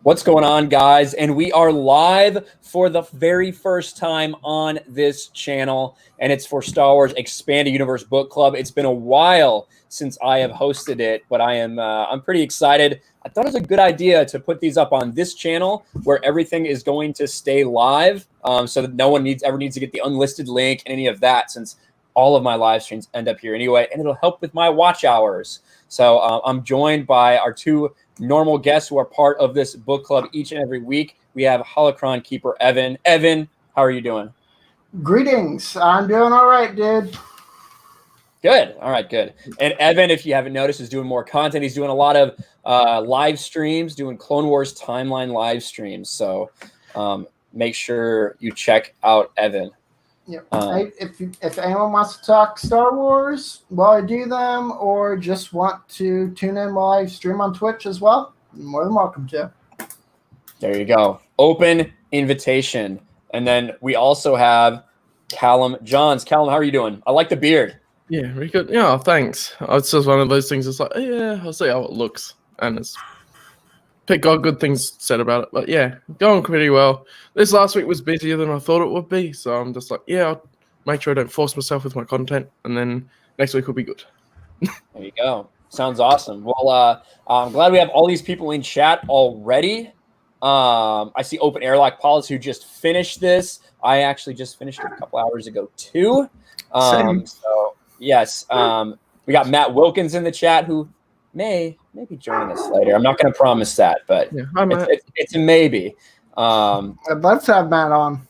What's going on, guys? And we are live for the very first time on this channel, and it's for Star Wars Expanded Universe Book Club. It's been a while since I have hosted it, but I'm pretty excited. I thought it was a good idea to put these up on this channel where everything is going to stay live, so that no one ever needs to get the unlisted link and any of that, since all of my live streams end up here anyway, and it'll help with my watch hours. So I'm joined by our two normal guests who are part of this book club each and every week. We have Holocron Keeper Evan. Evan, how are you doing? Greetings. I'm doing all right, dude. Good. All right, good. And Evan, if you haven't noticed, is doing more content. He's doing a lot of live streams, doing Clone Wars timeline live streams. So make sure you check out Evan. Yep. If anyone wants to talk Star Wars while I do them, or just want to tune in while I stream on Twitch as well, you're more than welcome to. There you go. Open invitation. And then we also have Callum Johns. Callum, how are you doing? I like the beard. Yeah, very good. Yeah, thanks. It's just one of those things. It's like, yeah, I'll see how it looks, and it's got good things said about it. But yeah, going pretty well. This last week was busier than I thought it would be, so I'm just like, yeah, I'll make sure I don't force myself with my content, and then next week will be good. There you go. Sounds awesome. Well, I'm glad we have all these people in chat already. I see Open Airlock Policy who just finished this. I actually just finished it a couple hours ago too. So yes, we got Matt Wilkins in the chat who may be joining us later. I'm not going to promise that, but yeah, it's a maybe. I'd love to have Matt on.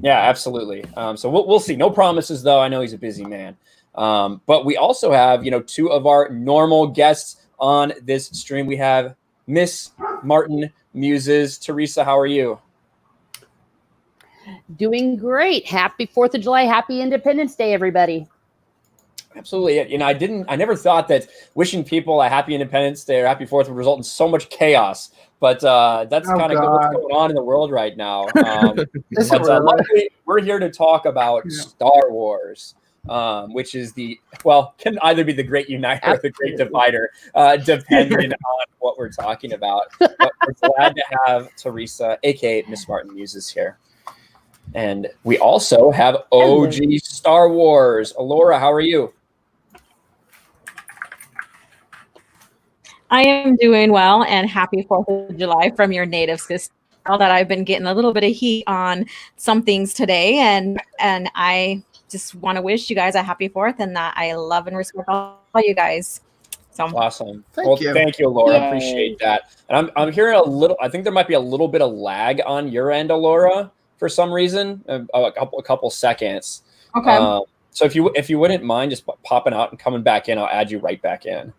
Yeah, absolutely. So we'll see. No promises, though. I know he's a busy man. But we also have, two of our normal guests on this stream. We have Miss Martin Muses. Teresa, how are you? Doing great. Happy 4th of July. Happy Independence Day, everybody. Absolutely. I never thought that wishing people a happy Independence Day or happy 4th would result in so much chaos. But that's kind of what's going on in the world right now. Luckily, we're here to talk about Star Wars, which is can either be the great uniter or the great divider, depending on what we're talking about. But we're glad to have Teresa, a.k.a. Miss Martin Muses, here. And we also have OG Star Wars. Alora, how are you? I am doing well, and happy 4th of July from your native sister. Now that I've been getting a little bit of heat on some things today, and I just want to wish you guys a happy 4th, and that I love and respect all you guys. So awesome. Thank you, Alora. I appreciate that. And I'm hearing a little. I think there might be a little bit of lag on your end, Alora, for some reason. A couple seconds. Okay. So if you wouldn't mind just popping out and coming back in, I'll add you right back in.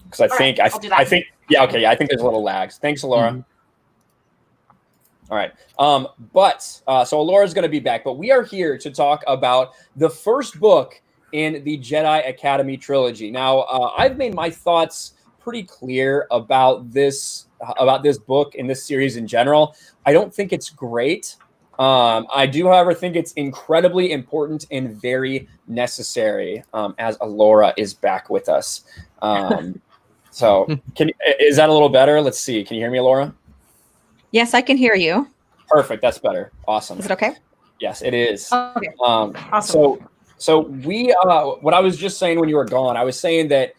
Because I think there's a little lags. Thanks, Alora. Mm-hmm. All right. So Alora's going to be back, but we are here to talk about the first book in the Jedi Academy trilogy. Now, I've made my thoughts pretty clear about this book and this series in general. I don't think it's great. I do, however, think it's incredibly important and very necessary, as Alora is back with us. So is that a little better? Let's see. Can you hear me, Alora? Yes, I can hear you. Perfect. That's better. Awesome. Is it okay? Yes, it is. Okay. Awesome. So we, what I was just saying when you were gone, I was saying that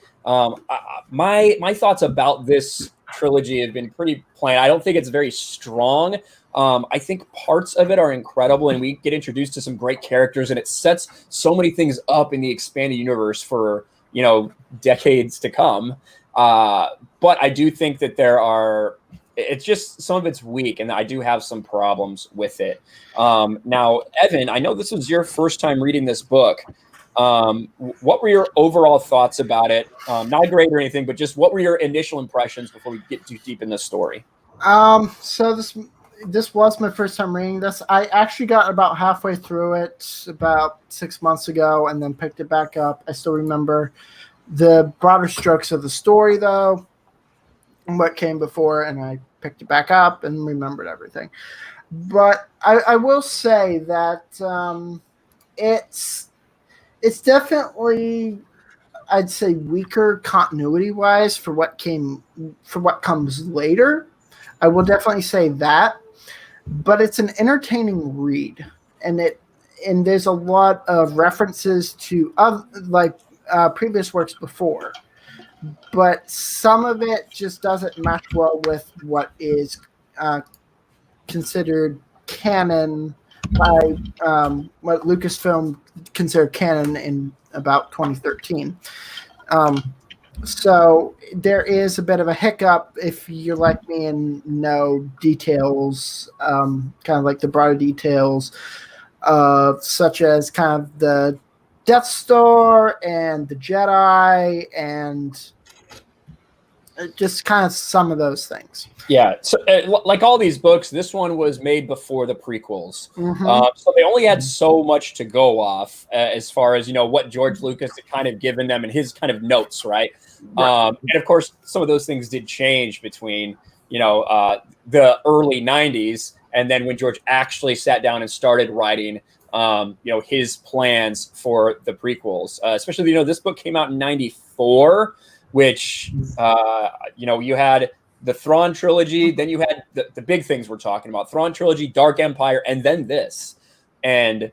my thoughts about this trilogy have been pretty plain. I don't think it's very strong. I think parts of it are incredible, and we get introduced to some great characters, and it sets so many things up in the expanded universe for decades to come. But I do think that it's just some of it's weak, and I do have some problems with it. Now, Evan, I know this was your first time reading this book. What were your overall thoughts about it? Not great or anything, but just what were your initial impressions before we get too deep in the story? So this was my first time reading this. I actually got about halfway through it about 6 months ago and then picked it back up. I still remember the broader strokes of the story, though, and what came before, and I picked it back up and remembered everything. But I will say that it's definitely I'd say weaker continuity wise for what comes later. I will definitely say that, but it's an entertaining read, and there's a lot of references to previous works before, but some of it just doesn't match well with what is considered canon by what Lucasfilm considered canon in about 2013. So there is a bit of a hiccup if you're like me and know details, kind of like the broader details, such as kind of the Death Star and the Jedi and just kind of some of those things. Yeah, so like all these books, this one was made before the prequels, Mm-hmm. so they only had so much to go off as far as what George Lucas had kind of given them and his kind of notes, right? And of course, some of those things did change between the early '90s and then when George actually sat down and started writing his plans for the prequels. Especially this book came out in '94, which you had the Thrawn trilogy, then you had the big things we're talking about: Thrawn trilogy, Dark Empire, and then this. And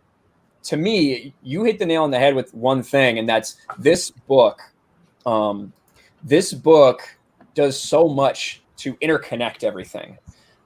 to me, you hit the nail on the head with one thing, and that's this book. This book does so much to interconnect everything,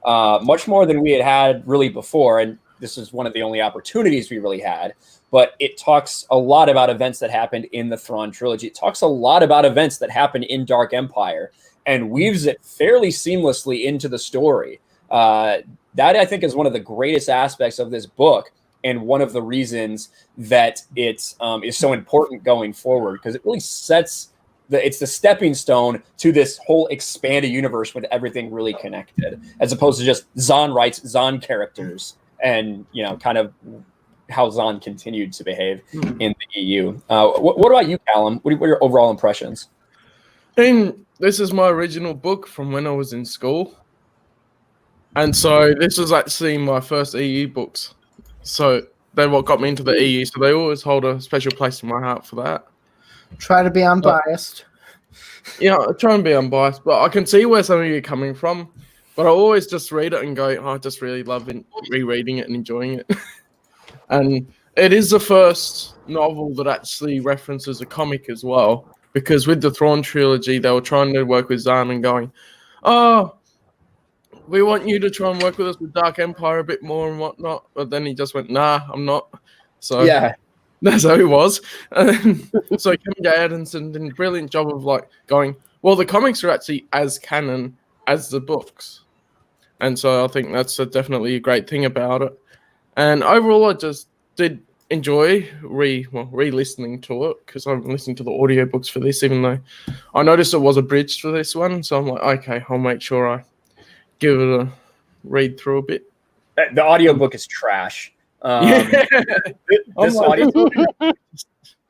much more than we had really before. And this is one of the only opportunities we really had. But it talks a lot about events that happened in the Thrawn trilogy. It talks a lot about events that happened in Dark Empire and weaves it fairly seamlessly into the story. That, I think, is one of the greatest aspects of this book and one of the reasons that it is so important going forward, because it really sets it's the stepping stone to this whole expanded universe with everything really connected, as opposed to just Zahn writes Zahn characters and, kind of how Zahn continued to behave in the EU. What about you, Callum? What are your overall impressions? This is my original book from when I was in school. And so this was actually my first EU books. So they what got me into the EU. So they always hold a special place in my heart for that. Try to be unbiased. Yeah, I try and be unbiased, but I can see where some of you are coming from. But I always just read it and go, I just really love rereading it and enjoying it. And it is the first novel that actually references a comic as well. Because with the Thrawn trilogy, they were trying to work with Zahn and going, we want you to try and work with us with Dark Empire a bit more and whatnot. But then he just went, nah, I'm not. So yeah, that's how he was. And so Kevin J. Adamson did a brilliant job of going, well, the comics are actually as canon as the books. And so I think that's definitely a great thing about it. And overall, I just did enjoy re-listening to it, because I'm listening to the audiobooks for this, even though I noticed it was abridged for this one. So I'm like, okay, I'll make sure I give it a read through a bit. The audiobook is trash. This audiobook,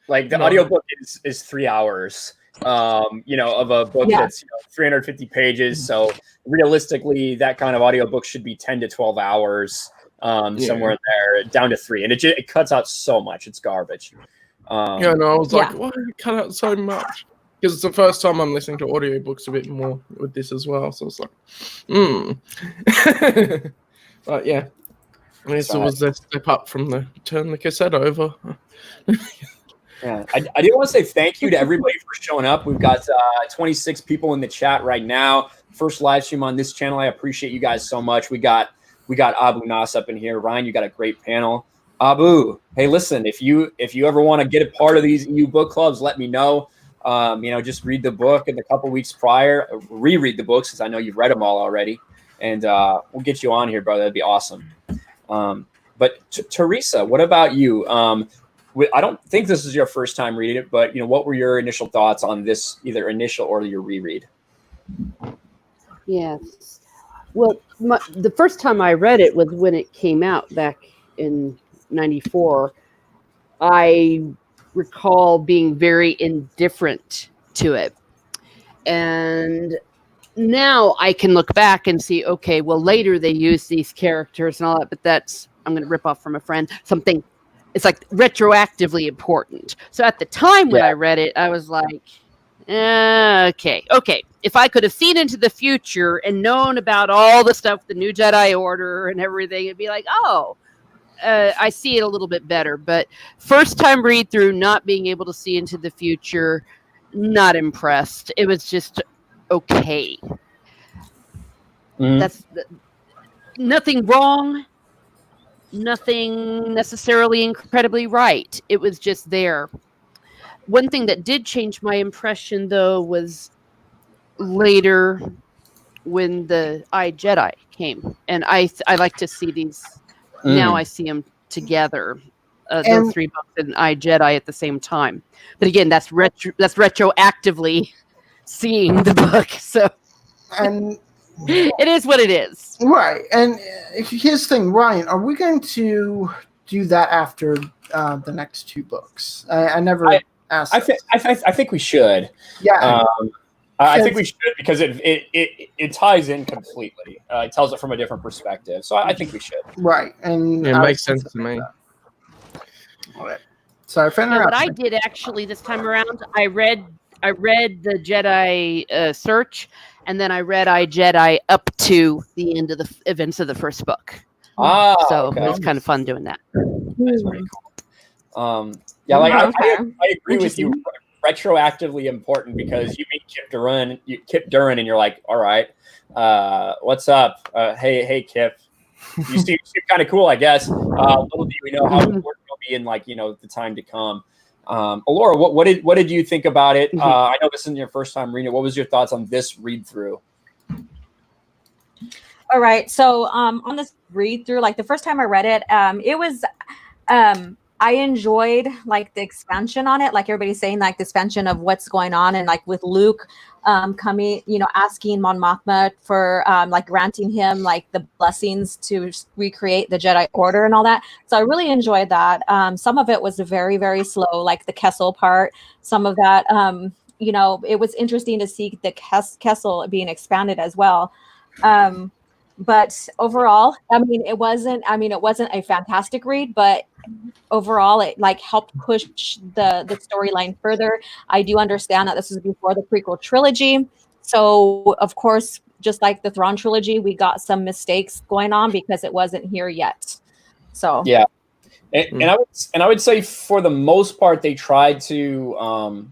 the audiobook is 3 hours, of a book that's 350 pages. So realistically, that kind of audiobook should be 10 to 12 hours. Somewhere in there, down to 3, and it cuts out so much. It's garbage. I was like, why do you cut out so much? Because it's the first time I'm listening to audiobooks a bit more with this as well. So it's like, but yeah, this was a step up from turn the cassette over. Yeah, I did want to say thank you to everybody for showing up. We've got 26 people in the chat right now. First live stream on this channel. I appreciate you guys so much. We got Abu Nas up in here. Ryan, you got a great panel. Abu, hey, listen, if you ever want to get a part of these EU book clubs, let me know. Just read the book in the couple weeks prior. Reread the books, because I know you've read them all already. And we'll get you on here, brother. That'd be awesome. But Teresa, what about you? I don't think this is your first time reading it, but what were your initial thoughts on this, either initial or your reread? Yes. Well, the first time I read it was when it came out back in '94. I recall being very indifferent to it. And now I can look back and see, okay, well, later they used these characters and all that, but I'm going to rip off from a friend, something it's like retroactively important. So at the time when I read it, I was like, okay. If I could have seen into the future and known about all the stuff, the new Jedi Order and everything, it'd be like, I see it a little bit better. But first time read through, not being able to see into the future, not impressed. It was just okay. That's nothing wrong, nothing necessarily incredibly right. It was just there. One thing that did change my impression, though, was later when the Jedi came, and I like to see these. Now I see them together, those 3 books and Jedi at the same time. But again, that's retroactively seeing the book, so and it is what it is. Right. And here's the thing, Ryan, are we going to do that after the next 2 books? I never asked. I think we should. Yeah. I think we should, because it ties in completely. It tells it from a different perspective. So I think we should. Right. And it makes sense to me. All right. Sorry for interrupting. What I did actually this time around, I read the Jedi Search, and then I read Jedi up to the end of the events of the first book. So it was kind of fun doing that. That's pretty cool. I agree with you. Retroactively important, because you meet Kyp Durron, and you're like, all right, what's up? Hey, Kyp. You seem kind of cool, I guess. Little do we know how important you'll be in the time to come. Laura, what did you think about it? I know this isn't your first time reading it. What was your thoughts on this read through? All right, so on this read through, the first time I read it, it was I enjoyed the expansion on it, like everybody's saying, the expansion of what's going on, and with Luke coming, asking Mon Mothma for granting him the blessings to recreate the Jedi Order and all that. So I really enjoyed that. Some of it was very, very slow, like the Kessel part. Some of that, it was interesting to see the Kessel being expanded as well. But overall, it wasn't a fantastic read, but overall it helped push the storyline further. I do understand that this is before the prequel trilogy, so of course, just like the Thrawn trilogy, we got some mistakes going on because it wasn't here yet. So yeah, and I would say for the most part they tried to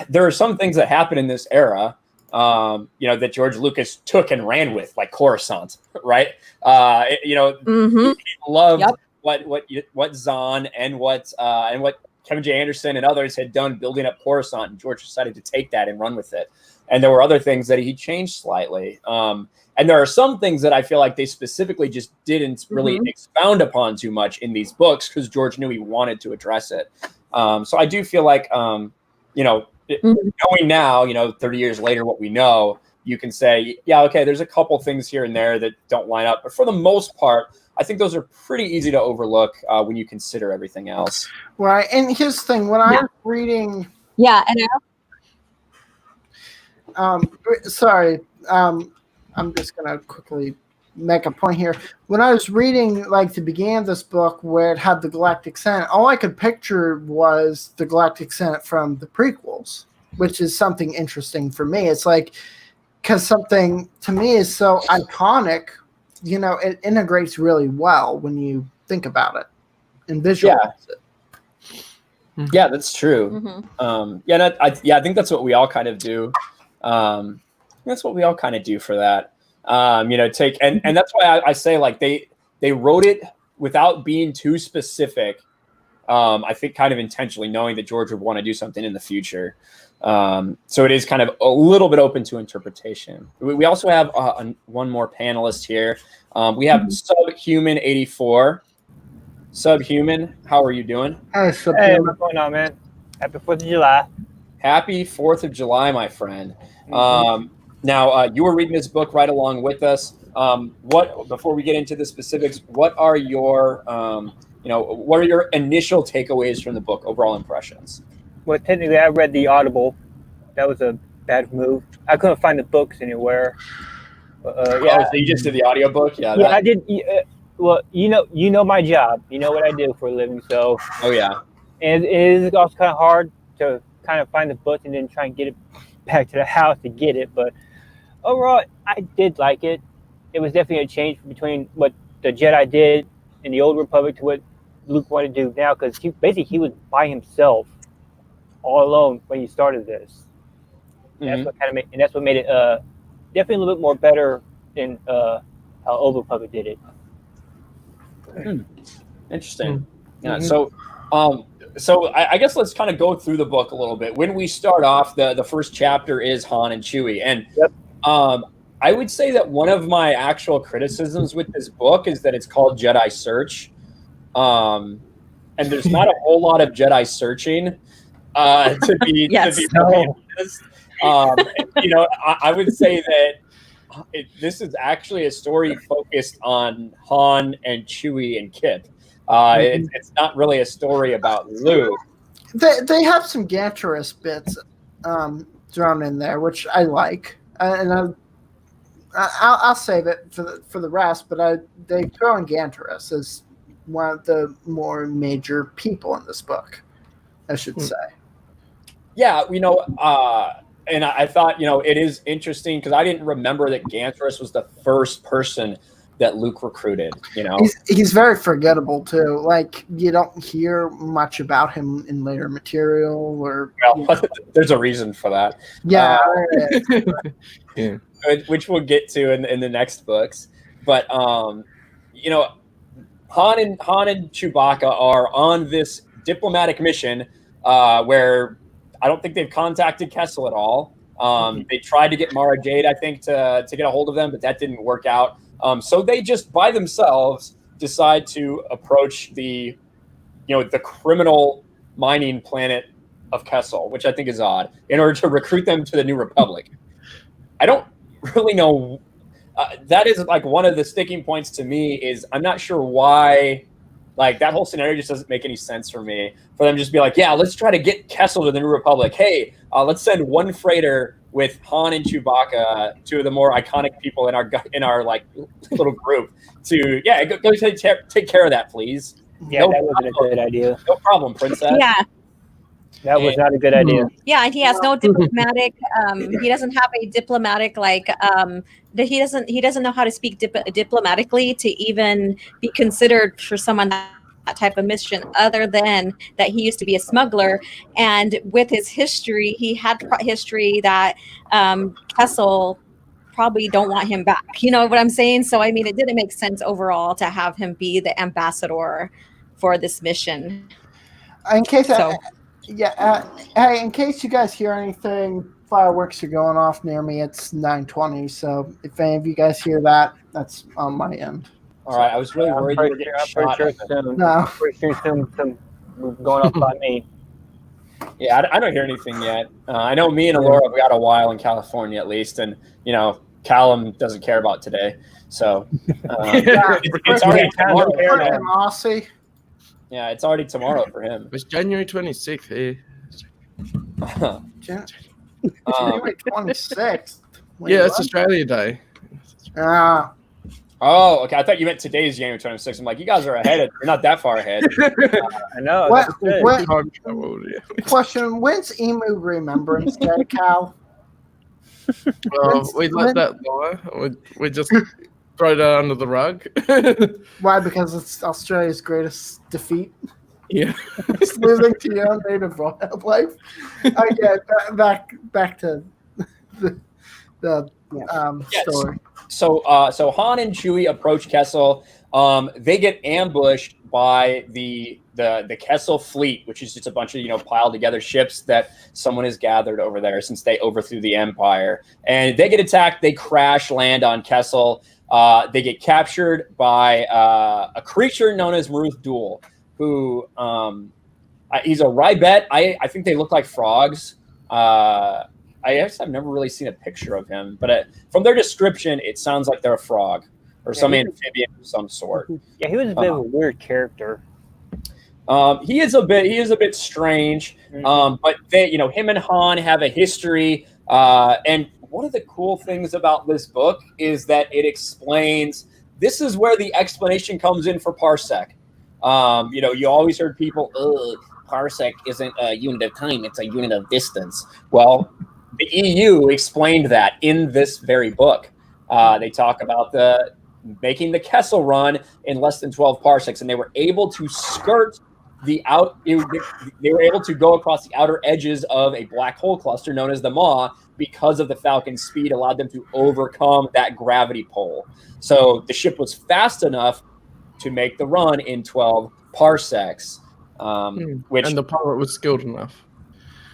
there are some things that happen in this era that George Lucas took and ran with, like Coruscant, right? He loved what Zahn and what Kevin J. Anderson and others had done building up Coruscant, and George decided to take that and run with it. And there were other things that he changed slightly. And there are some things that I feel like they specifically just didn't really expound upon too much in these books, because George knew he wanted to address it. So I do feel like, knowing now, 30 years later, what we know, you can say, yeah, okay, there's a couple things here and there that don't line up. But for the most part, I think those are pretty easy to overlook when you consider everything else. Right. And here's the thing, when I'm reading... Yeah, and I'm just going to quickly make a point here. When I was reading the beginning of this book where it had the Galactic Senate, all I could picture was the Galactic Senate from the prequels, which is something interesting for me. It's because something to me is so iconic, it integrates really well when you think about it and visualize it. Yeah, that's true. I think that's what we all kind of do. That's what we all kind of do for that. Take and that's why I say they wrote it without being too specific. I think kind of intentionally, knowing that George would want to do something in the future. So it is kind of a little bit open to interpretation. We also have one more panelist here. We have Subhuman 84. Subhuman, how are you doing? Hey, Hey, what's going on, man? Happy 4th of July. Happy 4th of July, my friend. Now, you were reading this book right along with us. Before we get into the specifics, what are your initial takeaways from the book, overall impressions? Well, technically, I read the Audible. That was a bad move. I couldn't find the books anywhere. So you just did the audiobook? Yeah, I did. well, you know my job. You know what I do for a living. So, Oh yeah. and it is also kind of hard to kind of find the book and then try and get it back to the house to get it. But overall, I did like it. It was definitely a change between what the Jedi did in the Old Republic to what Luke wanted to do now, because he was by himself, all alone when he started this. And that's what that's what made it definitely a little bit more better than how Old Republic did it. Interesting. Yeah. So I guess let's kind of go through the book a little bit. When we start off, the first chapter is Han and Chewie, and I would say that one of my actual criticisms with this book is that it's called Jedi Search, and there's not a whole lot of Jedi searching. To be honest, I would say that this is actually a story focused on Han and Chewie and Kyp. It's not really a story about Luke. They have some Ganterous bits thrown in there, which I like, and I'll save it for the rest. But they throw in Ganterous as one of the more major people in this book, I should say. Yeah, and I thought, it is interesting because I didn't remember that Ganterous was the first person that Luke recruited. He's very forgettable too. Like, you don't hear much about him in later material, or there's a reason for that. Yeah, yeah. Which we'll get to in the next books. But Han and Chewbacca are on this diplomatic mission where I don't think they've contacted Kessel at all. They tried to get Mara Jade, I think, to get a hold of them, but that didn't work out. So they just by themselves decide to approach the criminal mining planet of Kessel, which I think is odd, in order to recruit them to the New Republic. I don't really know. That is like one of the sticking points to me is I'm not sure why. Like, that whole scenario just doesn't make any sense for me. For them to just be like, yeah, let's try to get Kessel to the New Republic. Hey, let's send one freighter with Han and Chewbacca, two of the more iconic people in our like little group, to go take care of that, please. Yeah, that wasn't a good idea. No problem, princess. Yeah. That was not a good idea. Yeah, and he has no diplomatic. He doesn't have a diplomatic he doesn't know how to speak diplomatically to even be considered for someone that type of mission, other than that he used to be a smuggler, and with his history, he had history that Kessel probably don't want him back. You know what I'm saying? So I mean, it didn't make sense overall to have him be the ambassador for this mission. In case hey, in case you guys hear anything, fireworks are going off near me. It's 9:20, so if any of you guys hear that, that's on my end. All right, I was really worried you were getting shot. No. Pretty sure some going off by me. Yeah, I don't hear anything yet. I know me and Alora, we got a while in California at least, and Callum doesn't care about today, so it's already tomorrow. Aussie. Yeah, it's already tomorrow for him. It's January 26th here. January 26th. Yeah, it's Australia Day. Oh, okay. I thought you meant today's January 26th. I'm like, you guys are ahead. You're not that far ahead. I know. Question: when's Emu Remembrance Day, Cal? We let that lie. We just throw that under the rug. Why? Because it's Australia's greatest defeat. Yeah, it's losing to your own native wildlife. Back to the story. So Han and Chewie approach Kessel. They get ambushed by the Kessel fleet, which is just a bunch of piled together ships that someone has gathered over there since they overthrew the Empire. And they get attacked. They crash land on Kessel. They get captured by a creature known as Maruth Duel, who he's a Rybet. I think they look like frogs. I've never really seen a picture of him, but from their description, it sounds like they're a frog or some amphibian of some sort. Yeah, he was a bit of a weird character. He is a bit strange. But him and Han have a history. And one of the cool things about this book is that it explains this is where the explanation comes in for parsec. You always heard people, parsec isn't a unit of time, it's a unit of distance. Well, the EU explained that in this very book. They talk about making the Kessel Run in less than 12 parsecs, and they were able to skirt they were able to go across the outer edges of a black hole cluster known as the Maw because of the Falcon's speed allowed them to overcome that gravity pull. So the ship was fast enough to make the run in 12 parsecs. And the pilot was skilled enough.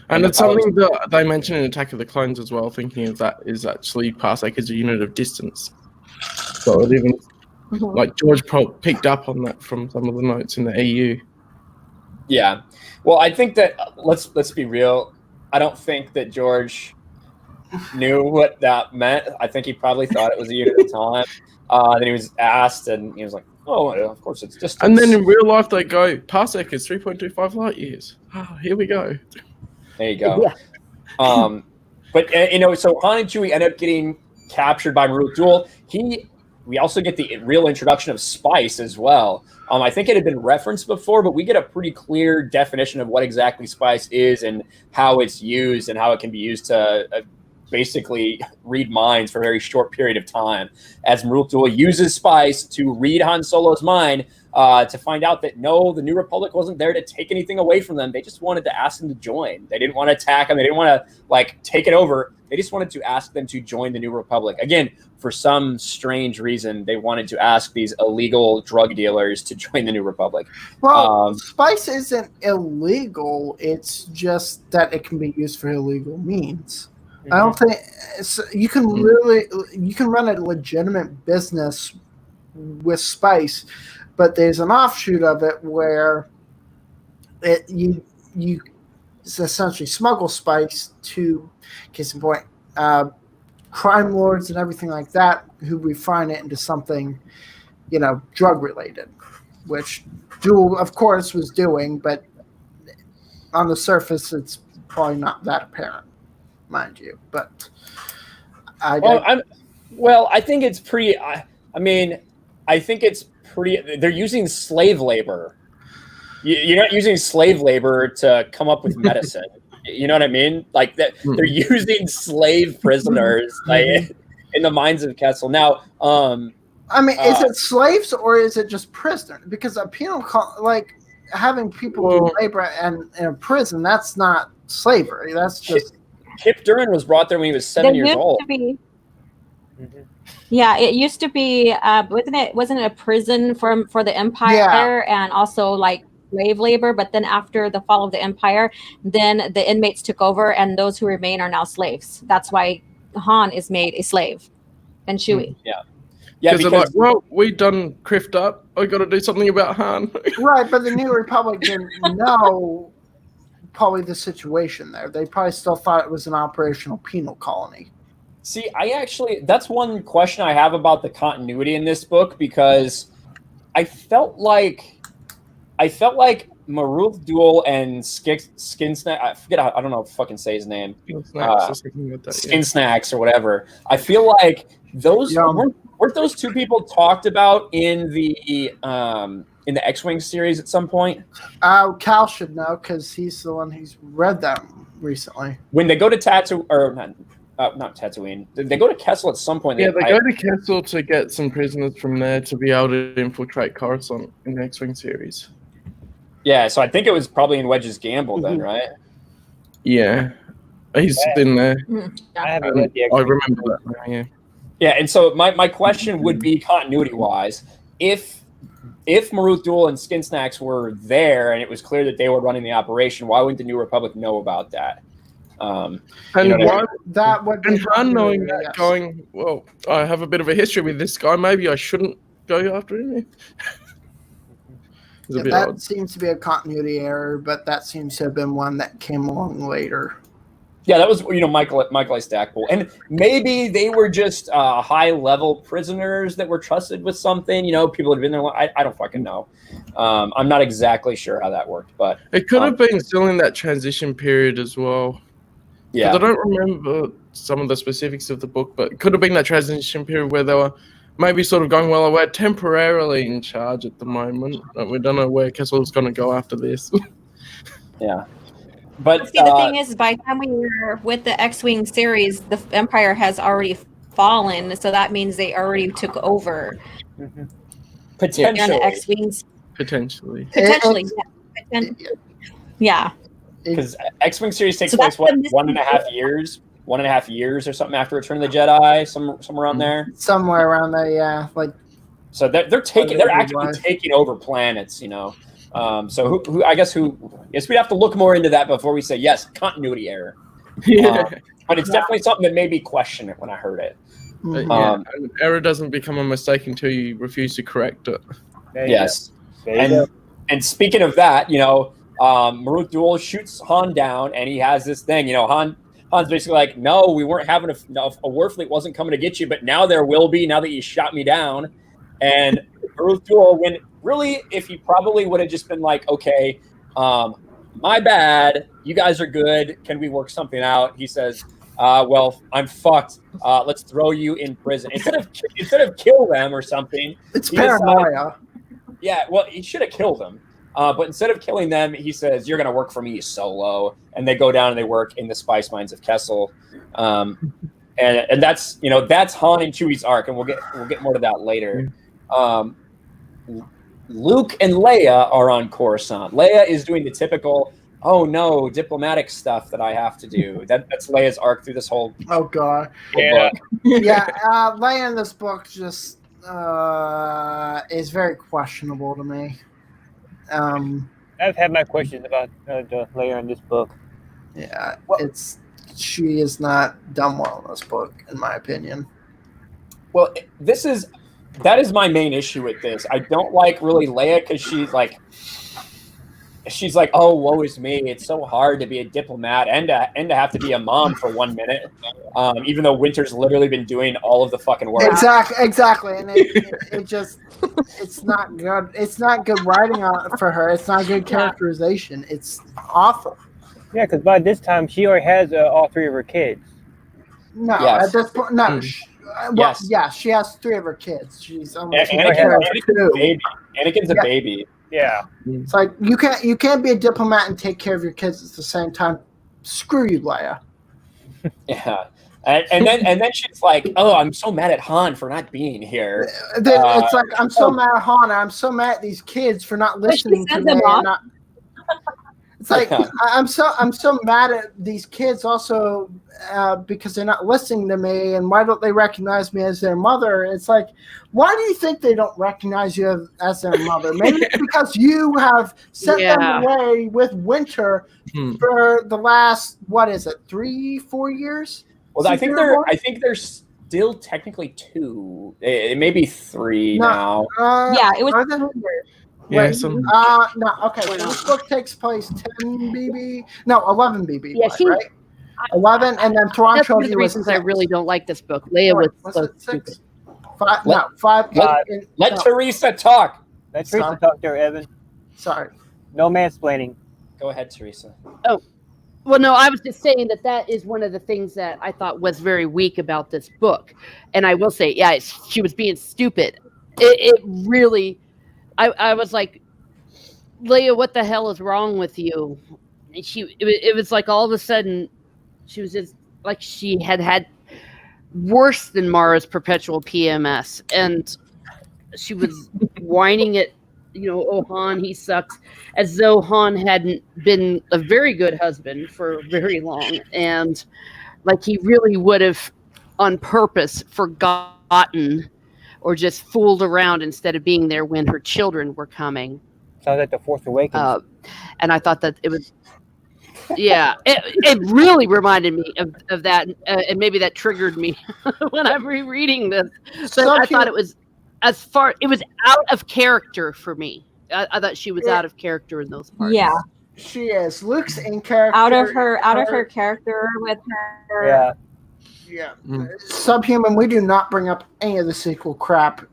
And it's something that they mention in Attack of the Clones as well, thinking of that is actually parsec as a unit of distance. So it even, like George picked up on that from some of the notes in the EU. Yeah. Well, I think that, let's be real, I don't think that George knew what that meant. I think he probably thought it was a unit of time. Then he was asked, and he was like, oh, of course it's distance. And then in real life, they go, parsec is 3.25 light years. Oh, here we go. There you go. Yeah. But so Han and Chewie end up getting captured by Marut Duel. We also get the real introduction of spice as well. I think it had been referenced before, but we get a pretty clear definition of what exactly spice is and how it's used and how it can be used to basically read minds for a very short period of time. As Marut Duel uses spice to read Han Solo's mind, to find out that no, the New Republic wasn't there to take anything away from them. They just wanted to ask them to join. They didn't want to attack them. They didn't want to take it over. They just wanted to ask them to join the New Republic. Again, for some strange reason, they wanted to ask these illegal drug dealers to join the New Republic. Well, spice isn't illegal. It's just that it can be used for illegal means. I don't think you can run a legitimate business with spice, but there's an offshoot of it where you essentially smuggle spice to, case in point, crime lords and everything like that, who refine it into something, drug related, which Duel, of course, was doing, but on the surface, it's probably not that apparent, mind you. But I think it's pretty. I think it's pretty. They're using slave labor. You're not using slave labor to come up with medicine. You know what I mean? Like that, they're using slave prisoners in the minds of Kessel. Now, is it slaves or is it just prisoners? Because a penal having people do labor in a prison, that's not slavery. That's just. Kyp Durron was brought there when he was 7 years old. Yeah, it used to be. Wasn't it a prison for the Empire and also slave labor? But then after the fall of the Empire, then the inmates took over, and those who remain are now slaves. That's why Han is made a slave, and Chewie. Yeah, because we done criffed up. I got to do something about Han. Right, but the New Republic didn't know probably the situation there. They probably still thought it was an operational penal colony. See, that's one question I have about the continuity in this book, because I felt like Marut Duel and Skin Snack, I forget, I don't know if I fucking say his name. Skin Snacks or whatever. I feel like those weren't those two people talked about in the X-Wing series at some point? Cal should know because he's the one who's read them recently. When they go to not Tatooine. They go to Kessel at some point. Yeah, they go to Kessel to get some prisoners from there to be able to infiltrate Coruscant in the X-Wing series. Yeah, so I think it was probably in Wedge's Gamble then, right? Yeah. He's been there. I haven't read the X-Wing. I remember that now, yeah. Yeah, and so my question would be continuity-wise, if Marut Duel and Skin Snacks were there and it was clear that they were running the operation, why wouldn't the New Republic know about that? And that would be Han knowing that, yes. Going, well, I have a bit of a history with this guy. Maybe I shouldn't go after him. That seems to be a continuity error, but that seems to have been one that came along later. Yeah, that was Michael Stackpole, and maybe they were just high-level prisoners that were trusted with something. People had been there. I don't fucking know. I'm not exactly sure how that worked, but it could have been still in that transition period as well. Yeah, I don't remember some of the specifics of the book, but it could have been that transition period where they were maybe sort of going, well, we're temporarily in charge at the moment. We don't know where Kessel's going to go after this. Yeah. But see, the thing is, by the time we were with the X-Wing series, the Empire has already fallen, so that means they already took over. Mhm. potentially. And the X-Wings. Potentially. Yeah. Because X-Wing series takes So place, that's what, the missing 1.5 years or something after Return of the Jedi, somewhere around there. Somewhere around there, yeah. Like, So they're actually taking over planets, you know. So who I guess we'd have to look more into that before we say yes, continuity error. Yeah. But it's definitely something that made me question it when I heard it. An error doesn't become a mistake until you refuse to correct it. Yes. And speaking of that, you know, Marut Duel shoots Han down, and he has this thing. You know, Han's basically like, "No, we weren't having a Warfleet wasn't coming to get you, but now there will be. Now that you shot me down." And Marut Duel, when really, if he probably would have just been like, "Okay, my bad. You guys are good. Can we work something out?" He says, "Well, I'm fucked. Let's throw you in prison instead of kill them or something." It's paranoia. Yeah, well, he should have killed them. But instead of killing them, he says, "You're going to work for me solo." And they go down and they work in the spice mines of Kessel. And that's, you know, that's Han and Chewie's arc, and we'll get more to that later. Luke and Leia are on Coruscant. Leia is doing the typical, oh no, diplomatic stuff that I have to do. That's Leia's arc through this whole Oh god. book. Yeah, Leia in this book just is very questionable to me. I've had my questions about the Leia in this book. Yeah, she is not done well in this book, in my opinion. Well, that is my main issue with this. I don't like really Leia because she's like, oh, woe is me. It's so hard to be a diplomat and to have to be a mom for 1 minute, even though Winter's literally been doing all of the fucking work. Exactly, and it just it's not good. It's not good writing for her. It's not good characterization. It's awful. Yeah, because by this time she already has all three of her kids. No, Yes. at this point, no. Yes. Yeah, she has 3 of her kids. She's almost Anakin's a baby. Yeah. It's like you can't be a diplomat and take care of your kids at the same time. Screw you, Leia. Yeah. And then she's like, "Oh, I'm so mad at Han for not being here." It's like, I'm so mad at Han. I'm so mad at these kids for not listening to me. It's like I'm so mad at these kids also because they're not listening to me, and why don't they recognize me as their mother? It's like, why do you think they don't recognize you as their mother? Maybe it's because you have sent them away with Winter for the last 3-4 years. Well, I think they're still technically 2. It may be 3 now. It was. Yeah, no, okay. So this book takes place 11 BB. Yeah, right? 11, and then Thrawn That's one of Trilogy the was reasons I really don't like this book. Leia was so stupid. 5. No, 5. Let Teresa talk. Let Teresa talk there, Evan. Sorry. No mansplaining. Go ahead, Teresa. Oh, well, no, I was just saying that is one of the things that I thought was very weak about this book. And I will say, she was being stupid. It really, I was like, Leia, what the hell is wrong with you? And it was like all of a sudden, she was just like she had worse than Mara's perpetual PMS. And she was whining at, oh, Han, he sucks, as though Han hadn't been a very good husband for very long. And like he really would have on purpose forgotten or just fooled around instead of being there when her children were coming. Sounds like the Force Awakens. And I thought that it was, it really reminded me of that. And maybe that triggered me when I'm rereading this. But I thought it was, it was out of character for me. I thought she was out of character in those parts. Yeah, she is. Luke's in character. Out of her character with her. Yeah. Subhuman. We do not bring up any of the sequel crap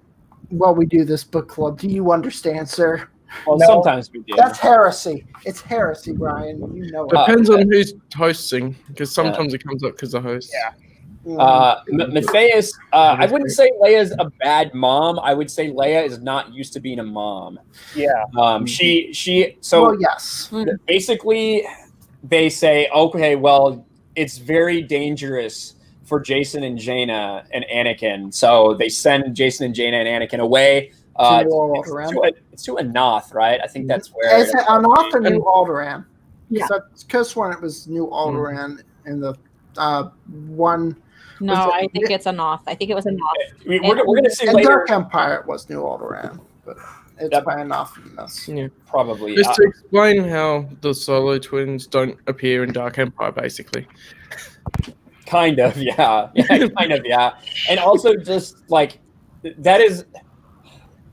while we do this book club. Do you understand, sir? Well, sometimes we do. That's heresy. It's heresy, Brian. You know. Depends on who's hosting, because sometimes it comes up because the host. Yeah. Matthias, I wouldn't say Leia's a bad mom. I would say Leia is not used to being a mom. Yeah. So yes. basically they say, okay, well, it's very dangerous for Jason and Jaina and Anakin. So they send Jason and Jaina and Anakin away. It's to Anoth, right? I think that's where. Is it Anoth or New Alderaan? Yeah. Because when it was New Alderaan in the one. No, I think it's Anoth. I think it was Anoth. We're going to see in later. Dark Empire, it was New Alderaan, but it's by Anoth in this. Yeah, probably. Just to explain how the Solo twins don't appear in Dark Empire, basically. Kind of, yeah. Kind of, yeah. And also just like that is.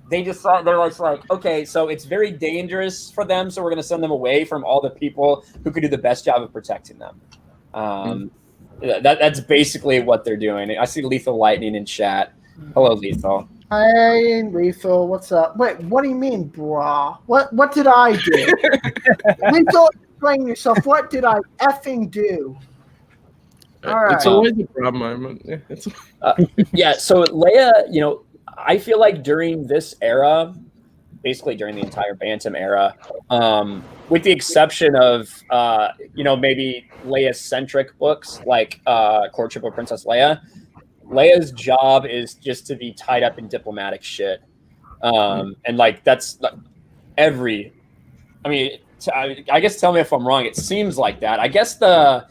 They're like, okay, so it's very dangerous for them, so we're going to send them away from all the people who could do the best job of protecting them. That's basically what they're doing. I see Lethal Lightning in chat. Hello, Lethal. Hey, Lethal, what's up? Wait, what do you mean, brah? What did I do? Lethal, explain yourself. What did I effing do? All right. It's always a bra moment. Yeah, so Leia, I feel like during this era, basically during the entire Bantam era, with the exception of, maybe Leia-centric books like Courtship of Princess Leia, Leia's job is just to be tied up in diplomatic shit. And like, that's I guess tell me if I'm wrong. It seems like that. I guess the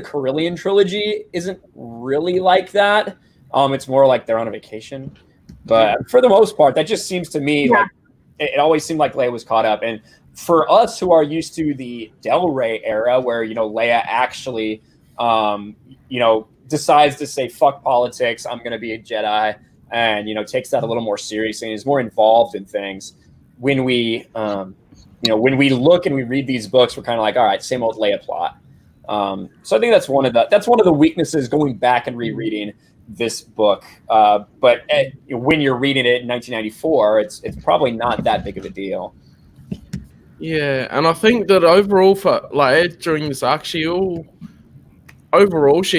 Carillion trilogy isn't really like that. It's more like they're on a vacation. But for the most part, that just seems to me like it always seemed like Leia was caught up. And for us who are used to the Del Rey era, where Leia actually, decides to say fuck politics, I'm going to be a Jedi, and takes that a little more seriously and is more involved in things. When we, when we look and we read these books, we're kind of like, all right, same old Leia plot. So I think that's one of the weaknesses going back and rereading this book, but when you're reading it in 1994, it's probably not that big of a deal. Yeah, and I think that overall for Leia during this arc, she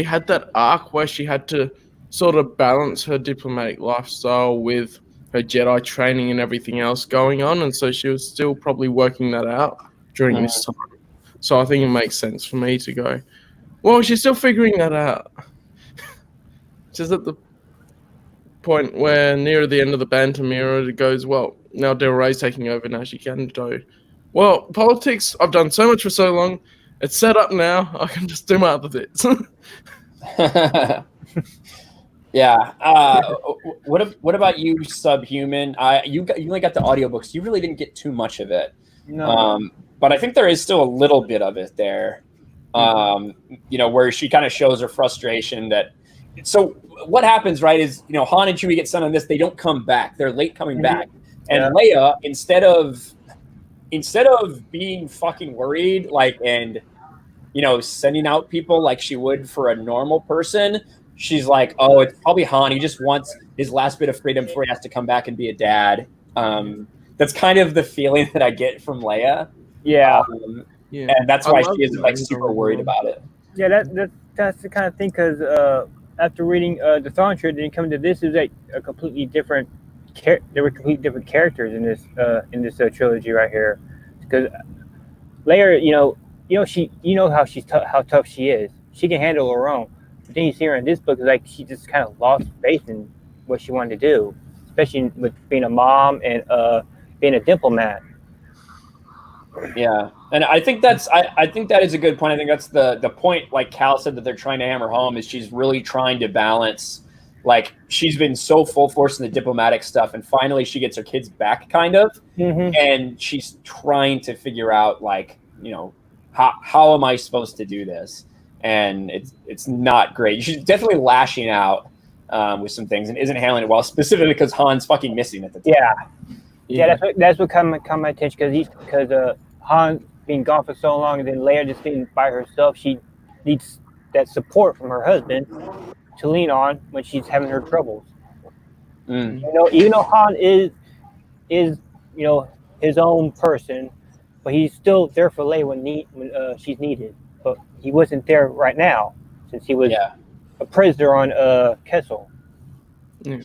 had that arc where she had to sort of balance her diplomatic lifestyle with her Jedi training and everything else going on, and so she was still probably working that out during this time. So I think it makes sense for me to go, well, she's still figuring that out. Just at the point where near the end of the Bantam era, it goes, well, now Del Rey's taking over, now she can do. Well, politics, I've done so much for so long, it's set up now, I can just do my other bits. Yeah. What about you, Subhuman? You only got the audiobooks. You really didn't get too much of it. No. But I think there is still a little bit of it there, where she kind of shows her frustration that. So what happens, right, is, Han and Chewie get sent on this. They don't come back. They're late coming back. And Leia, instead of being fucking worried, and sending out people like she would for a normal person, she's like, oh, it's probably Han. He just wants his last bit of freedom before he has to come back and be a dad. That's kind of the feeling that I get from Leia. Yeah. And that's why she isn't super worried about it. Yeah, that's the kind of thing, because after reading the Thrawn trilogy and coming to this, is like a completely different. There were completely different characters in this trilogy right here, because Leia, how tough she is. She can handle her own. But then you see her in this book, it's like she just kind of lost faith in what she wanted to do, especially with being a mom and being a diplomat. Yeah, and I think that is a good point. I think that's the point, like Cal said, that they're trying to hammer home, is she's really trying to balance. Like, she's been so full force in the diplomatic stuff, and finally she gets her kids back, kind of, and she's trying to figure out, how am I supposed to do this? And it's not great. She's definitely lashing out with some things and isn't handling it well, specifically because Han's fucking missing at the time. Yeah. That's what caught my attention, because Han being gone for so long, and then Leia just being by herself, she needs that support from her husband to lean on when she's having her troubles. Even though Han is his own person, but he's still there for Leia when she's needed. But he wasn't there right now, since he was a prisoner on Kessel. And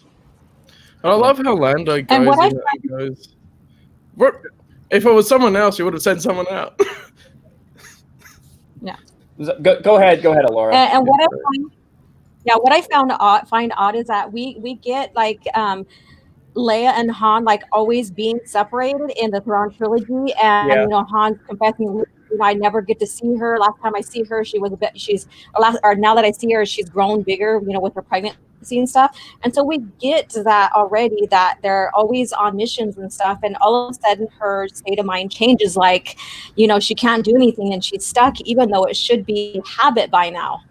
I love how Lando goes And what in and goes, if it was someone else, you would have sent someone out. Go ahead, Alora. And what I find odd is that we get like Leia and Han like always being separated in the Thrawn trilogy, and Yeah. you know, Han confessing, I never get to see her. Last time I see her, she was now that I see her, she's grown bigger, you know, with her pregnancy and stuff. And so we get to that already, that they're always on missions and stuff, and all of a sudden her state of mind changes, like, you know, she can't do anything and she's stuck, even though it should be habit by now.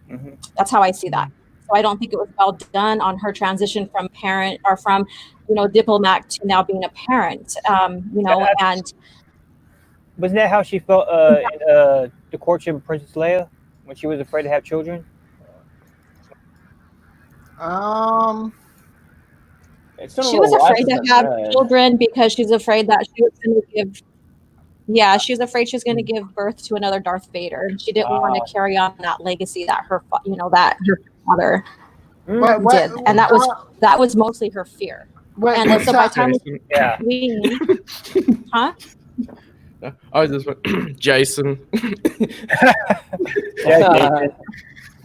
Mm-hmm. That's how I see that. So I don't think it was well done on her transition from parent or from, you know, diplomat to now being a parent. You know, and wasn't that how she felt in the courtship of Princess Leia when she was afraid to have children? She was afraid to have children because she's afraid that she was going to give. Yeah, she was afraid she was going to give birth to another Darth Vader, and she didn't want to carry on that legacy that her father did, and that was mostly her fear. And so by the time huh? I just went, Jason.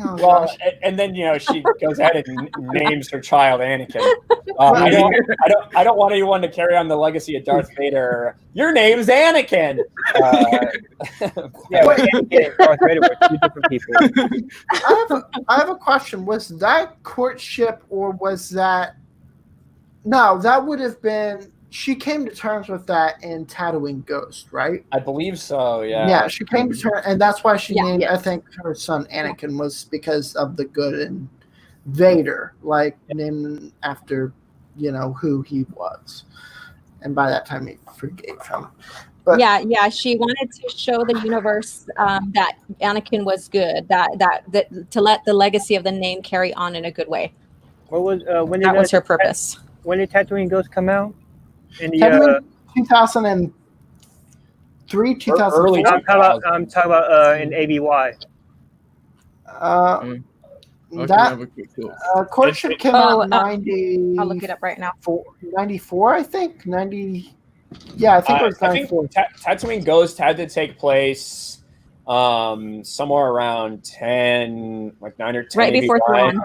Well, and then, you know, she goes ahead and names her child Anakin. I don't want anyone to carry on the legacy of Darth Vader. Your name's Anakin. Anakin and Darth Vader were two different people. I have a question. Was that courtship, or was that? No, that would have been. She came to terms with that in Tatooine Ghost, right? I believe so, yeah. Yeah, she came to terms, and that's why she named, I think, her son Anakin was because of the good in Vader, like named after, you know, who he was. And by that time, he forgave him. But, yeah, she wanted to show the universe that Anakin was good, that to let the legacy of the name carry on in a good way. What was that was her purpose. When did Tatooine Ghost come out? In the 2003, 2004. I'm talking about in ABY. Courtship came out in 90. I'll look it up right now. 94, I think. 90. Yeah, I think it was 94. Tatooine Ghost had to take place somewhere around 10, like 9 or 10. Right before Thrawn.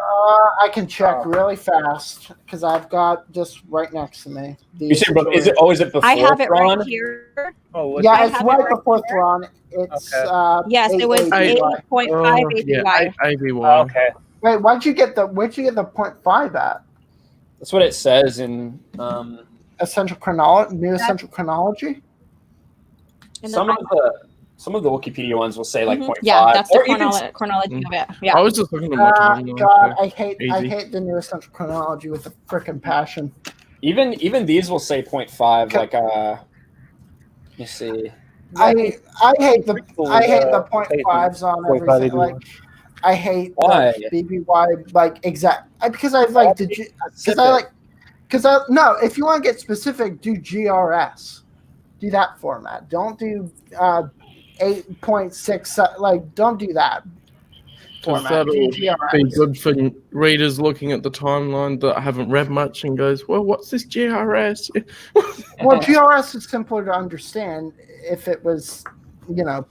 I can check really fast because I've got this right next to me. Is it before I have it Thrawn? right here. Oh, yeah, it's right before Thrawn. It's yes, it was 8.5 ABY. ABY. Okay. Wait, where'd you get the 0.5 at? That's what it says in Essential Chronology, New Essential Chronology. Some of the Wikipedia ones will say like 0.5. Yeah, that's the chronology of it. Yeah. I was just looking at God, I hate the New Essential Chronology with a freaking passion. Even these will say 0.5. Like let me see. I hate the 0.5s on everything. Like I hate the BBY like exact because I like no. If you want to get specific, do GRS. Do that format. Don't do 8.6. Like don't do that format. That'll be good for readers looking at the timeline that haven't read much and goes, well, what's this GRS? Well, GRS is simpler to understand if it was, you know,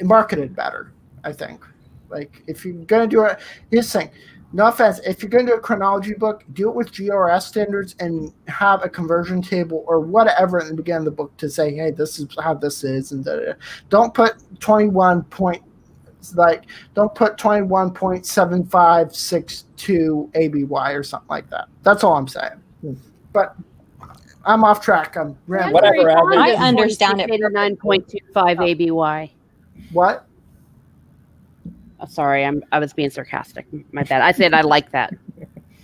marketed better, I think. Like, if you're going to do it, here's the thing. No offense, if you're going to do a chronology book, do it with GRS standards and have a conversion table or whatever in the beginning of the book to say, hey, this is how this is. And don't put 21.7562 ABY or something like that. That's all I'm saying. But I'm off track. I'm rambling. Whatever. I understand it. 9.25 ABY. What? Oh, sorry, I was being sarcastic. My bad. I said I like that.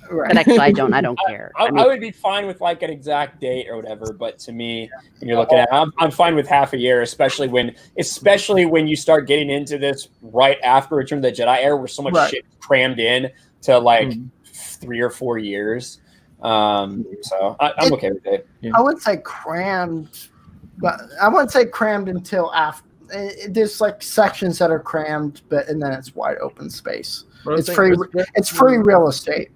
Right. But actually, I don't. I don't care. I would be fine with like an exact date or whatever. But to me, when you're looking at it, I'm fine with half a year, especially when you start getting into this right after Return of the Jedi era, where so much shit crammed in to like 3 or 4 years. So I'm okay with it. Yeah. I wouldn't say crammed, but I wouldn't say crammed until after. There's like sections that are crammed, and then it's wide open space. It's free. It's free real estate.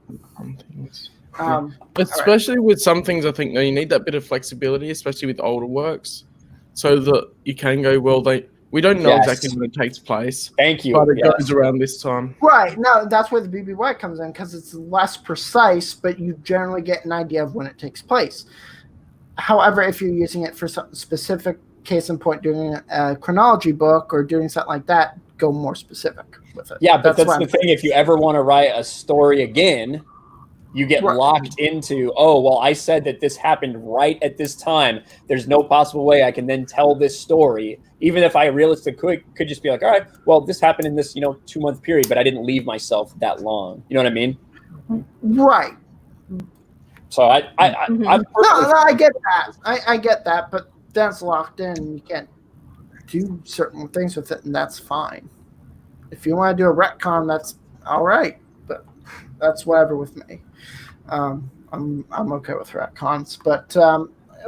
Especially with some things, I think you need that bit of flexibility, especially with older works, so that you can go, well, we don't know exactly when it takes place. Thank you. But it goes around this time. Right. No, that's where the BBY comes in, because it's less precise, but you generally get an idea of when it takes place. However, if you're using it for some specific case in point, doing a chronology book or doing something like that, go more specific with it. Yeah, but that's the thing. If you ever want to write a story again, you get locked into, oh, well, I said that this happened right at this time. There's no possible way I can then tell this story, even if I realistically could just be like, all right, well, this happened in this 2-month period, but I didn't leave myself that long. You know what I mean? Right. So I get that. I get that, but that's locked in. You can't do certain things with it, and that's fine. If you want to do a retcon, that's all right, but that's whatever with me. I'm okay with retcons, but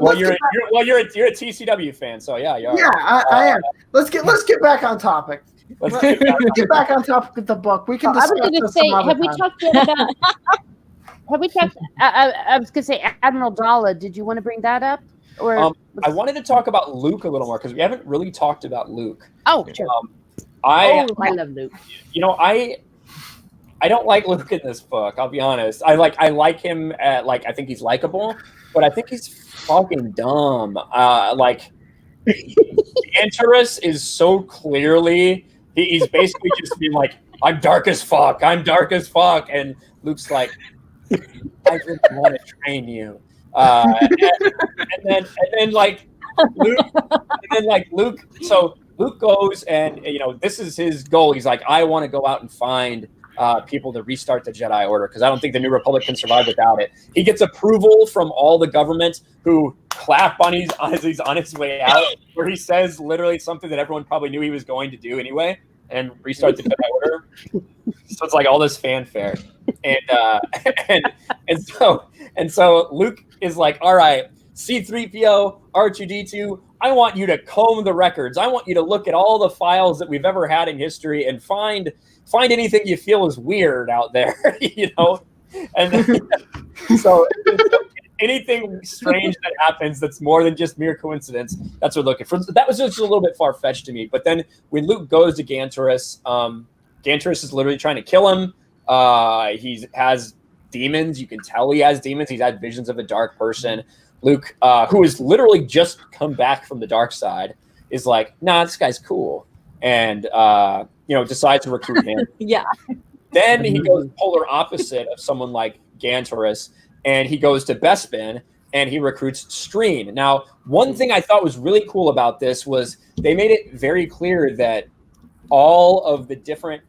well, you're a TCW fan, so yeah, you are. Yeah, I am. Let's get back on topic. Let's get back on topic with the book. We can discuss. I was going to say, have we talked yet about? Have we talked? I was going to say Admiral Daala. Did you want to bring that up? Or I wanted to talk about Luke a little more because we haven't really talked about Luke. Oh, sure. I love Luke. I don't like Luke in this book. I'll be honest. I like him. I think he's likable, but I think he's fucking dumb. Antares is so clearly he's basically just being like, I'm dark as fuck. I'm dark as fuck, and Luke's like, I just want to train you. And then Luke. So Luke goes and this is his goal. He's like, I want to go out and find people to restart the Jedi Order because I don't think the New Republic can survive without it. He gets approval from all the government who clap as he's on his way out, where he says literally something that everyone probably knew he was going to do anyway, and restart the Jedi Order. So it's like all this fanfare, and so Luke is like, all right, C-3PO, R2-D2, I want you to comb the records. I want you to look at all the files that we've ever had in history and find anything you feel is weird out there, And so anything strange that happens that's more than just mere coincidence, that's what we're looking for. That was just a little bit far-fetched to me. But then when Luke goes to Gantaris, Gantaris is literally trying to kill him. He has demons. You can tell he has demons. He's had visions of a dark person. Luke, who has literally just come back from the dark side, is like, nah, this guy's cool. And, decides to recruit him. Yeah. Then he goes polar opposite of someone like Gantaris, and he goes to Bespin, and he recruits Streen. Now, one thing I thought was really cool about this was they made it very clear that all of the different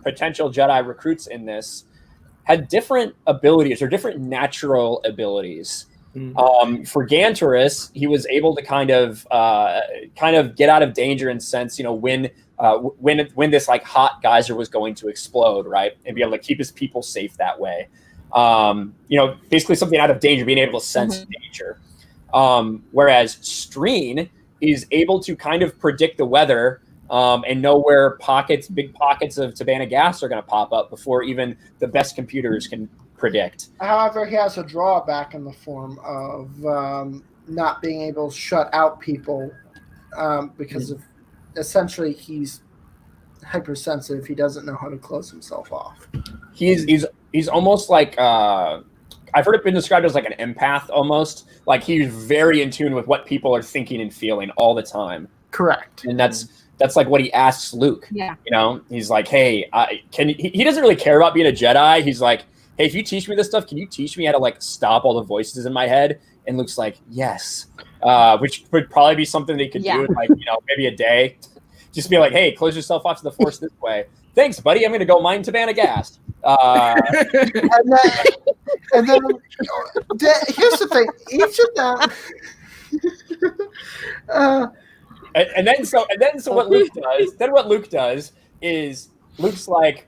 potential Jedi recruits in this had different abilities or different natural abilities. For Gantaris, he was able to kind of get out of danger in a sense, when this like hot geyser was going to explode, right, and be able to keep his people safe that way. Basically something out of danger, being able to sense danger. Whereas Streen is able to kind of predict the weather and know where big pockets of Tabana gas are going to pop up before even the best computers can predict. However, he has a drawback in the form of not being able to shut out people because of essentially he's hypersensitive. He doesn't know how to close himself off. He's almost like I've heard it been described as like an empath almost. Like he's very in tune with what people are thinking and feeling all the time. Correct. And that's like what he asks Luke. Yeah. He's like, hey, he doesn't really care about being a Jedi. He's like, hey, if you teach me this stuff, can you teach me how to like stop all the voices in my head? And Luke's like, yes, which would probably be something they could do in like, maybe a day. Just be like, hey, close yourself off to the Force this way. Thanks, buddy. I'm going to go mine Tabana gas. And then here's the thing. Each of them. And then what Luke does is Luke's like,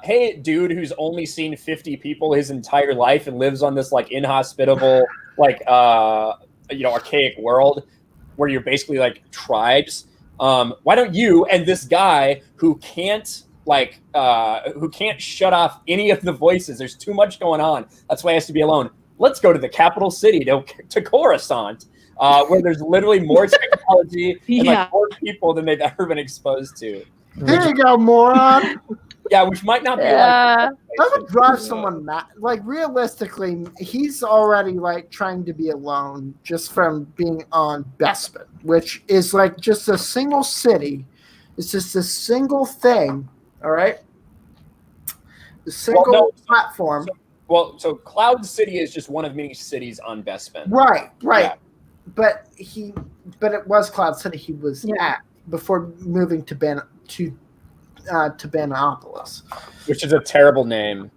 hey, dude, who's only seen 50 people his entire life and lives on this like inhospitable, like archaic world where you're basically like tribes. Why don't you and this guy who can't who can't shut off any of the voices. There's too much going on. That's why he has to be alone. Let's go to the capital city, to Coruscant, where there's literally more technology and like more people than they've ever been exposed to. There you go, moron. Yeah, which might not be that would drive someone mad. Like, realistically, he's already like trying to be alone just from being on Bespin, which is like just a single city. It's just a single thing, all right? The single platform. So Cloud City is just one of many cities on Bespin. Right. Yeah. But it was Cloud City he was at before moving to Banopolis, which is a terrible name.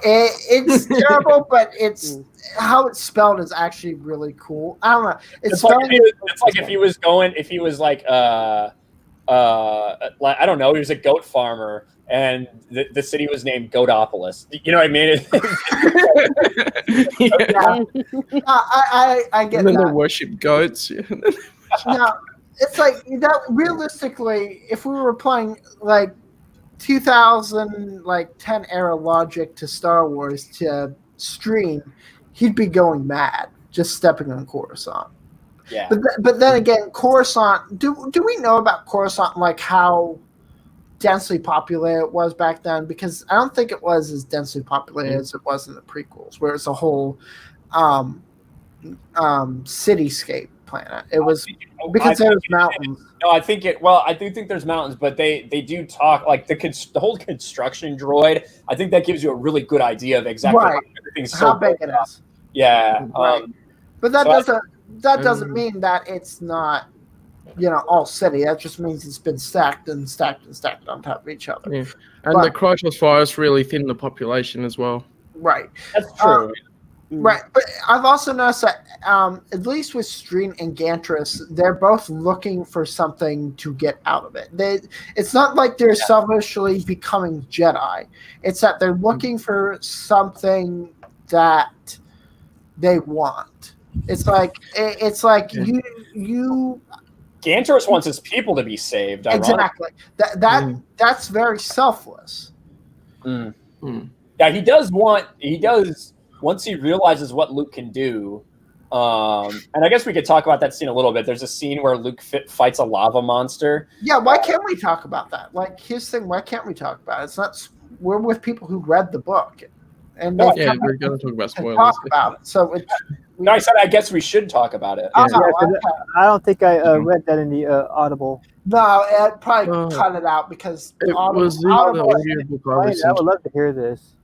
It's terrible, but it's how it's spelled is actually really cool. I don't know. It's like if he was like I don't know, he was a goat farmer and the city was named Goatopolis. You know what I mean? I get and then that. they worship goats. No, it's like that. Realistically, if we were applying like 2010 era logic to Star Wars to Stream, he'd be going mad just stepping on Coruscant. Yeah. But then again, Coruscant. Do we know about Coruscant, like how densely populated it was back then? Because I don't think it was as densely populated as it was in the prequels, where it's a whole cityscape planet. It was because there was mountains. No, I think it. Well, I do think there's mountains, but they do talk like the whole construction droid. I think that gives you a really good idea of exactly how everything's how big it is. Yeah, right. But that doesn't mean that it's not, all city. That just means it's been stacked and stacked and stacked on top of each other. Yeah. And the Krytos virus really thinned the population as well. Right. That's true. Right, but I've also noticed that at least with Streen and Gantris, they're both looking for something to get out of it. It's not like they're selfishly becoming Jedi. It's that they're looking for something that they want. It's like you. Gantris wants his people to be saved. Exactly. That's very selfless. Mm. Mm. Yeah, he does. Once he realizes what Luke can do, and I guess we could talk about that scene a little bit. There's a scene where Luke fights a lava monster. Yeah, why can't we talk about that? Like, his thing, why can't we talk about it? It's not. We're with people who read the book, and we're going to talk about spoilers. Talk about it. So I said I guess we should talk about it. I don't think I read that in the Audible. No, I'd probably cut it out because it was the audiobook. I would love to hear this.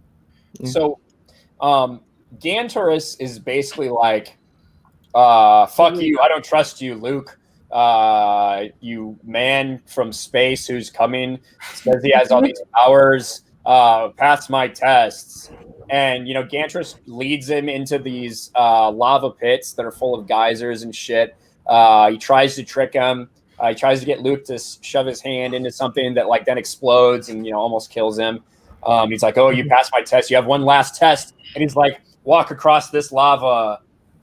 So, Gantoris is basically like, fuck you, I don't trust you, Luke. You man from space who's coming, says he has all these powers, pass my tests. And, Gantoris leads him into these lava pits that are full of geysers and shit. He tries to trick him. He tries to get Luke to shove his hand into something that then explodes and, almost kills him. He's like, oh, you passed my test. You have one last test. And he's like, walk across this lava.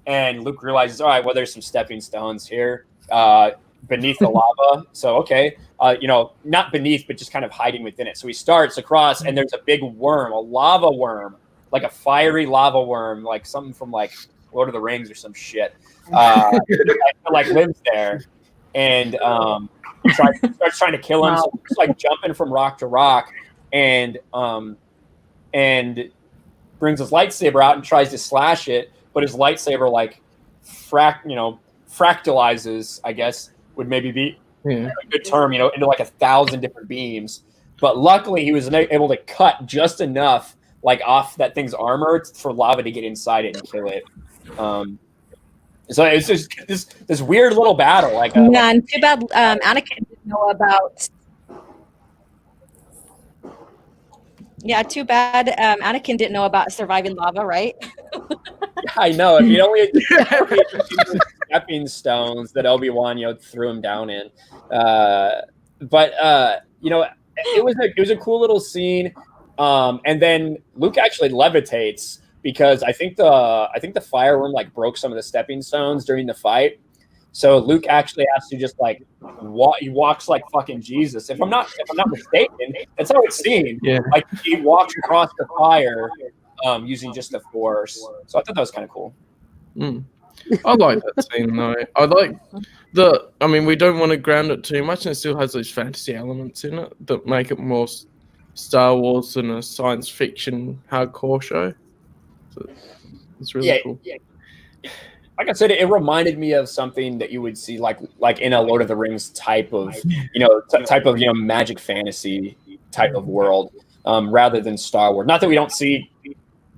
And Luke realizes, all right, well, there's some stepping stones here beneath the lava. So, okay, not beneath, but just kind of hiding within it. So he starts across, and there's a big worm, a lava worm, like a fiery lava worm, like something from Lord of the Rings or some shit. Lives there. And starts trying to kill him. So he's jumping from rock to rock. And brings his lightsaber out and tries to slash it, but his lightsaber fractalizes, I guess would maybe be a good term, into 1,000 different beams. But luckily he was able to cut just enough off that thing's armor for lava to get inside it and kill it. So it's just this weird little battle. And too bad Anakin didn't know about. Yeah, too bad Anakin didn't know about surviving lava, right? I know. If you only had stepping stones that Obi-Wan, threw him down in. But it was a cool little scene. And then Luke actually levitates because I think the fireworm broke some of the stepping stones during the fight. So Luke actually has to just like he walks like fucking Jesus. If I'm not mistaken, that's how it seemed. Yeah. Like he walks across the fire using just the Force. So I thought that was kind of cool. I like that scene though. I like we don't want to ground it too much, and it still has those fantasy elements in it that make it more Star Wars than a science fiction hardcore show. So it's really cool. Yeah. Like I said, it reminded me of something that you would see like in a Lord of the Rings type of magic fantasy type of world, rather than Star Wars. Not that we don't see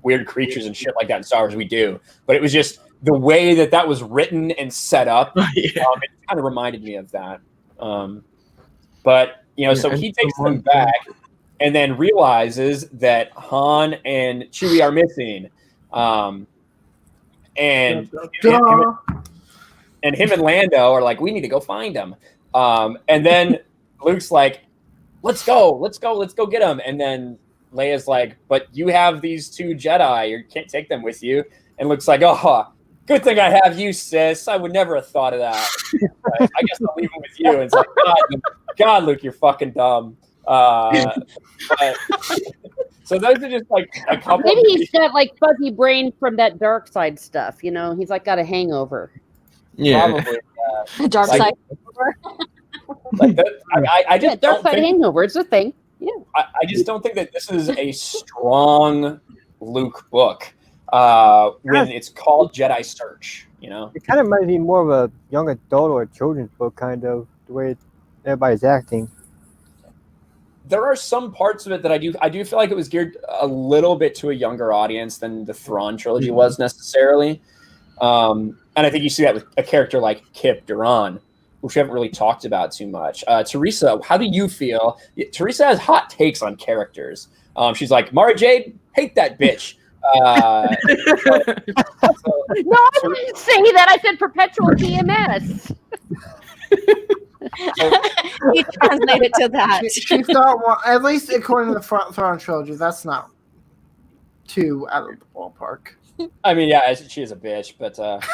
weird creatures and shit like that in Star Wars, we do, but it was just the way that was written and set up. It kind of reminded me of that. But so he takes them back and then realizes that Han and Chewie are missing. And him and Lando are like, we need to go find them. And then Luke's like, let's go get them. And then Leia's like, but you have these 2 Jedi, you can't take them with you. And Luke's like, oh, good thing I have you, sis. I would never have thought of that. I guess I'll leave them with you. And it's like, God, Luke, you're fucking dumb. So those are just like a couple. Maybe he's got like fuzzy brain from that dark side stuff. He's like got a hangover. Yeah, probably. Dark side. I just dark side hangover. It's a thing. Yeah. I just don't think that this is a strong Luke book when it's called Jedi Search. It kind of might be more of a young adult or a children's book, kind of the way everybody's acting. There are some parts of it that I do feel like it was geared a little bit to a younger audience than the Thrawn trilogy was necessarily. And I think you see that with a character like Kyp Durron, which we haven't really talked about too much. Teresa, how do you feel? Teresa has hot takes on characters. She's like, Mara Jade, hate that bitch. No, I didn't say that. I said perpetual PMS. You translate it to that. She's not one, at least according to the Thrawn trilogy, that's not too out of the ballpark. I mean, yeah, she is a bitch, but what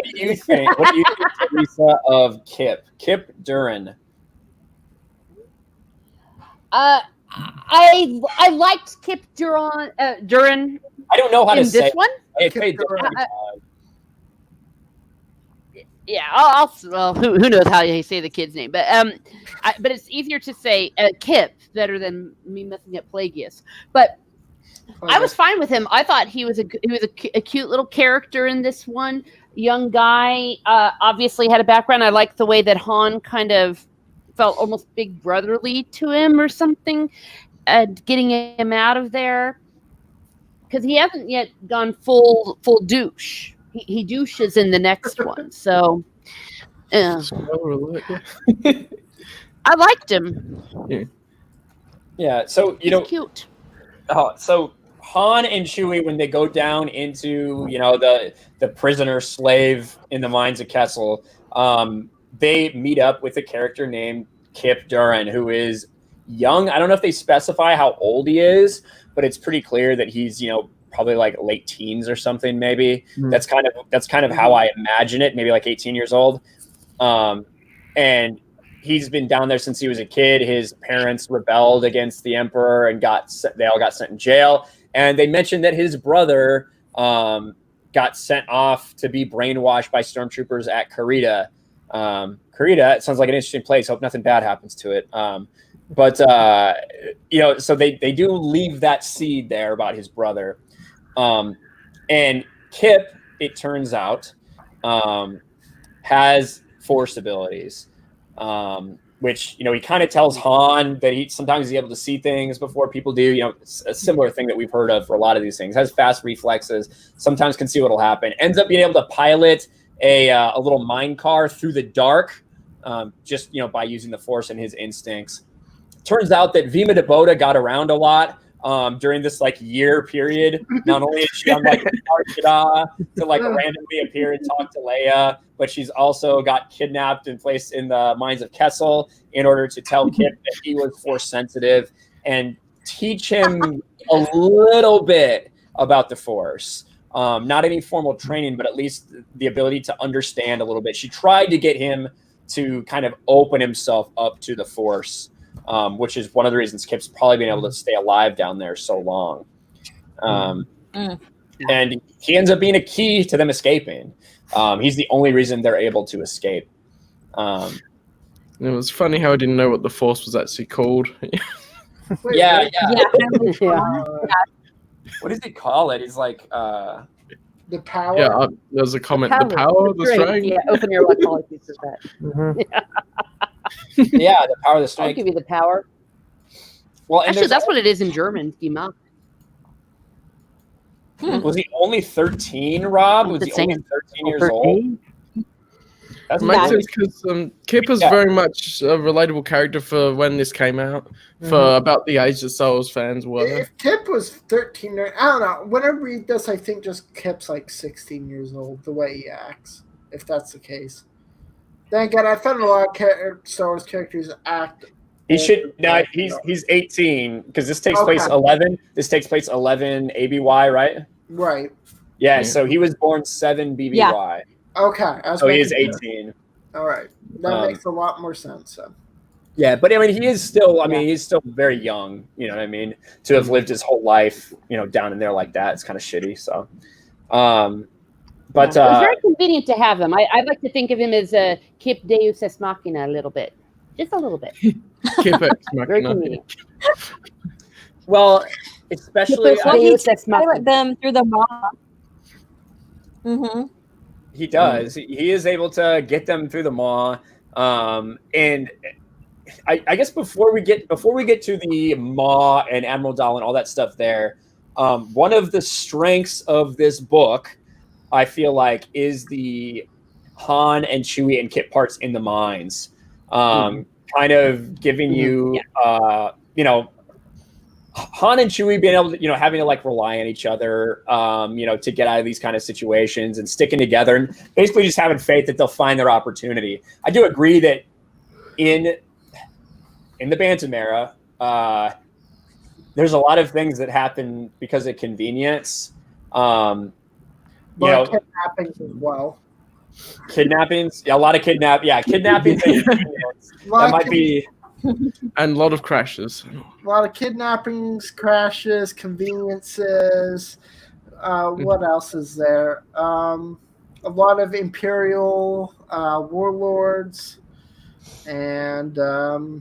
do you think? What do you think, Teresa, of Kyp Durron? I liked Kyp Durron. I don't know how to say this one. Yeah, well, who knows how you say the kid's name, but it's easier to say Kyp better than me messing up Plagueis. But I was fine with him. I thought he was a cute little character in this one. Young guy, obviously had a background. I liked the way that Han kind of felt almost big brotherly to him or something, getting him out of there because he hasn't yet gone full douche. He douches in the next one, so I liked him. Yeah, so He's cute. So Han and Chewie, when they go down into the prisoner slave in the mines of Kessel, they meet up with a character named Kyp Durron, who is young. I don't know if they specify how old he is, but it's pretty clear that he's probably like late teens or something, maybe. That's kind of how I imagine it, maybe like 18 years old. And he's been down there since he was a kid. His parents rebelled against the Emperor and they all got sent in jail. And they mentioned that his brother got sent off to be brainwashed by stormtroopers at Karita. Karita, it sounds like an interesting place. Hope nothing bad happens to it. So they do leave that seed there about his brother. And Kyp, it turns out, has Force abilities, which, he kind of tells Han that sometimes he's able to see things before people do, a similar thing that we've heard of for a lot of these things. Has fast reflexes, sometimes can see what'll happen. Ends up being able to pilot a little mine car through the dark, just, by using the Force and his instincts. Turns out that Vima Dabota got around a lot during this year period. Not only is she on Jedi to randomly appear and talk to Leia, but she's also got kidnapped and placed in the mines of Kessel in order to tell Kyp that he was Force sensitive and teach him a little bit about the Force. Not any formal training, but at least the ability to understand a little bit. She tried to get him to kind of open himself up to the Force, which is one of the reasons Kyp's probably been able to stay alive down there so long. And he ends up being a key to them escaping. He's the only reason they're able to escape. It was funny how I didn't know what the Force was actually called. Yeah. Yeah. What does he call it? He's like The power. Yeah, there's a comment. The power, the strength. Yeah, open your apologies to that. yeah, the power of the I'll strength. give you the power. Well, and Actually, that's what it is in German. Die Macht. Was he only 13, Rob? Was he only 13 years old? That's Makes sense because Kyp is very much a relatable character for when this came out, for about the age that Star Wars fans were. If Kyp was 13, I don't know. When I read this, I think just Kyp's like 16 years old, the way he acts, if that's the case. Then again, I found a lot of Star Wars characters act. He should. No, he's 18 because this takes place 11. This takes place 11 ABY, right? Right. Yeah. So he was born 7 BBY. Yeah. Okay. So he is 18. All right. That makes a lot more sense. So. Yeah, but I mean, he is still. I mean, he's still very young. You know what I mean? To have lived his whole life, down in there like that, it's kind of shitty. So, but It's very convenient to have him. I like to think of him as a Kyp Deus Ex Machina a little bit, just a little bit. Kyp Ex Very Machina. convenient. well, especially Deus Ex Machina. Pilot them through the maw. he does. He is able to get them through the maw, and I guess before we get to the maw and Admiral Daala and all that stuff there, one of the strengths of this book, I feel like, is the Han and Chewie and Kyp parts in the mines, kind of giving you, Han and Chewie being able to, having to like rely on each other, to get out of these kind of situations and sticking together and basically just having faith that they'll find their opportunity. I do agree that in the Bantam era, there's a lot of things that happen because of convenience. Kidnappings as well. Kidnappings, a lot of kidnappings. And convenience. That might be. And a lot of crashes. A lot of kidnappings, crashes, conveniences. What else is there? A lot of Imperial warlords. And, oh,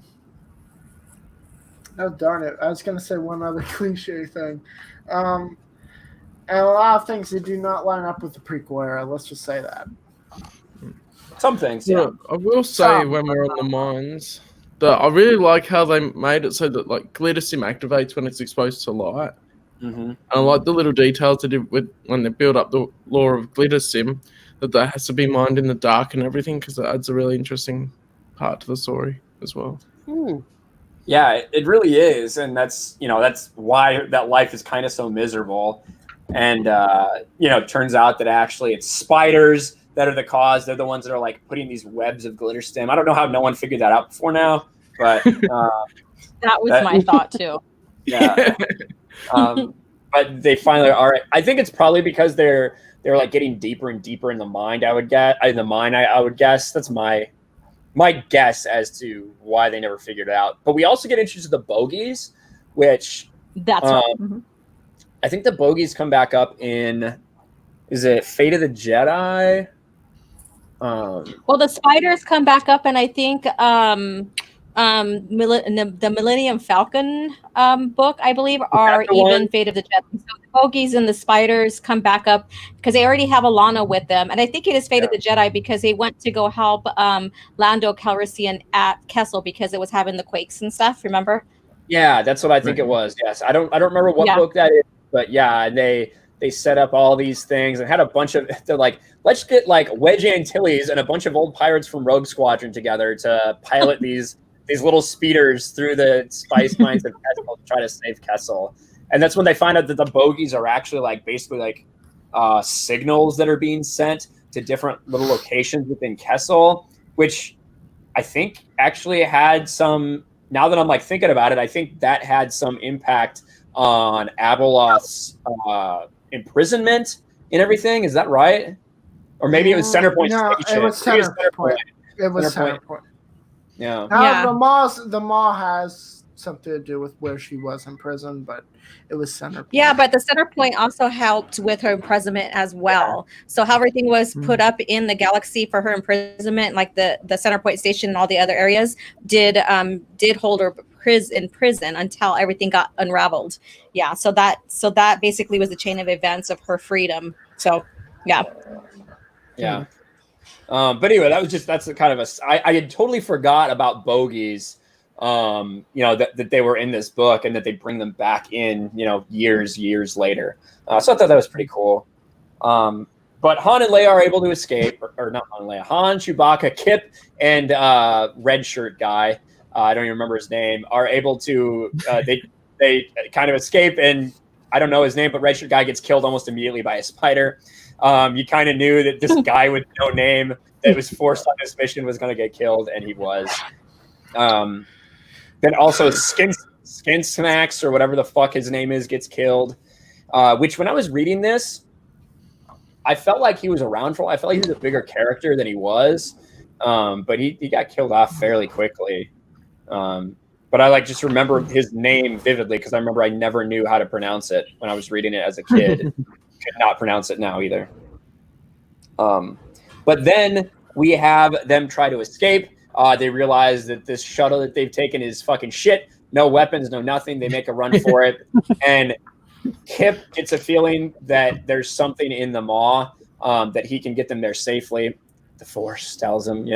darn it. I was going to say one other cliche thing. And a lot of things that do not line up with the prequel era. Let's just say that. Some things, yeah. I will say when we're on the mines, that I really like how they made it so that like glitter sim activates when it's exposed to light. And I like the little details they did with when they build up the lore of glitter sim, that has to be mined in the dark and everything, because it adds a really interesting part to the story as well. Yeah, it really is, and that's why that life is kind of so miserable. And it turns out that actually it's spiders that are the cause. They're the ones that are like putting these webs of glitter stem. I don't know how no one figured that out before now, but that was my thought too. Yeah. But they finally are. I think it's probably because they're like getting deeper and deeper in the mine. I would guess. I would guess that's my guess as to why they never figured it out. But we also get introduced to the bogies, which that's right. I think the bogies come back up in, is it Fate of the Jedi? Well, the spiders come back up, and I think the Millennium Falcon book, I believe, are even Fate of the Jedi. So the bogies and the spiders come back up because they already have Alana with them, and I think it is Fate of the Jedi because they went to go help Lando Calrissian at Kessel because it was having the quakes and stuff. Remember? Yeah, that's what I think it was. Yes, I don't remember what book that is, but yeah, and they set up all these things and had a bunch of. They're like, let's get like Wedge Antilles and a bunch of old pirates from Rogue Squadron together to pilot these little speeders through the spice mines of Kessel to try to save Kessel. And that's when they find out that the bogies are actually like basically like signals that are being sent to different little locations within Kessel, which I think actually had some. Now that I'm like thinking about it, I think that had some impact on Abeloth's imprisonment and everything. Is that right? Or maybe it was Centerpoint No, Station. it was Centerpoint. It was Centerpoint. Yeah. Now the mall has something to do with where she was in prison, but it was Centerpoint. Yeah, but the Centerpoint also helped with her imprisonment as well. So how everything was put up in the galaxy for her imprisonment, like the Centerpoint Station and all the other areas, did hold her in prison until everything got unraveled. Yeah, so that basically was the chain of events of her freedom. So yeah. But anyway, that's the kind of I had totally forgot about bogies. That they were in this book and that they bring them back in, years later. So I thought that was pretty cool. But Han and Leia are able to escape, or not Han and Leia, Han, Chewbacca, Kyp, and red shirt guy. I don't even remember his name. Are able to they kind of escape, and I don't know his name, but red shirt guy gets killed almost immediately by a spider. You kind of knew that this guy with no name that was forced on this mission was going to get killed, and he was. Then also Skin Snacks, or whatever the fuck his name is, gets killed. Which when I was reading this, I felt like he was around for a while. I felt like he was a bigger character than he was. But he got killed off fairly quickly. But I just remember his name vividly because I remember I never knew how to pronounce it when I was reading it as a kid. Could not pronounce it now either. But then we have them try to escape. They realize that this shuttle that they've taken is fucking shit. No weapons, no nothing. They make a run for it. And Kyp gets a feeling that there's something in the maw that he can get them there safely. The Force tells him,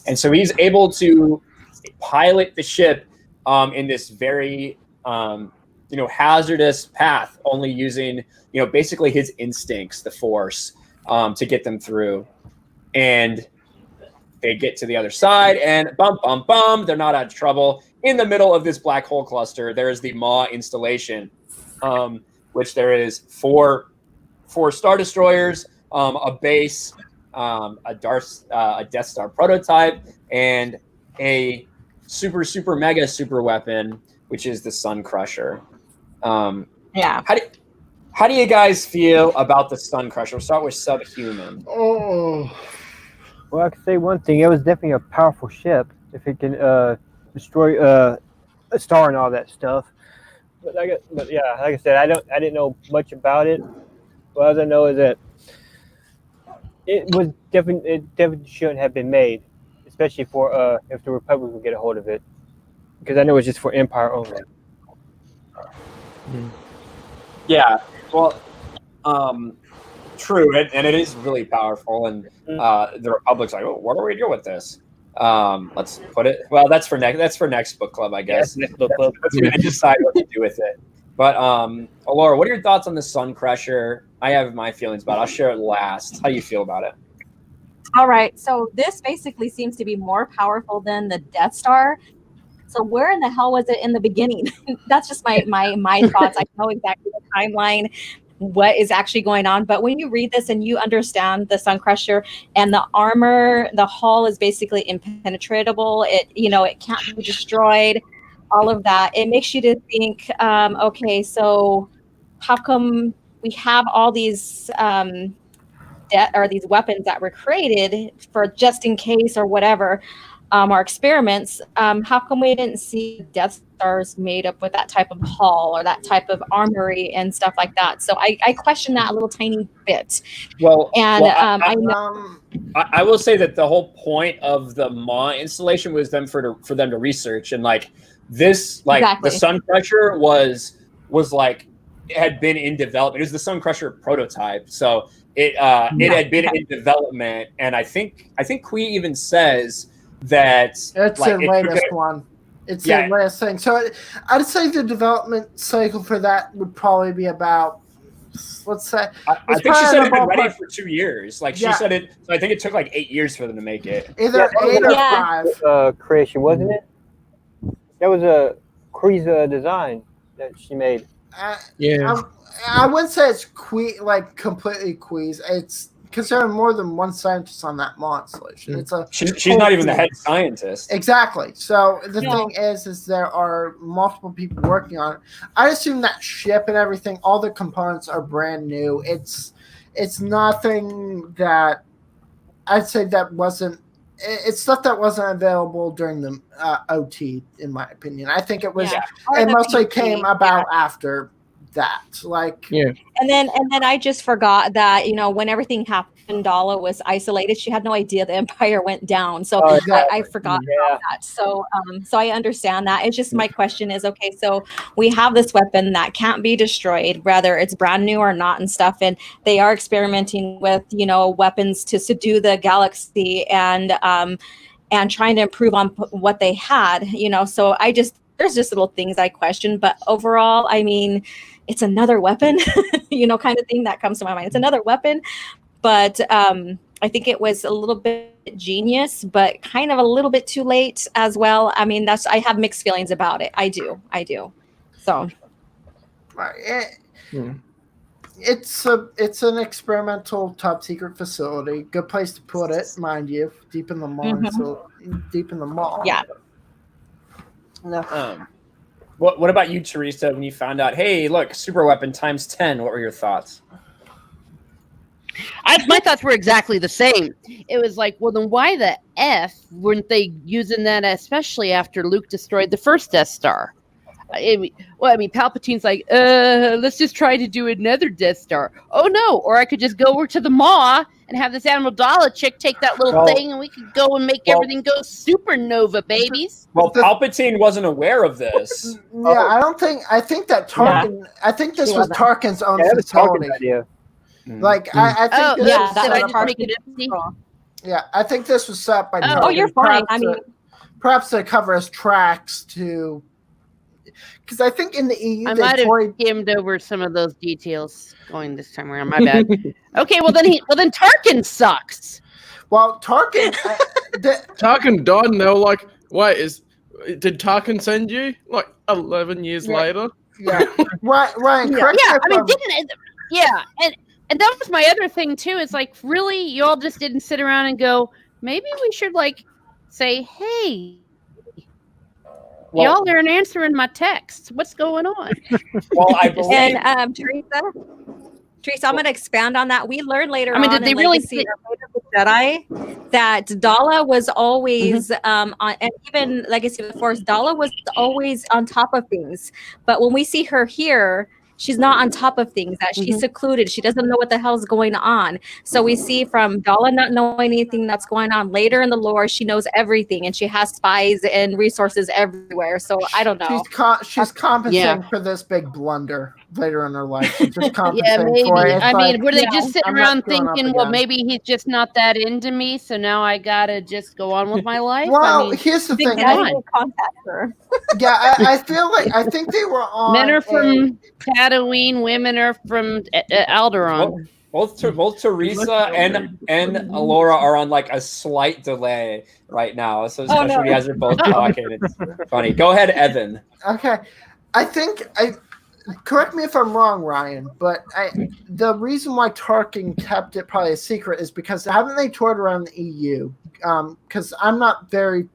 And so he's able to pilot the ship in this very, hazardous path, only using, basically his instincts, the Force, to get them through. And they get to the other side, and bum, bum, bum, they're not out of trouble. In the middle of this black hole cluster, there is the Maw installation, which there is four Star Destroyers, a base, a Death Star prototype, and a super mega super weapon, which is the Sun Crusher. Yeah. How do you guys feel about the Sun Crusher? We'll start with Subhuman. Oh. Well, I can say one thing. It was definitely a powerful ship if it can destroy a star and all that stuff. But yeah, like I said, I didn't know much about it. What all I know is that it definitely shouldn't have been made, especially for if the Republic would get a hold of it, because I know it's just for Empire only. Yeah, well, true, and it is really powerful, and the Republic's like, what do we do with this? Let's put it. Well, that's for next book club, I guess. Yeah, next book club. That's when they decide what to do with it. But Laura, what are your thoughts on the Sun Crusher? I have my feelings about it. I'll share it last. How do you feel about it? All right. So this basically seems to be more powerful than the Death Star. So where in the hell was it in the beginning? That's just my thoughts. I know exactly the timeline, what is actually going on. But when you read this and you understand the Sun Crusher and the armor, the hull is basically impenetrable. It can't be destroyed. All of that. It makes you to think, okay, so how come we have all these these weapons that were created for just in case or whatever, our experiments, how come we didn't see Death Stars made up with that type of hull or that type of armory and stuff like that? So I question that a little tiny bit. Well, and I will say that the whole point of the Maw installation was for them to research, and this, exactly. The Sun Crusher was it had been in development. It was the Sun Crusher prototype, so it had been in development, and I think Qwi even says that it's the latest one. It's the latest thing. So I'd say the development cycle for that would probably be about, let's say, I think she said it had been ready for 2 years. She said it. So I think it took 8 years for them to make it. Either 8 or 5. Creation, wasn't it? That was Qi's design that she made. I wouldn't say it's completely Qi's. It's because there are more than one scientist on that Maw installation. She's not even the head scientist. Exactly. So the thing is there are multiple people working on it. I assume that ship and everything, all the components are brand new. It's it's nothing that I'd say that wasn't. It's stuff that wasn't available during the OT, in my opinion. I think it was. Yeah. It mostly came about after that. Like, Yeah. And then I just forgot that, when everything happened, Daala was isolated. She had no idea the Empire went down. So I forgot about that. So so I understand that. It's just my question is, okay, so we have this weapon that can't be destroyed, whether it's brand new or not and stuff. And they are experimenting with, weapons to subdue the galaxy and trying to improve on what they had, so there's just little things I question, but overall, I mean, it's another weapon, kind of thing that comes to my mind. It's another weapon, but I think it was a little bit genius, but kind of a little bit too late as well. I mean, I have mixed feelings about it. I do. So. It's an experimental top secret facility. Good place to put it, mind you, deep in the mall. Mhm. So deep in the mall. Yeah. No. What about you, Teresa? When you found out, hey, look, super weapon times 10, what were your thoughts? My thoughts were exactly the same. It was like, well, then why the F weren't they using that, especially after Luke destroyed the first Death Star? Palpatine's like, let's just try to do another Death Star. Oh, no. Or I could just go over to the Maw and have this Admiral Daala chick take that little thing and we could go and make everything go supernova, babies. Well, Palpatine wasn't aware of this. Yeah, I think that Tarkin, I think this was Tarkin's own facility. Like, I think this was did I set just up make it empty? Yeah, I think this was set up by Tarkin. Oh, you're fine. Perhaps to cover his tracks to... Because I think in the EU, I might have skimmed over some of those details going this time around. My bad. Okay, well then Tarkin sucks. Well, Tarkin, Tarkin died, and they were like, "Wait, did Tarkin send you?" Like 11 years later. Yeah, Ryan. Correct and that was my other thing too. It's like, really, you all just didn't sit around and go, maybe we should say, hey. Y'all aren't answering my texts. What's going on? Well, I believe. And Teresa, I'm going to expand on that. We learned later on did they in really Legacy of the Jedi that Daala was always on, and even Legacy of the Force, Daala was always on top of things. But when we see her here, she's not on top of things, that she's secluded. She doesn't know what the hell's going on. So we see from Daala not knowing anything that's going on later in the lore, she knows everything and she has spies and resources everywhere. So I don't know. She's compensating for this big blunder later in her life. She's just compensating maybe. for it. Were they just sitting around thinking, well, maybe he's just not that into me, so now I gotta just go on with my life? Well, here's the thing. Contact her. Yeah, I feel like I think they were on. Men are from Tatooine, women are from Alderaan. Both Teresa and Laura are on like a slight delay right now. So especially when you guys are both talking, it's funny. Go ahead, Evan. Okay, correct me if I'm wrong, Ryan, but the reason why Tarkin kept it probably a secret is because haven't they toured around the EU? Because I'm not very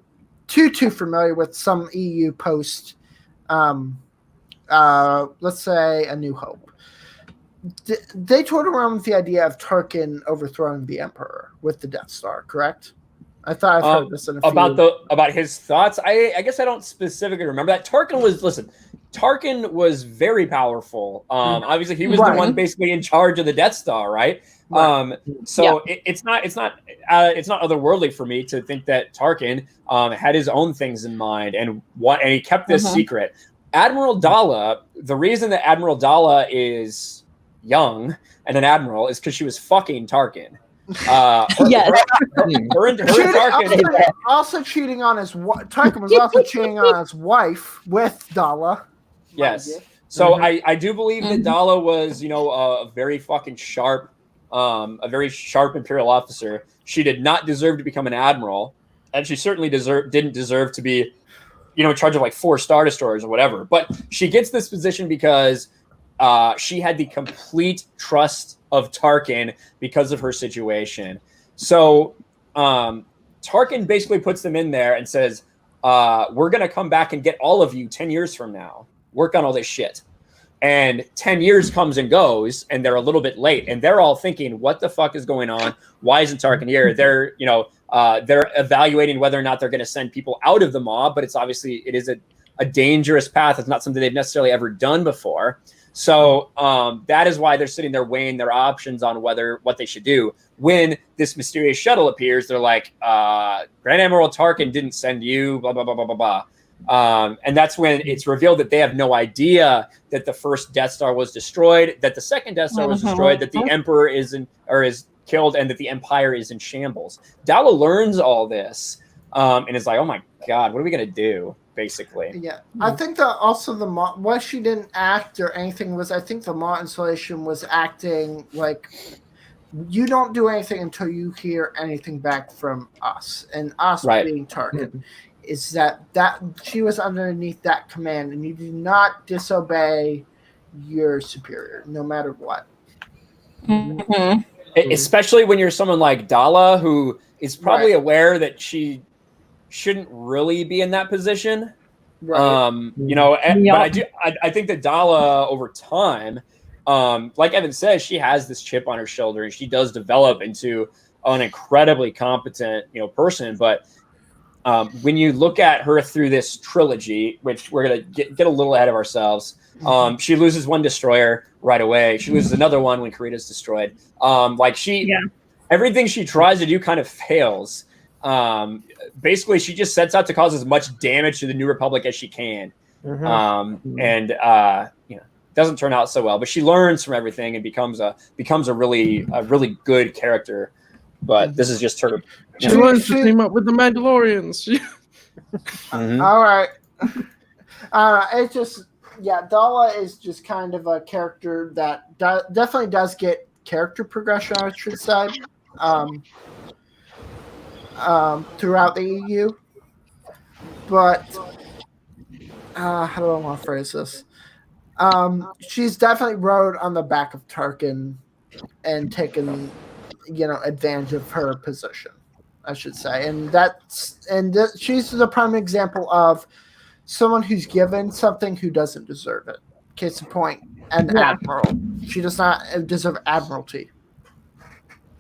too familiar with some EU post. Let's say A New Hope. They toured around with the idea of Tarkin overthrowing the Emperor with the Death Star, correct? I thought I've heard this in a few. About his thoughts. I guess I don't specifically remember that. Tarkin was very powerful. Obviously he was the one basically in charge of the Death Star, right? It's not otherworldly for me to think that Tarkin had his own things in mind and he kept this secret. Admiral Daala, the reason that Admiral Daala is young and an admiral is because she was fucking Tarkin. Tarkin also cheating on his wife. Tarkin was also cheating on his wife with Daala. Yes. So I do believe that Daala was, a very fucking sharp, Imperial officer. She did not deserve to become an admiral, and she certainly didn't deserve to be, in charge of like 4 Star Destroyers or whatever. But she gets this position because she had the complete trust of Tarkin because of her situation. So Tarkin basically puts them in there and says, we're going to come back and get all of you 10 years from now. Work on all this shit. And 10 years comes and goes, and they're a little bit late, and they're all thinking, "What the fuck is going on? Why isn't Tarkin here?" They're they're evaluating whether or not they're going to send people out of the maw, but it is a dangerous path. It's not something they've necessarily ever done before. So that is why they're sitting there weighing their options on what they should do. When this mysterious shuttle appears, they're like, Grand Admiral Tarkin didn't send you, blah, blah, blah, blah, blah, blah. And that's when it's revealed that they have no idea that the first Death Star was destroyed, that the second Death Star was destroyed, that the Emperor is killed, and that the Empire is in shambles. Daala learns all this and is like, oh my God, what are we going to do? Basically. Yeah. I think that also why she didn't act or anything was, I think the maw installation was acting like, you don't do anything until you hear anything back from us, and us being Tarkin. Is that she was underneath that command, and you do not disobey your superior, no matter what. Especially when you're someone like Daala, who is probably aware that she shouldn't really be in that position. Right. But I think that Daala over time, like Evan says, she has this chip on her shoulder, and she does develop into an incredibly competent, person. But when you look at her through this trilogy, which we're gonna get a little ahead of ourselves, she loses one destroyer right away. She loses another one when Karita's destroyed. Everything she tries to do kind of fails. Basically, she just sets out to cause as much damage to the New Republic as she can, and doesn't turn out so well. But she learns from everything and becomes a really good character. But this is just her. She learns to team up with the Mandalorians. All right. It's just Daala is just kind of a character that definitely does get character progression, I should say. Throughout the EU, but how do I want to phrase this? She's definitely rode on the back of Tarkin and taken, advantage of her position, I should say, and she's the prime example of someone who's given something who doesn't deserve it. Case in point, an admiral. She does not deserve admiralty.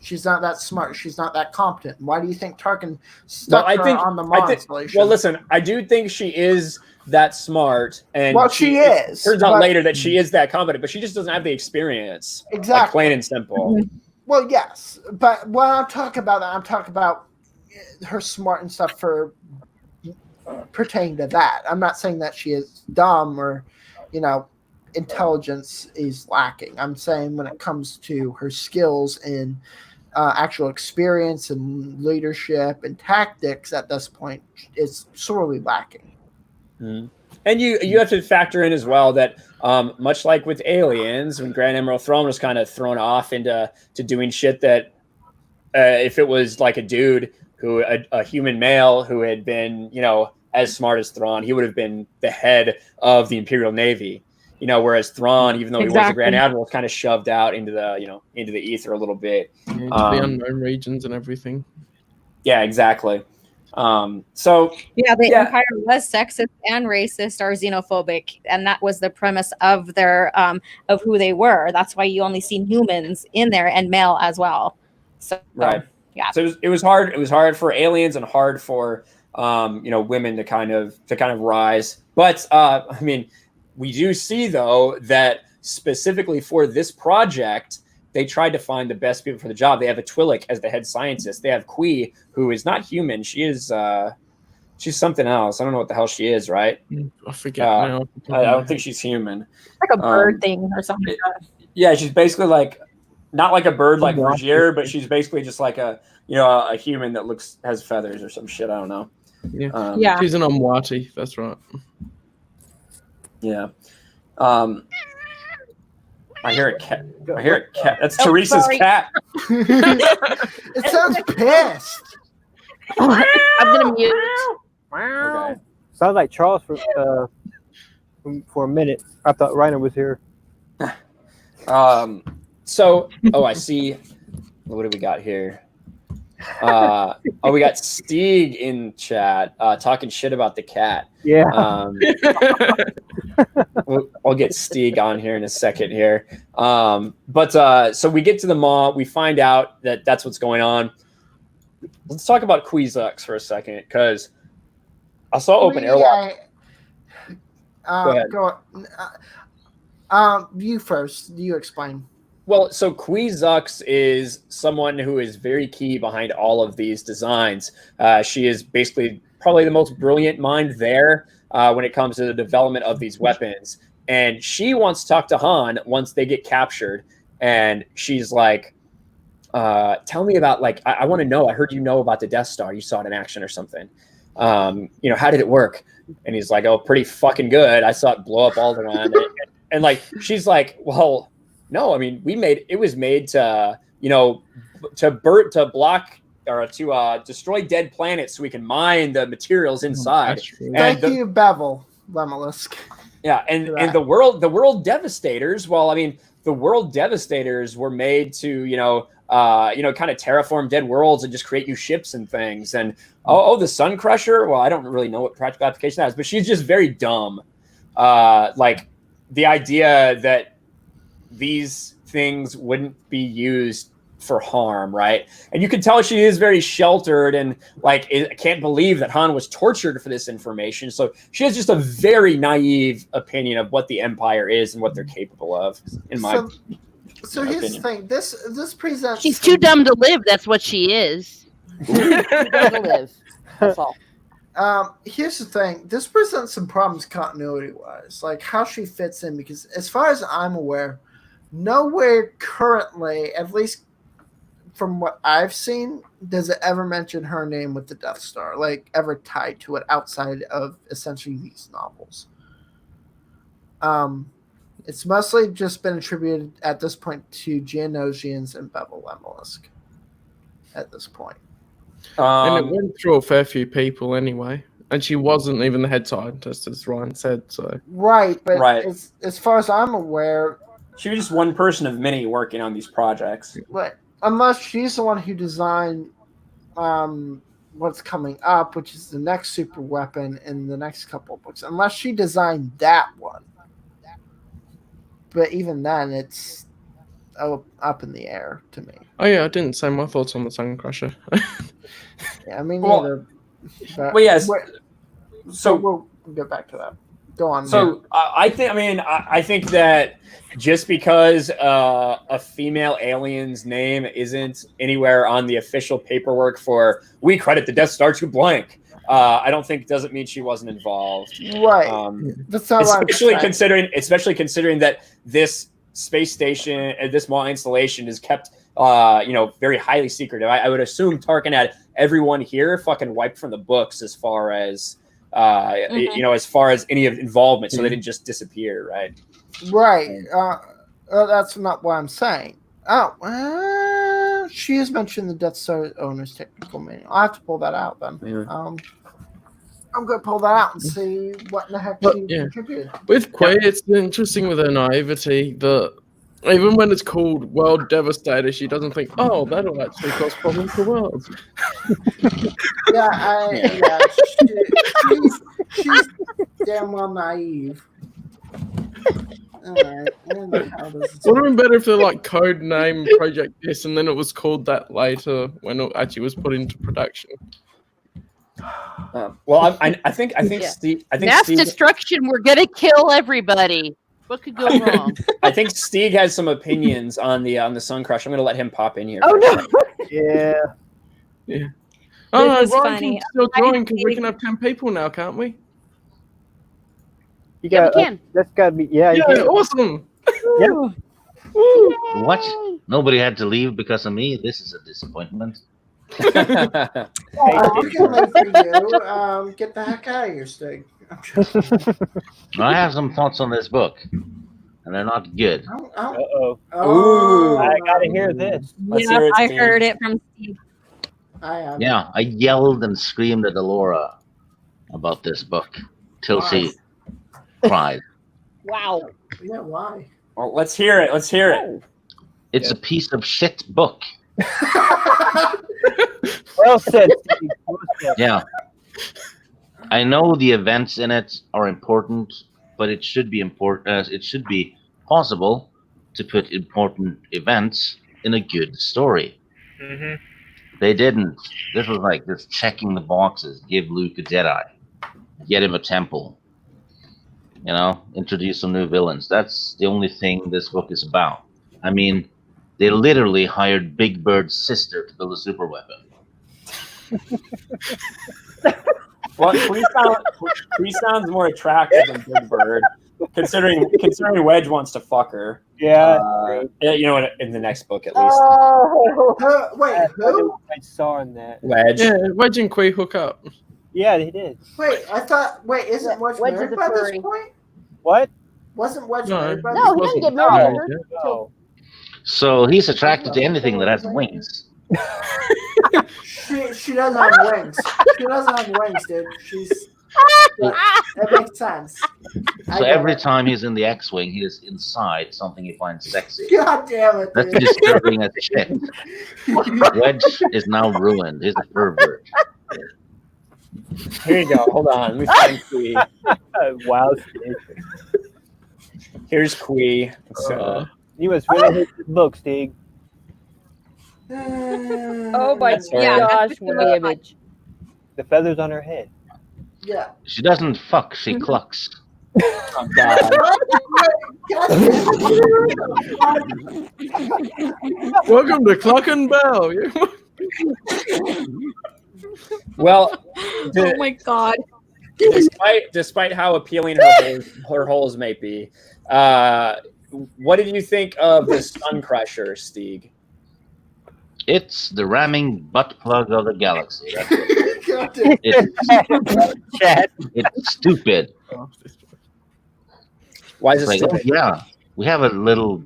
She's not that smart. She's not that competent. Why do you think Tarkin stuck her on the maw installation? Well, listen, I do think she is that smart, and she is. It turns out later that she is that competent, but she just doesn't have the experience. Exactly, like, plain and simple. Well, yes, but when I'm talking about that, I'm talking about her smart and stuff for pertaining to that. I'm not saying that she is dumb or, intelligence is lacking. I'm saying when it comes to her skills and actual experience and leadership and tactics at this point, it's sorely lacking. And you have to factor in as well that much like with Aliens, when Grand Admiral Thrawn was kind of thrown off into doing shit that if it was like a dude a human male who had been as smart as Thrawn, he would have been the head of the Imperial Navy. Whereas Thrawn, even though he was a Grand Admiral, was kind of shoved out into the into the ether a little bit, into the unknown regions and everything. Yeah, exactly. The Empire was sexist and racist or xenophobic, and that was the premise of their of who they were. That's why you only seen humans in there and male as well. So So it was hard. It was hard for aliens and hard for women to kind of rise. But we do see, though, that specifically for this project, they tried to find the best people for the job. They have a Twi'lek as the head scientist. They have Qwi, who is not human. She is she's something else. I don't know what the hell she is, right? I forget now. I don't think she's human. Like a bird thing or something. Yeah, she's basically like not like a bird like Vergier, but she's basically just like a human that has feathers or some shit. I don't know. Yeah. She's an Umwati. That's right. Yeah. I hear a cat. That's Teresa's cat. It sounds pissed. I'm gonna mute. Okay. Sounds like Charles for a minute. I thought Reiner was here. I see. What do we got here? We got Stieg in chat talking shit about the cat. Yeah. I'll get Stieg on here in a second here. So we get to the mall. We find out that that's what's going on. Let's talk about Qwi Xux for a second, because I saw open airlock. Go on. You first. You explain. Well, so Qwi Xux is someone who is very key behind all of these designs. She is basically probably the most brilliant mind there when it comes to the development of these weapons. And she wants to talk to Han once they get captured. And she's like, tell me about, like, I want to know. I heard you know about the Death Star. You saw it in action or something. How did it work? And he's like, oh, pretty fucking good. I saw it blow up all around. and like, she's like, well, no, I mean, it was made to, to block or to destroy dead planets so we can mine the materials inside. Thank you, Bevel Lemelisk. Yeah, and the world devastators. Well, I mean, the world devastators were made to, kind of terraform dead worlds and just create new ships and things. And the Sun Crusher. Well, I don't really know what practical application that is, but she's just very dumb. Like the idea that these things wouldn't be used for harm, right? And you can tell she is very sheltered and like, I can't believe that Han was tortured for this information. So she has just a very naive opinion of what the Empire is and what they're capable of. So here's the thing. This presents. She's too dumb to live. That's what she is. Too dumb to live. That's all. Here's the thing. This presents some problems continuity-wise, like how she fits in. Because as far as I'm aware, nowhere currently, at least from what I've seen, does it ever mention her name with the Death Star, like ever tied to it outside of essentially these novels. It's mostly just been attributed at this point to Geonosians and Bevel Lemelisk at this point. And it went through a fair few people anyway. And she wasn't even the head scientist, as Ryan said. So right, but as far as I'm aware, she was just one person of many working on these projects. Right. Unless she's the one who designed what's coming up, which is the next super weapon in the next couple of books. Unless she designed that one. But even then, it's up in the air to me. Oh, yeah, I didn't say my thoughts on the Sun Crusher. Yeah, I mean, neither. Well, yes. So we'll get back to that. Go on. So I think that just because a female alien's name isn't anywhere on the official paperwork for we credit the Death Star to blank, I don't think doesn't mean she wasn't involved. Right. That's not especially considering that this space station and this mall installation is kept very highly secretive. I would assume Tarkin had everyone here fucking wiped from the books as far as as far as any of involvement, so they didn't just disappear, right? Right. That's not what I'm saying. She has mentioned the Death Star owner's technical manual. I'll have to pull that out then. Yeah. I'm going to pull that out and see what in the heck she contributed. With Qwi, it's interesting with her naivety that even when it's called World Devastator, she doesn't think, oh, that'll actually cause problems for worlds. She's damn well naive. All right. Would have been better if they're like code name Project this, and then it was called that later when it actually was put into production. I think mass destruction. We're gonna kill everybody. What could go wrong? I think Stieg has some opinions on the Sun Crush. I'm going to let him pop in here. Oh no! Yeah. Oh no, Ryan can still join because we can have 10 people now, can't we? We can. That's gotta be awesome. Yeah. What? Nobody had to leave because of me? This is a disappointment. I can wait for you. Get the heck out of here, Stig. I have some thoughts on this book, and they're not good. Oh, I gotta hear this. Yeah, I heard it from Steve. I yelled and screamed at Alora about this book till she cried. Wow. Yeah, why? Well, let's hear it. It's a piece of shit book. Well said, Steve. Well said. Yeah. I know the events in it are important, but it should be important. It should be possible to put important events in a good story. Mm-hmm. They didn't. This was like just checking the boxes. Give Luke a Jedi. Get him a temple. You know, introduce some new villains. That's the only thing this book is about. I mean, they literally hired Big Bird's sister to build a superweapon. Well, Qwi sounds more attractive than Big Bird, considering Wedge wants to fuck her. Yeah. You know, in the next book at least. Wait, who? I saw in that. Wedge. Yeah, Wedge and Qwi hook up. Yeah, they did. Wait, isn't Wedge Wedge married is a by this furry. point? What? Wasn't Wedge No. married by No, this he didn't point? get married. Oh, No. So he's attracted to anything that has wings. She doesn't have wings. She doesn't have wings, dude. That makes sense. So every time he's in the X-wing, he is inside something he finds sexy. God damn it, That's dude. disturbing as shit. Wedge is now ruined. He's a pervert. Here you go. Hold on. Let me find Qwi. Wow. Here's Qwi. You must really hate this book, Stig. Oh my Yeah, gosh, that's what the the image. The feathers on her head. Yeah. She doesn't fuck, she clucks. Oh, God. Welcome to Clock and Bell. Well, Oh my god. despite how appealing her holes may be, what did you think of the Sun Crusher, Stieg? It's the ramming butt plug of the galaxy. That's what God damn. it's stupid. Why is it Like, still? oh, yeah, we have a little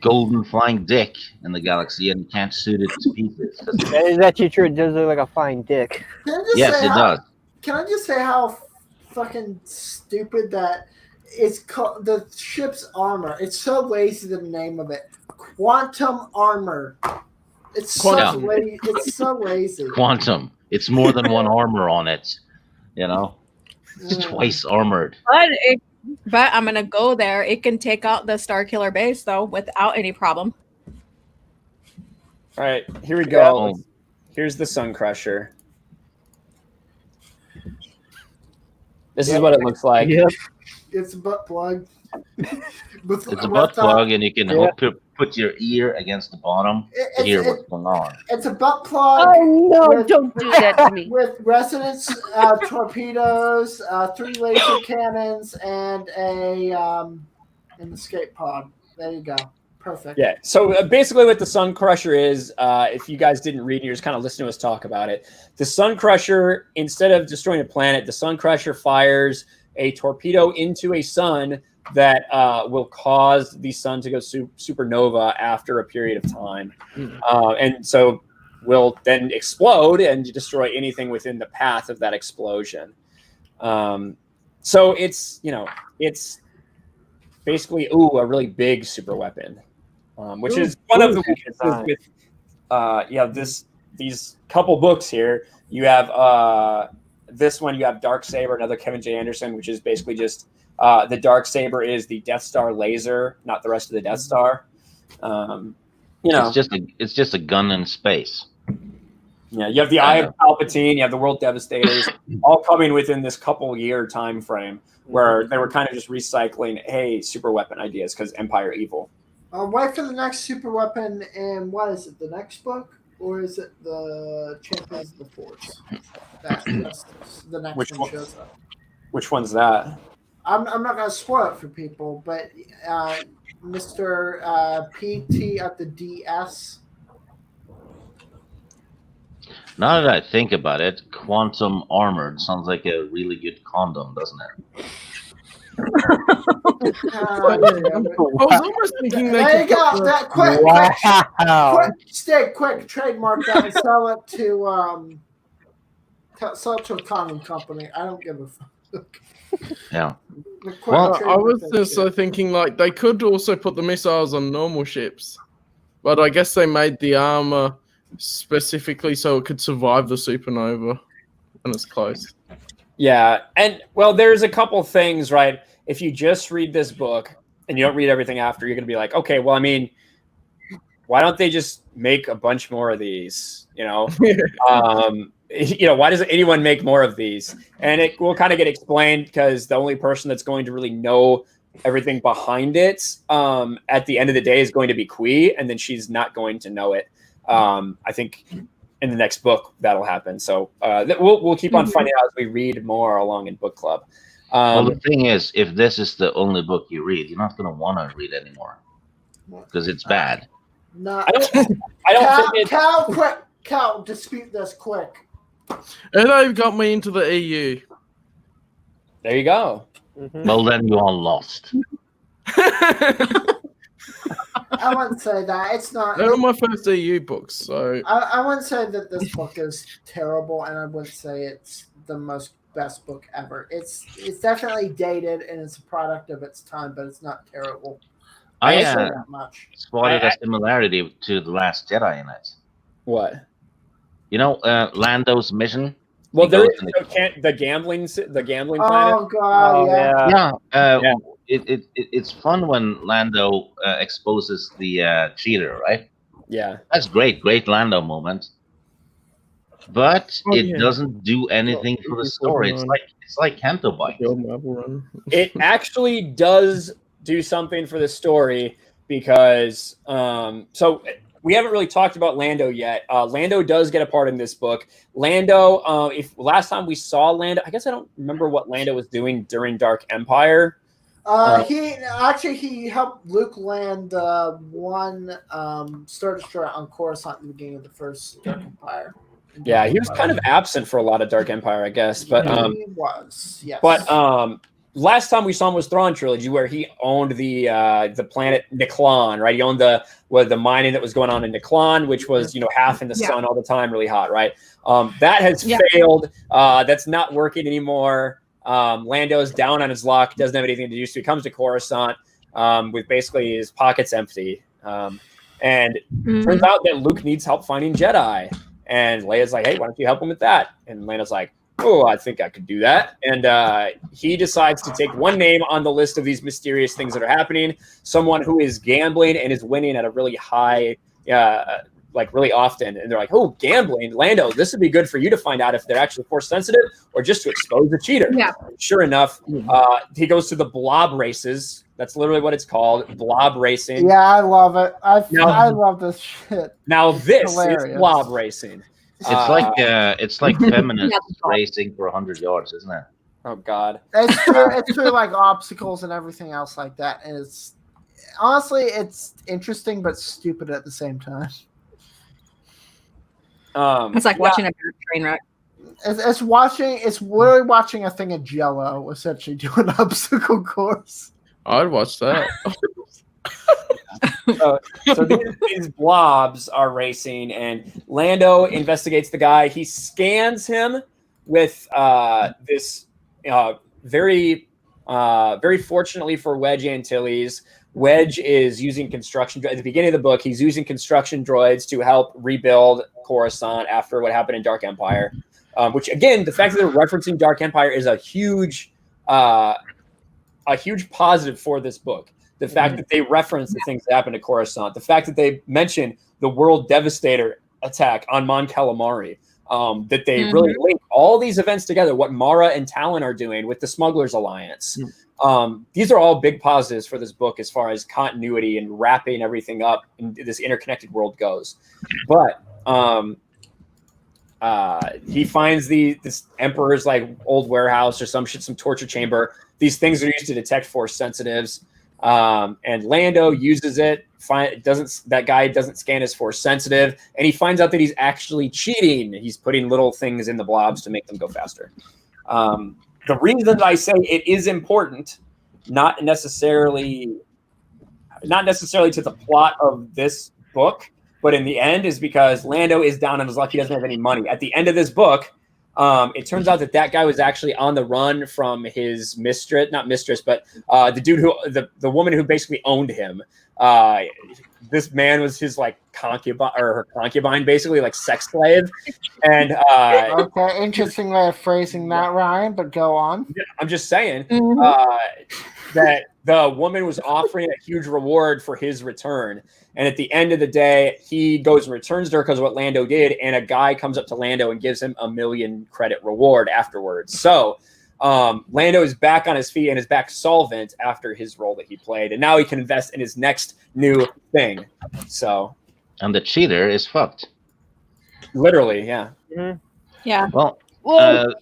golden flying dick in the galaxy and you can't shoot it to pieces. That is actually true. It does look like a flying dick. Can I just Yes, say it how, does. Can I just say how fucking stupid that it's called? The ship's armor. It's so lazy. The name of it, quantum armor. It's Quantum. It's so lazy. Quantum. It's more than one armor on it. You know? It's twice armored. But I'm gonna go there. It can take out the Star Killer base though without any problem. All right, here we go. Yeah. Here's the Sun Crusher. This is what it looks like. Yep. It's a butt plug. It's a butt plug, and you can put your ear against the bottom to hear what's going on. It's a butt plug. Oh no, with- don't do that to me. With resonance torpedoes, 3 laser cannons, and an escape pod. There you go. Perfect. Yeah. So basically, what the Sun Crusher is, if you guys didn't read, you're just kind of listening to us talk about it. The Sun Crusher, instead of destroying a planet, the Sun Crusher fires a torpedo into a sun that will cause the sun to go supernova after a period of time, and so will then explode and destroy anything within the path of that explosion. So it's it's basically a really big super weapon. Which is one of the weaknesses with these couple books here. You have this one, you have Darksaber, another Kevin J. Anderson, which is basically just the Darksaber is the Death Star laser, not the rest of the Death Star. It's just a gun in space. Yeah, you have the Eye of Palpatine, you have the World Devastators, all coming within this couple-year time frame where they were kind of just recycling, super weapon ideas because Empire evil. Wait for the next super weapon, and what is it? The next book, or is it the Champions of the Force? That's the next Which one one? shows up. Which one's that? I'm not gonna spoil it for people, but Mr. PT at the DS. Now that I think about it, quantum armored sounds like a really good condom, doesn't it? I was almost thinking they There you could go. put That quick, trademark that and sell it to a condom company. I don't give a fuck. Yeah. Well, I was also thinking like they could also put the missiles on normal ships, but I guess they made the armor specifically so it could survive the supernova when it's close. Yeah, and well, there's a couple things, right? if you just read this book and you don't read everything after, you're going to be like, okay, well, I mean, why don't they just make a bunch more of these? You know, why doesn't anyone make more of these? And it will kind of get explained because the only person that's going to really know everything behind it at the end of the day is going to be Qwi, and then she's not going to know it. I think in the next book that'll happen. So we'll keep on finding out as we read more along in book club. Well, the thing is, if this is the only book you read, you're not going to want to read anymore because it's bad. No, I don't think Cal, dispute this quick. And they've got me into the EU. There you go. Well, then you are lost. I wouldn't say that. It's not. They're my first EU books, so I wouldn't say that this book is terrible, and I wouldn't say it's the best book ever. It's definitely dated, and it's a product of its time, but it's not terrible. I say that much. spotted a similarity to The Last Jedi in it. What? You know, Lando's mission. Well, He there goes is in the gambling planet. Oh god, yeah. Yeah. It's fun when Lando exposes the cheater, right? Yeah. That's great Lando moment. But it doesn't do anything for the story. It's like Canto Bite. It actually does do something for the story because so we haven't really talked about Lando yet. Lando does get a part in this book. Lando, if last time we saw Lando, I guess I don't remember what Lando was doing during Dark Empire. He helped Luke land one Star Destroyer on Coruscant in the beginning of the first Dark Empire. Yeah, he was kind of absent for a lot of Dark Empire, I guess. But he was, yes. But last time we saw him was Thrawn Trilogy, where he owned the planet Niklon, right? He owned the mining that was going on in Niklon, which was half in the sun all the time, really hot, right? That has failed. That's not working anymore. Lando's down on his luck, doesn't have anything to do, so he comes to Coruscant with basically his pockets empty. And turns out that Luke needs help finding Jedi. And Leia's like, hey, why don't you help him with that? And Lando's like, oh, I think I could do that. And he decides to take one name on the list of these mysterious things that are happening, someone who is gambling and is winning at a really high, really often. And they're like, oh, gambling, Lando, this would be good for you to find out if they're actually force sensitive or just to expose the cheater. Yeah. Sure enough, he goes to the blob races. That's literally what it's called, blob racing. Yeah, I love it. I love this shit. Now this is blob racing. It's like feminist racing for 100 yards, isn't it? Oh God! It's through like obstacles and everything else like that. And it's honestly, it's interesting but stupid at the same time. It's like watching a train wreck. It's literally watching a thing of Jello essentially do an obstacle course. I'd watch that. So these blobs are racing, and Lando investigates the guy. He scans him with this very fortunately for Wedge Antilles. Wedge is using construction at the beginning of the book. He's using construction droids to help rebuild Coruscant after what happened in Dark Empire. Which again, the fact that they're referencing Dark Empire is a huge positive for this book. The fact that they reference the things that happened to Coruscant, the fact that they mention the World Devastator attack on Mon Calamari, that they really link all these events together, what Mara and Talon are doing with the Smugglers Alliance. These are all big positives for this book as far as continuity and wrapping everything up in this interconnected world goes. But he finds this Emperor's like old warehouse or some torture chamber. These things are used to detect force sensitives. And Lando uses it. That guy doesn't scan as force sensitive, and he finds out that he's actually cheating. He's putting little things in the blobs to make them go faster. The reason that I say it is important, not necessarily to the plot of this book, but in the end, is because Lando is down on his luck. He doesn't have any money. At the end of this book, It turns out that guy was actually on the run from his not mistress, but the dude the woman who basically owned him. This man was his like concubine or her concubine, basically like sex slave. And okay, interesting way of phrasing that, Ryan. But go on. I'm just saying that the woman was offering a huge reward for his return. And at the end of the day, he goes and returns to her because of what Lando did. And a guy comes up to Lando and gives him 1 million credit reward afterwards. So Lando is back on his feet and is back solvent after his role that he played. And now he can invest in his next new thing. So, and the cheater is fucked. Literally, yeah. Mm-hmm. Yeah. Well, no.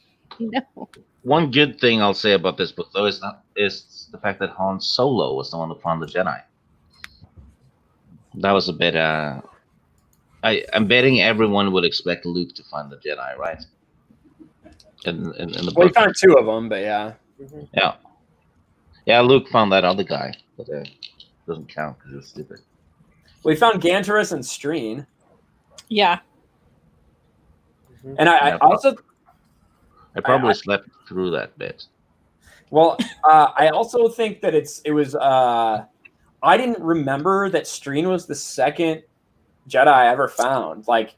One good thing I'll say about this book, though, is the fact that Han Solo was the one who found the Jedi. That was a bit. I'm betting everyone would expect Luke to find the Jedi, right? In the book. Well, he found 2 of them, but yeah. Yeah, Luke found that other guy, but doesn't count because he was stupid. We found Ganterus and Streen. Yeah. And I also... I probably slept through that bit. Well, I also think that it was... I didn't remember that Streen was the second Jedi I ever found. Like,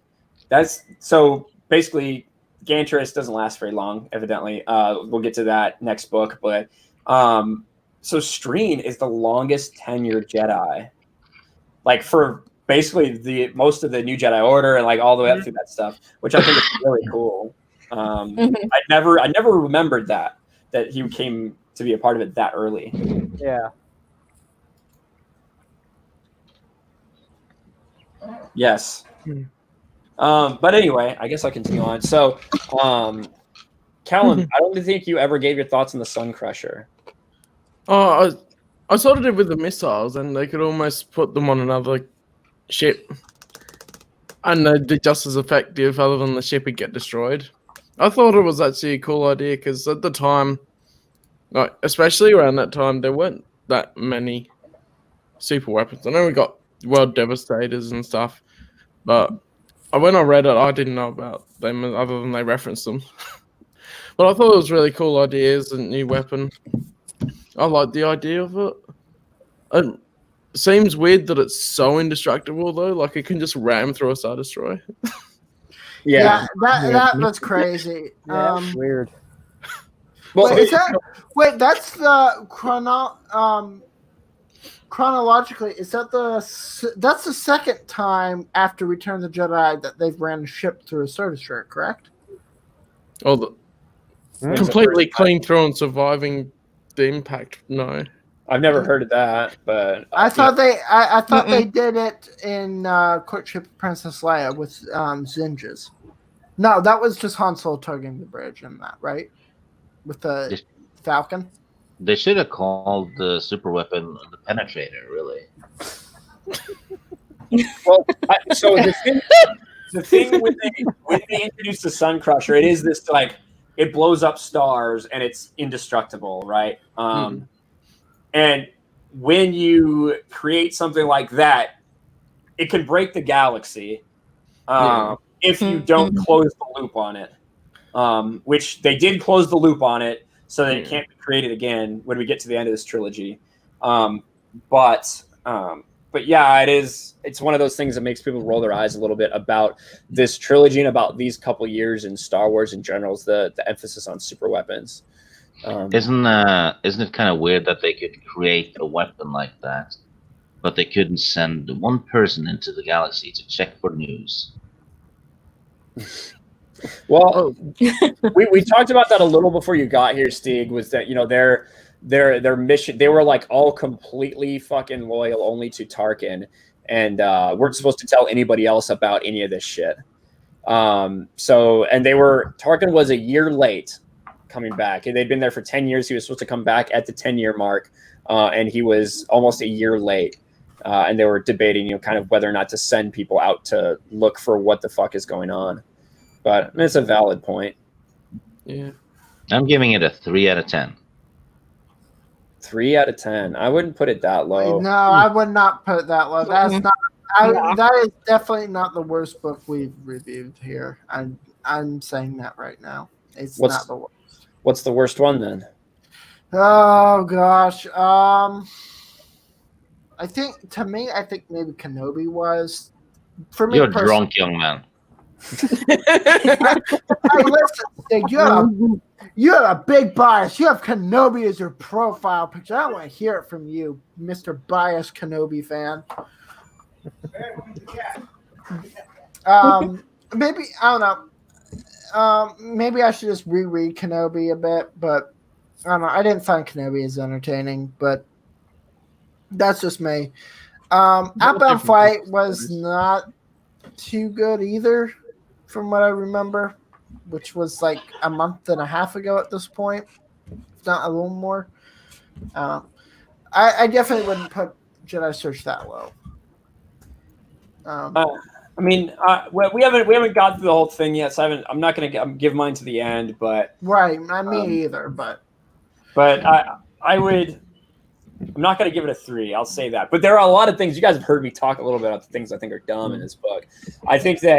that's... So, basically, Ganterus doesn't last very long, evidently. We'll get to that next book, but... So Streen is the longest tenured Jedi. Like, for basically most of the New Jedi Order and like all the way up through that stuff, which I think is really cool. I never remembered that he came to be a part of it that early. Yeah. Yes. But anyway, I guess I'll continue on. So, Callum, I don't think you ever gave your thoughts on the Sun Crusher. Oh, I sort of did with the missiles, and they could almost put them on another ship, and they'd be just as effective, other than the ship would get destroyed. I thought it was actually a cool idea because at the time, like especially around that time, there weren't that many super weapons. I know we got World Devastators and stuff, but when I read it, I didn't know about them other than they referenced them. But I thought it was really cool idea as a new weapon. I like the idea of it. It seems weird that it's so indestructible, though. Like, it can just ram through a Star Destroyer. Yeah, that's crazy. Yeah, that's weird. Well, that's the chronologically, is that's the second time after Return of the Jedi that they've ran a ship through a Star Destroyer, correct? Oh, completely clean through and surviving the impact. No, I've never heard of that, but I thought they did it in Courtship of Princess Leia with Zinjas. No, that was just Han Solo tugging the bridge and that, right? With the Falcon. They should have called the super weapon the Penetrator, really. Well, so the thing when they introduce the Sun Crusher, it is this like it blows up stars and it's indestructible, right? And when you create something like that, it can break the galaxy if you don't close the loop on it. Which they did close the loop on it, so that it can't be created again when we get to the end of this trilogy. But yeah, it's one of those things that makes people roll their eyes a little bit about this trilogy and about these couple years in Star Wars in general, is the emphasis on super weapons. Isn't it kind of weird that they could create a weapon like that, but they couldn't send one person into the galaxy to check for news? Well, we talked about that a little before you got here, Stieg, was that, you know, their mission, they were like all completely fucking loyal only to Tarkin, and weren't supposed to tell anybody else about any of this shit. Tarkin was a year late coming back. They'd been there for 10 years. He was supposed to come back at the 10-year mark, and he was almost a year late. And they were debating, you know, kind of whether or not to send people out to look for what the fuck is going on. But I mean, it's a valid point. Yeah, I'm giving it a 3 out of 10. 3 out of 10. I wouldn't put it that low. No, I would not put it that low. That's not. That is definitely not the worst book we've reviewed here. I'm saying that right now. It's What's- not the worst. What's the worst one then? Oh gosh. I think maybe Kenobi was. For me, You're drunk, young man. Hey, listen, Stig, you have a big bias. You have Kenobi as your profile picture. I don't want to hear it from you, Mr. Biased Kenobi fan. Maybe I don't know. Maybe I should just reread Kenobi a bit, but I don't know. I didn't find Kenobi as entertaining, but that's just me. Outbound Flight was not too good either, from what I remember, which was like a month and a half ago at this point, if not a little more. I definitely wouldn't put Jedi Search that low. I mean, we haven't got through the whole thing yet, so I'm not going to give mine to the end, but right, not me either, but I would. I'm not going to give it a 3. I'll say that. But there are a lot of things. You guys have heard me talk a little bit about the things I think are dumb in this book. I think there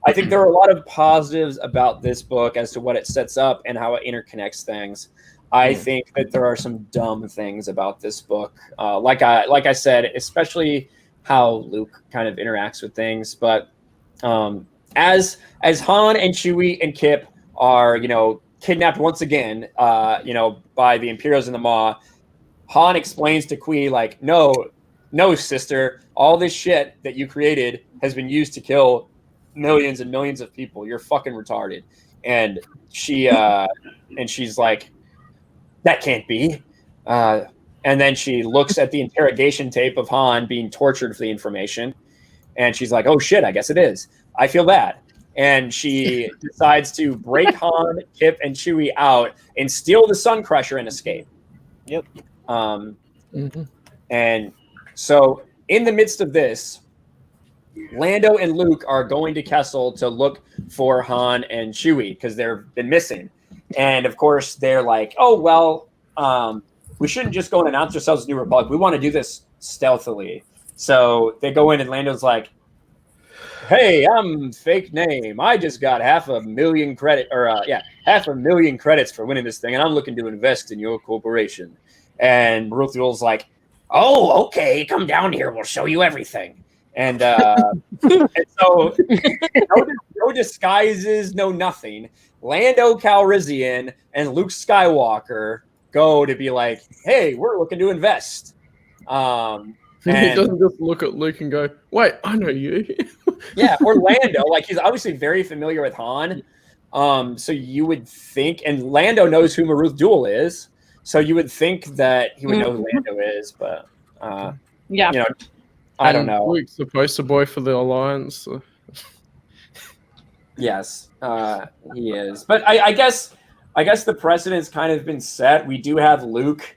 are a lot of positives about this book as to what it sets up and how it interconnects things. I think that there are some dumb things about this book. Like I said, especially how Luke kind of interacts with things. But as Han and Chewie and Kyp are, kidnapped once again, by the Imperials and the Maw, Han explains to Qwi, like, no, sister, all this shit that you created has been used to kill millions and millions of people. You're fucking retarded. And she's like, that can't be. And then she looks at the interrogation tape of Han being tortured for the information. And she's like, oh shit, I guess it is. I feel bad. And she decides to break Han, Kyp, and Chewie out and steal the Sun Crusher and escape. Yep. And so in the midst of this, Lando and Luke are going to Kessel to look for Han and Chewie because they've been missing. And of course, they're like, oh, well, we shouldn't just go and announce ourselves as New Republic. We want to do this stealthily. So they go in and Lando's like, hey, I'm fake name. I just got $500,000 credits for winning this thing. And I'm looking to invest in your corporation. And Ruthul's like, oh, okay, come down here. We'll show you everything. And, and so no disguises, no nothing. Lando Calrissian and Luke Skywalker go to be like, hey, we're looking to invest. He doesn't just look at Luke and go, wait, I know you. Yeah, or Lando. Like, he's obviously very familiar with Han. So you would think, and Lando knows who Maruth Duel is. So you would think that he would know who Lando is, but Yeah. I don't know. Luke's the poster boy for the Alliance. So. Yes, he is. But I guess the precedent's kind of been set. We do have Luke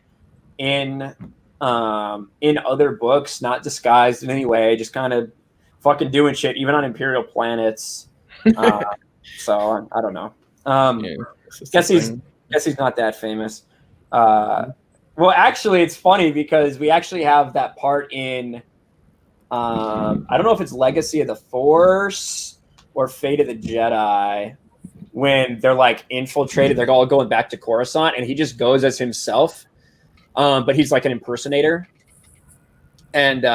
in other books, not disguised in any way, just kind of fucking doing shit, even on Imperial planets. So I don't know. Guess he's not that famous. Well, actually, it's funny because we actually have that part in. I don't know if it's Legacy of the Force or Fate of the Jedi, when they're like infiltrated, they're all going back to Coruscant, and he just goes as himself, but he's like an impersonator. And do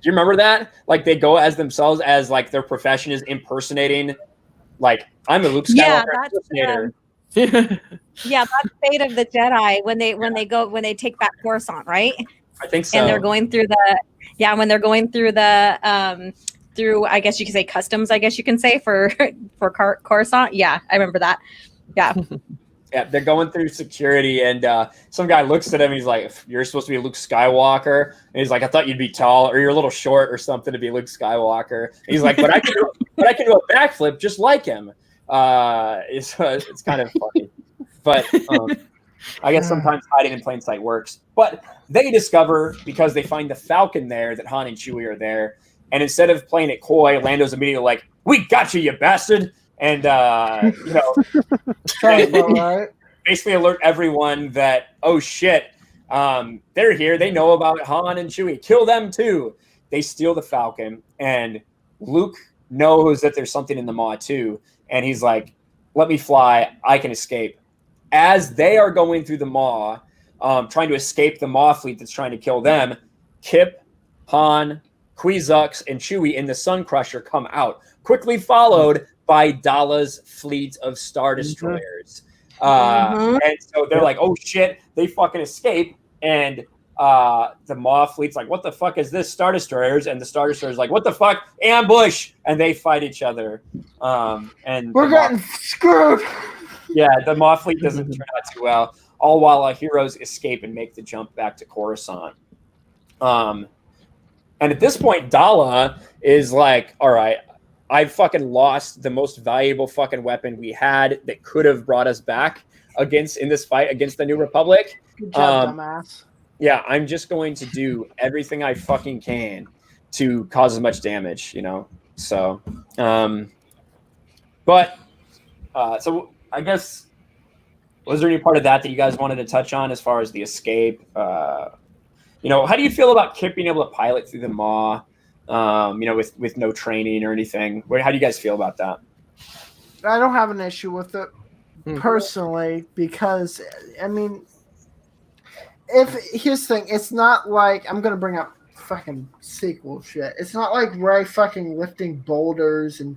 you remember that? Like they go as themselves, as like their profession is impersonating. Like I'm a Luke Skywalker impersonator. Yeah, that's Fate of the Jedi when they take back Coruscant, right? I think so. And they're going through through I guess you could say customs, I guess you can say for Coruscant. Yeah, I remember that. Yeah. Yeah, they're going through security, and some guy looks at him. And he's like, "You're supposed to be Luke Skywalker," and he's like, "I thought you'd be tall, or you're a little short, or something to be Luke Skywalker." And he's like, "But I can do a backflip just like him." It's kind of funny, but I guess sometimes hiding in plain sight works. But they discover, because they find the Falcon there, that Han and Chewie are there, and instead of playing it coy, Lando's immediately like, "We got you, you bastard!" And basically alert everyone that, oh shit, they're here. They know about Han and Chewie. Kill them too. They steal the Falcon, and Luke knows that there's something in the maw too, and he's like, "Let me fly. I can escape." As they are going through the maw, trying to escape the maw fleet that's trying to kill them, Kyp, Han, Qwi Xux, and Chewie in the Sun Crusher come out, quickly followed by Daala's fleet of Star Destroyers. And so they're like, "Oh shit!" They fucking escape, and the Maw fleet's like, "What the fuck is this? Star Destroyers!" And the Star Destroyers like, "What the fuck? Ambush!" And they fight each other. And we're getting screwed. Yeah, the Maw fleet doesn't turn out too well. All while our heroes escape and make the jump back to Coruscant. And at this point, Daala is like, "All right, I fucking lost the most valuable fucking weapon we had that could have brought us back in this fight against the New Republic. Good job, dumbass." Yeah, I'm just going to do everything I fucking can to cause as much damage, you know? So, so I guess, was there any part of that you guys wanted to touch on as far as the escape? You know, how do you feel about Kyp being able to pilot through the maw, you know, with no training or anything? How do you guys feel about that? I don't have an issue with it personally because, I mean, here's the thing, it's not like I'm gonna bring up fucking sequel shit. It's not like Rey fucking lifting boulders and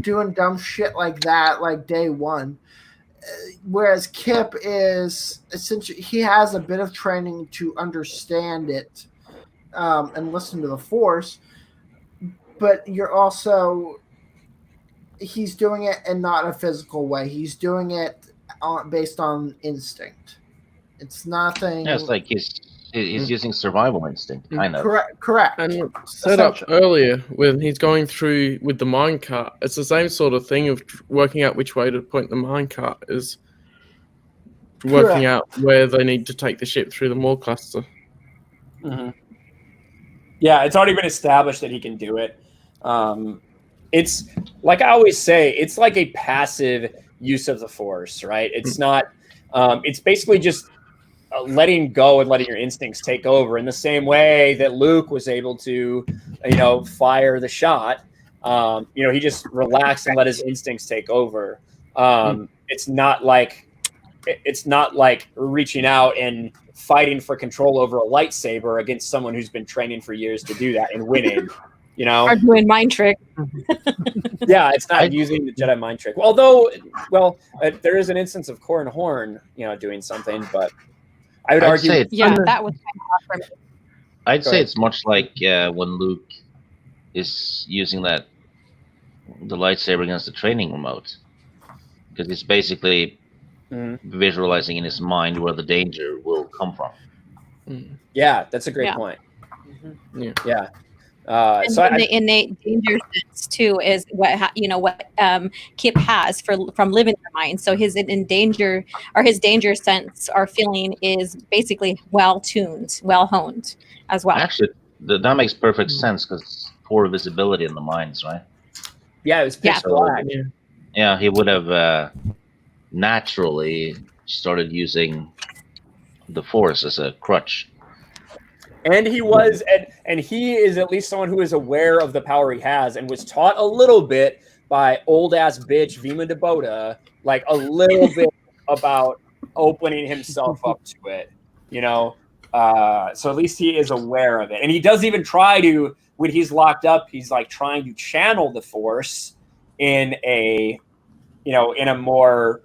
doing dumb shit like that, like day one. Whereas Kyp is essentially, he has a bit of training to understand it and listen to the Force, but he's doing it in not a physical way. He's doing it based on instinct. It's nothing. Yeah, it's like he's using survival instinct, kind of. Correct. And set up earlier when he's going through with the minecart, it's the same sort of thing of working out which way to point the minecart is working out where they need to take the ship through the maw cluster. Yeah, it's already been established that he can do it. It's like I always say, it's like a passive use of the Force, right? It's not. It's basically just letting go and letting your instincts take over in the same way that Luke was able to, you know, fire the shot. You know, he just relaxed and let his instincts take over. It's not like reaching out and fighting for control over a lightsaber against someone who's been training for years to do that and winning. You know, Or doing mind trick. yeah, it's not using the Jedi mind trick. Although, there is an instance of Corran Horn, you know, doing something, but I would argue, say that was kind of hard for me. I'd say it's much like when Luke is using the lightsaber against the training remote, because it's basically visualizing in his mind where the danger will come from. Yeah, that's a great point. Yeah. So the innate danger sense too is what Kyp has from living in the mind. So his danger sense or feeling is basically well tuned, well honed as well. Actually, that makes perfect sense because poor visibility in the mines, right? Yeah, it was pitch black. Yeah, he would have naturally started using the Force as a crutch. And he was, and he is at least someone who is aware of the power he has and was taught a little bit by old ass bitch Vima Debota, like a little bit about opening himself up to it, you know. So at least he is aware of it, and he does even try to, when he's locked up, he's like trying to channel the Force in a more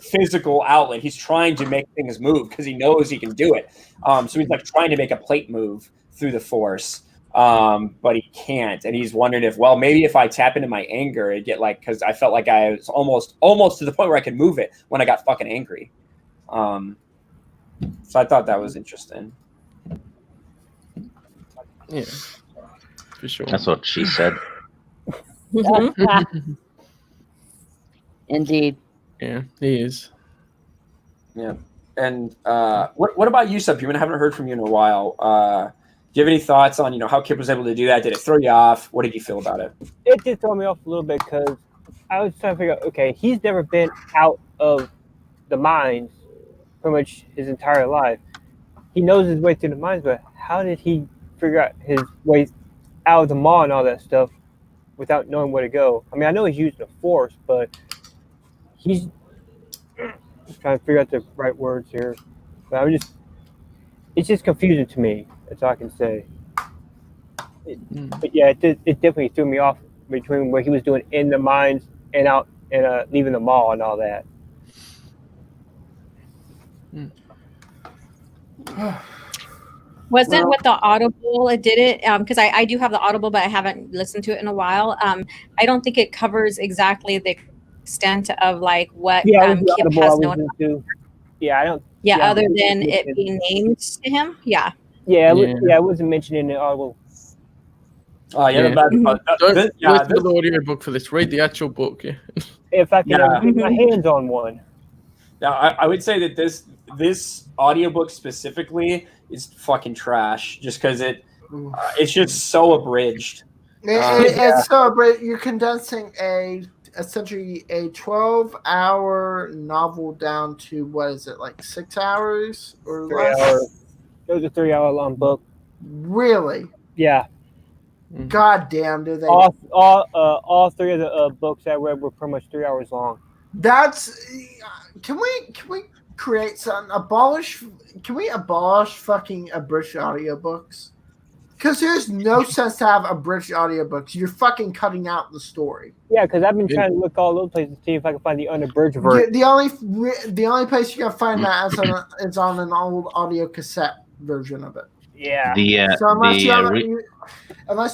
physical outlet. He's trying to make things move because he knows he can do it. So he's like trying to make a plate move through the Force, but he can't. And he's wondering if, well, maybe if I tap into my anger, it'd get like, because I felt like I was almost to the point where I could move it when I got fucking angry. So I thought that was interesting. Yeah, for sure. That's what she said. Indeed. Yeah, he is. Yeah. And what about you, Subhuman? I haven't heard from you in a while. Do you have any thoughts on, how Kyp was able to do that? Did it throw you off? What did you feel about it? It did throw me off a little bit because I was trying to figure out, okay, he's never been out of the mines pretty much his entire life. He knows his way through the mines, but how did he figure out his way out of the maw and all that stuff without knowing where to go. I mean, I know he's using the Force, but he's trying to figure out the right words here. But it's just confusing to me. That's all I can say. But yeah, it definitely threw me off between what he was doing in the mines and out and leaving the mall and all that. Wasn't with the Audible it did it because I do have the Audible, but I haven't listened to it in a while. I don't think it covers exactly the extent of like what Kyp has known. Yeah, I don't. Yeah, other than it being named to him. Yeah. It wasn't mentioned in the Audible. Oh yeah, Don't listen to the audiobook for this. Read the actual book. Yeah. If I can get my hands on one. Yeah, I would say that this audiobook specifically is fucking trash, just because it's just so abridged. It's so abridged. You're condensing essentially a 12-hour novel down to what is it, like 6 hours or less? It was a 3-hour-long book. Really? Yeah. God damn, do they? All three of the books I read were pretty much 3 hours long. That's. Can we create something? Can we abolish fucking abridged audiobooks? Because there's no sense to have abridged audiobooks. You're fucking cutting out the story. Yeah, because I've been trying to look all over places to see if I can find the unabridged version. The only place you can find that is on an old audio cassette version of it. Yeah. So unless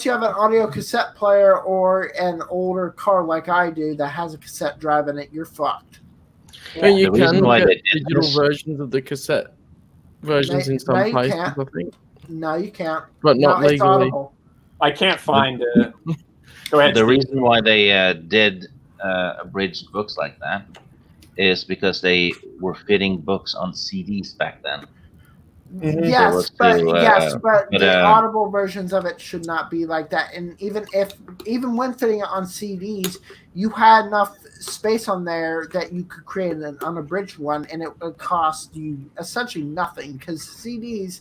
you have an audio cassette player or an older car like I do that has a cassette drive in it, you're fucked. Yeah. And you can get digital versions of the cassette versions in some places, I think. No, you can't. But not legally. I can't find it. Go ahead. The reason why they did abridged books like that is because they were fitting books on CDs back then. Yes, but the Audible versions of it should not be like that. And even when fitting it on CDs, you had enough space on there that you could create an unabridged one, and it would cost you essentially nothing. Because CDs,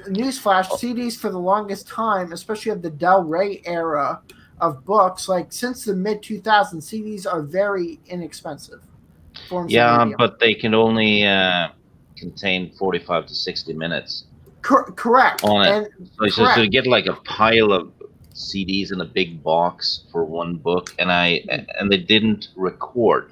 newsflash, CDs for the longest time, especially of the Del Rey era of books, like since the mid 2000s, CDs are very inexpensive. But they can only contain 45 to 60 minutes. Correct. On it. So you get like a pile of CDs in a big box for one book, and they didn't record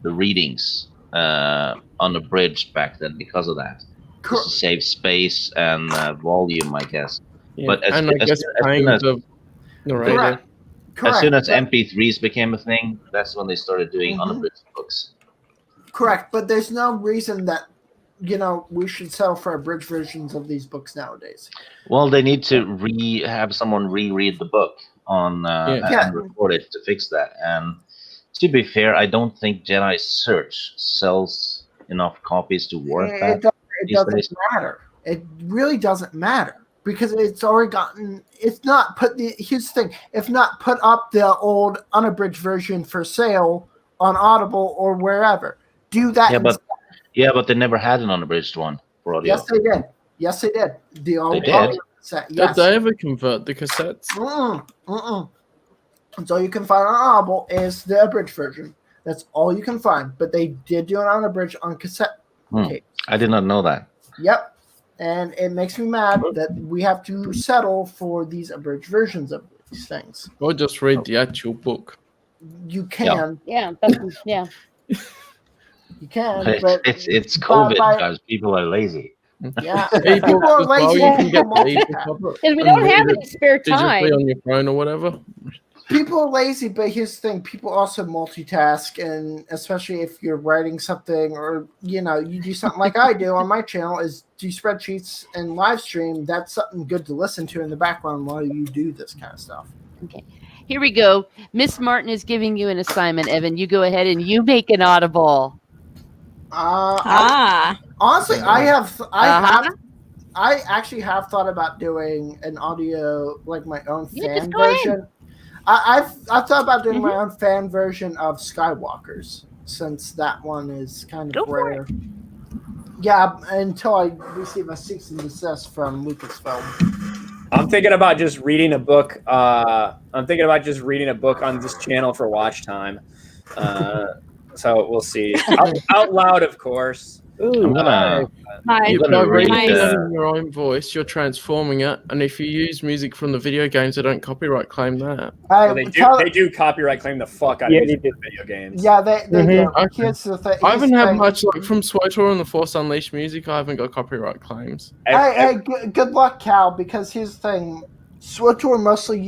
the readings unabridged back then because of that. Just to save space and volume, I guess. Yeah. But as soon as MP3s became a thing, that's when they started doing unabridged books. Correct, but there's no reason that we should sell for abridged versions of these books nowadays. Well, they need to have someone reread the book and record it to fix that. And to be fair, I don't think Jedi Search sells enough copies to warrant that. It doesn't matter. It really doesn't matter because it's already gotten. It's not put. Here's the thing: if not put up the old unabridged version for sale on Audible or wherever, do that. But they never had an unabridged one for audio. Yes, they did. The old did? audio cassette. Yes. Did they ever convert the cassettes? So all you can find on Audible is the abridged version. That's all you can find. But they did do an unabridged on cassette tapes. I did not know that. Yep. And it makes me mad that we have to settle for these abridged versions of these things. Or just read the actual book. You can. Yeah. You can, but it's COVID, guys. People are lazy. Yeah, people are lazy. Because we don't have any spare time. Digitally on your phone or whatever. People are lazy, but here's the thing: people also multitask, and especially if you're writing something or you do something like I do on my channel, is do spreadsheets and live stream. That's something good to listen to in the background while you do this kind of stuff. Okay. Here we go. Miss Martin is giving you an assignment, Evan. You go ahead and you make an audible. Honestly, I actually have thought about doing an audio, like my own fan version. I've thought about doing my own fan version of Skywalkers, since that one is kind of rare. Yeah, until I receive a cease and desist from Lucasfilm. I'm thinking about just reading a book. I'm thinking about just reading a book on this channel for watch time. So we'll see. Out loud, of course. I'm gonna Nice. You gonna by read, reading it uh, in your own voice, you're transforming it, and if you use music from the video games, they don't copyright claim that. Well, they do copyright claim the fuck out of music in video games. Yeah, they do. Okay. Here's the thing. I haven't had much like from SWTOR and the Force Unleashed music. I haven't got copyright claims. Hey, good luck, Cal. Because here's the thing: SWTOR mostly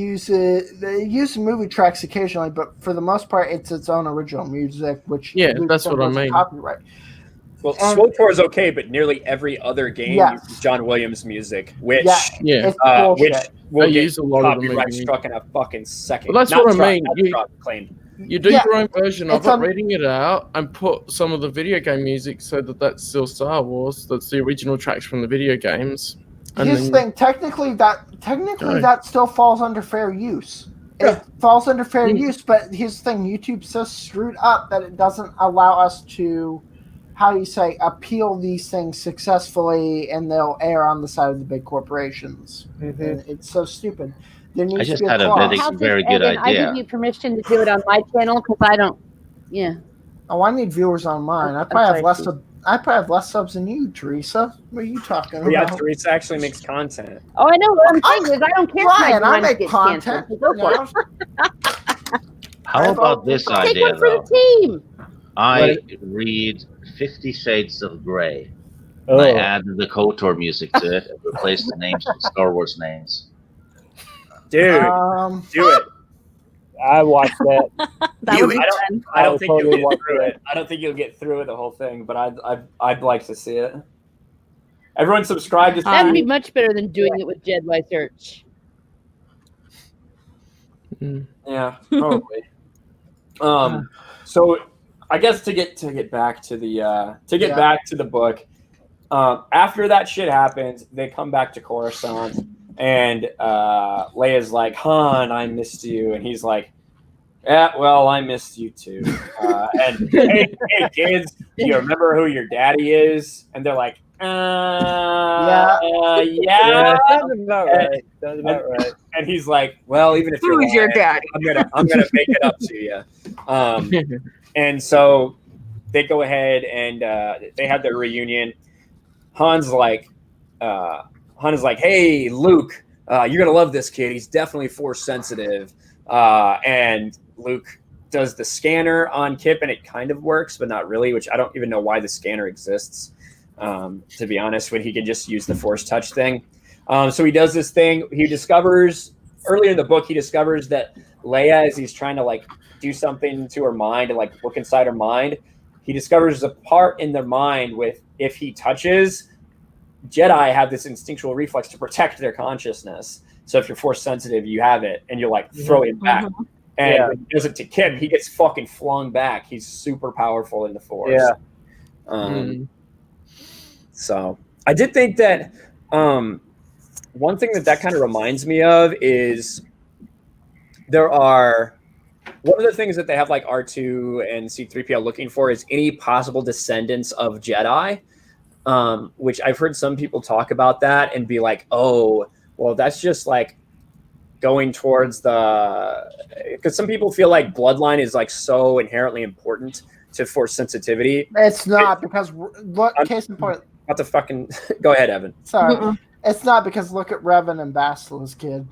they use movie tracks occasionally, but for the most part, it's its own original music. Which That's what I mean. Copyright. Well, SWTOR is okay, but nearly every other game uses John Williams music, which it's bullshit. which will They get use a lot of the copyright movie. struck in a fucking second. Well, that's what I mean. Claimed. You do your own version of it's it, on- reading it out, and put some of the video game music so that that's still Star Wars. That's the original tracks from the video games. And Here's the thing: technically, that still falls under fair use. It falls under fair use, but here's the thing: YouTube's so screwed up that it doesn't allow us to, how do you say, appeal these things successfully, and they'll err on the side of the big corporations. Mm-hmm. And it's so stupid. There needs I just to be had a clause. very good Evan, I idea. give you permission to do it on my channel because I don't. Yeah. Oh, I need viewers on mine. I probably have less subs than you, Teresa. What are you talking about? Yeah, Teresa actually makes content. Oh, I know. What I'm saying is I don't care. Ryan, if I my make gets content. canceled, so go for it. How about this Take idea, one for though? the team. I read 50 Shades of Grey. Oh. I added the KOTOR music to it and replaced the names with Star Wars names. Dude, do it. I watched that. That would be fun. I don't think totally you'll watch get through that. it. I don't think you'll get through it the whole thing, but I'd like to see it. Everyone subscribe to That'd be much better than doing it with Jedi Search. Yeah, probably. So I guess to get back to the back to the book, after that shit happens, they come back to Coruscant, and Leia's like, "Han, I missed you," and he's like, "Yeah, well, I missed you too." And hey, kids, do you remember who your daddy is? And they're like, yeah. Sounds about right. Sounds about right. And he's like, "Well, even if you're Who's your lying, daddy? I'm gonna make it up to you." And so they go ahead and they have their reunion. Han is like, "Hey, Luke, you're gonna love this kid. He's definitely Force sensitive." And Luke does the scanner on Kyp, and it kind of works, but not really. Which I don't even know why the scanner exists, to be honest. When he could just use the Force touch thing. So he does this thing. He discovers earlier in the book. He discovers that Leia, as he's trying to like do something to her mind and like look inside her mind, he discovers a part in their mind with if he touches, Jedi have this instinctual reflex to protect their consciousness. So if you're Force sensitive, you have it, and you're like throw it back. And when he does it to Kyp, he gets fucking flung back. He's super powerful in the Force. Yeah. So I did think that one thing that kind of reminds me of is there are one of the things that they have like R2 and C-3PO looking for is any possible descendants of Jedi, which I've heard some people talk about that and be like, oh, well, that's just like going towards because some people feel like bloodline is like so inherently important to Force sensitivity. It's not because look, case in point. Not to fucking go ahead, Evan. Sorry, it's not because look at Revan and Bastila kid.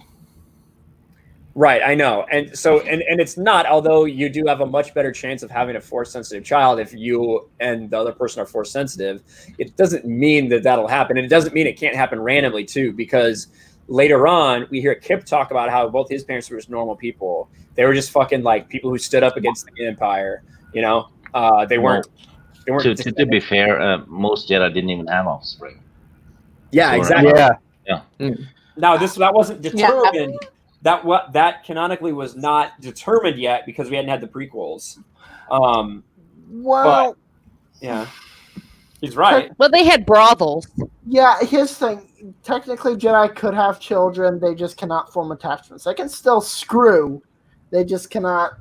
Right, I know, and so and it's not. Although you do have a much better chance of having a Force sensitive child if you and the other person are Force sensitive. It doesn't mean that that'll happen, and it doesn't mean it can't happen randomly too. Because later on, we hear Kyp talk about how both his parents were just normal people. They were just fucking like people who stood up against the Empire. You know, they weren't. They weren't. To be fair, most Jedi didn't even have offspring. Yeah, exactly. Yeah. Now that wasn't determined. That canonically was not determined yet because we hadn't had the prequels. Well, but, yeah, he's right. Well, they had brothels. Yeah, here's the thing. Technically, Jedi could have children. They just cannot form attachments. They can still screw. They just cannot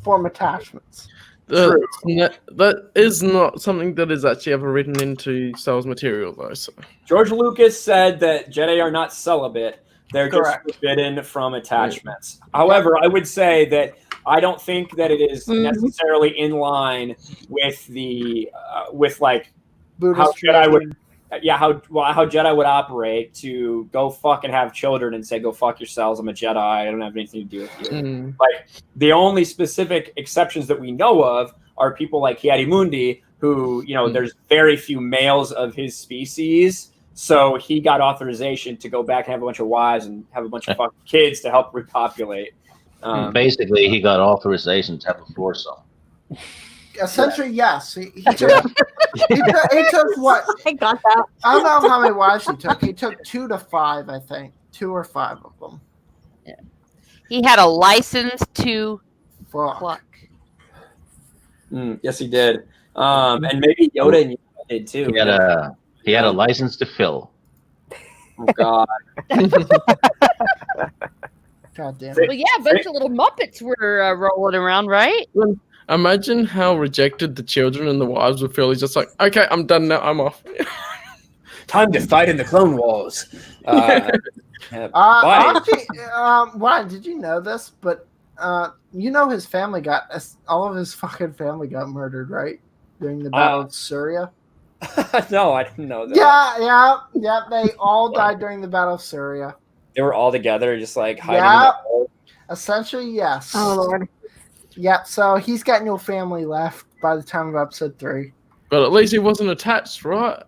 form attachments. That is not something that is actually ever written into Star Wars material, though. So. George Lucas said that Jedi are not celibate, They're Correct. just forbidden from attachments. However, I would say that I don't think that it is necessarily in line with the with like Buddhist how Jedi would, tradition. how Jedi would operate to go fucking have children and say go fuck yourselves. I'm a Jedi. I don't have anything to do with you. Like the only specific exceptions that we know of are people like Hiari Mundi, who there's very few males of his species. So he got authorization to go back and have a bunch of wives and have a bunch of fucking kids to help repopulate. Basically, he got authorization to have a foursome. Essentially, yes. He took, he took what? I got that. I don't know how many wives he took. He took 2 to 5, I think. 2 or 5 of them. Yeah. He had a license to Fuck. pluck. Yes, he did. And maybe Yoda and Yoda did too. He had a license to fill. Oh God. God damn Well, it. yeah, a bunch of little Muppets were rolling around, right? Imagine how rejected the children and the wives would feel. He's just like, okay, I'm done now. I'm off. Time to fight in the Clone Wars. Actually, Ryan, did you know this? But his family all of his fucking family got murdered, right? During the Battle of Syria. No, I didn't know that. Yeah. They all died during the Battle of Syria. They were all together, just like hiding. In the hole. Essentially, yes. Oh Lord. Yeah, so he's got no family left by the time of episode 3. But at least he wasn't attached, right?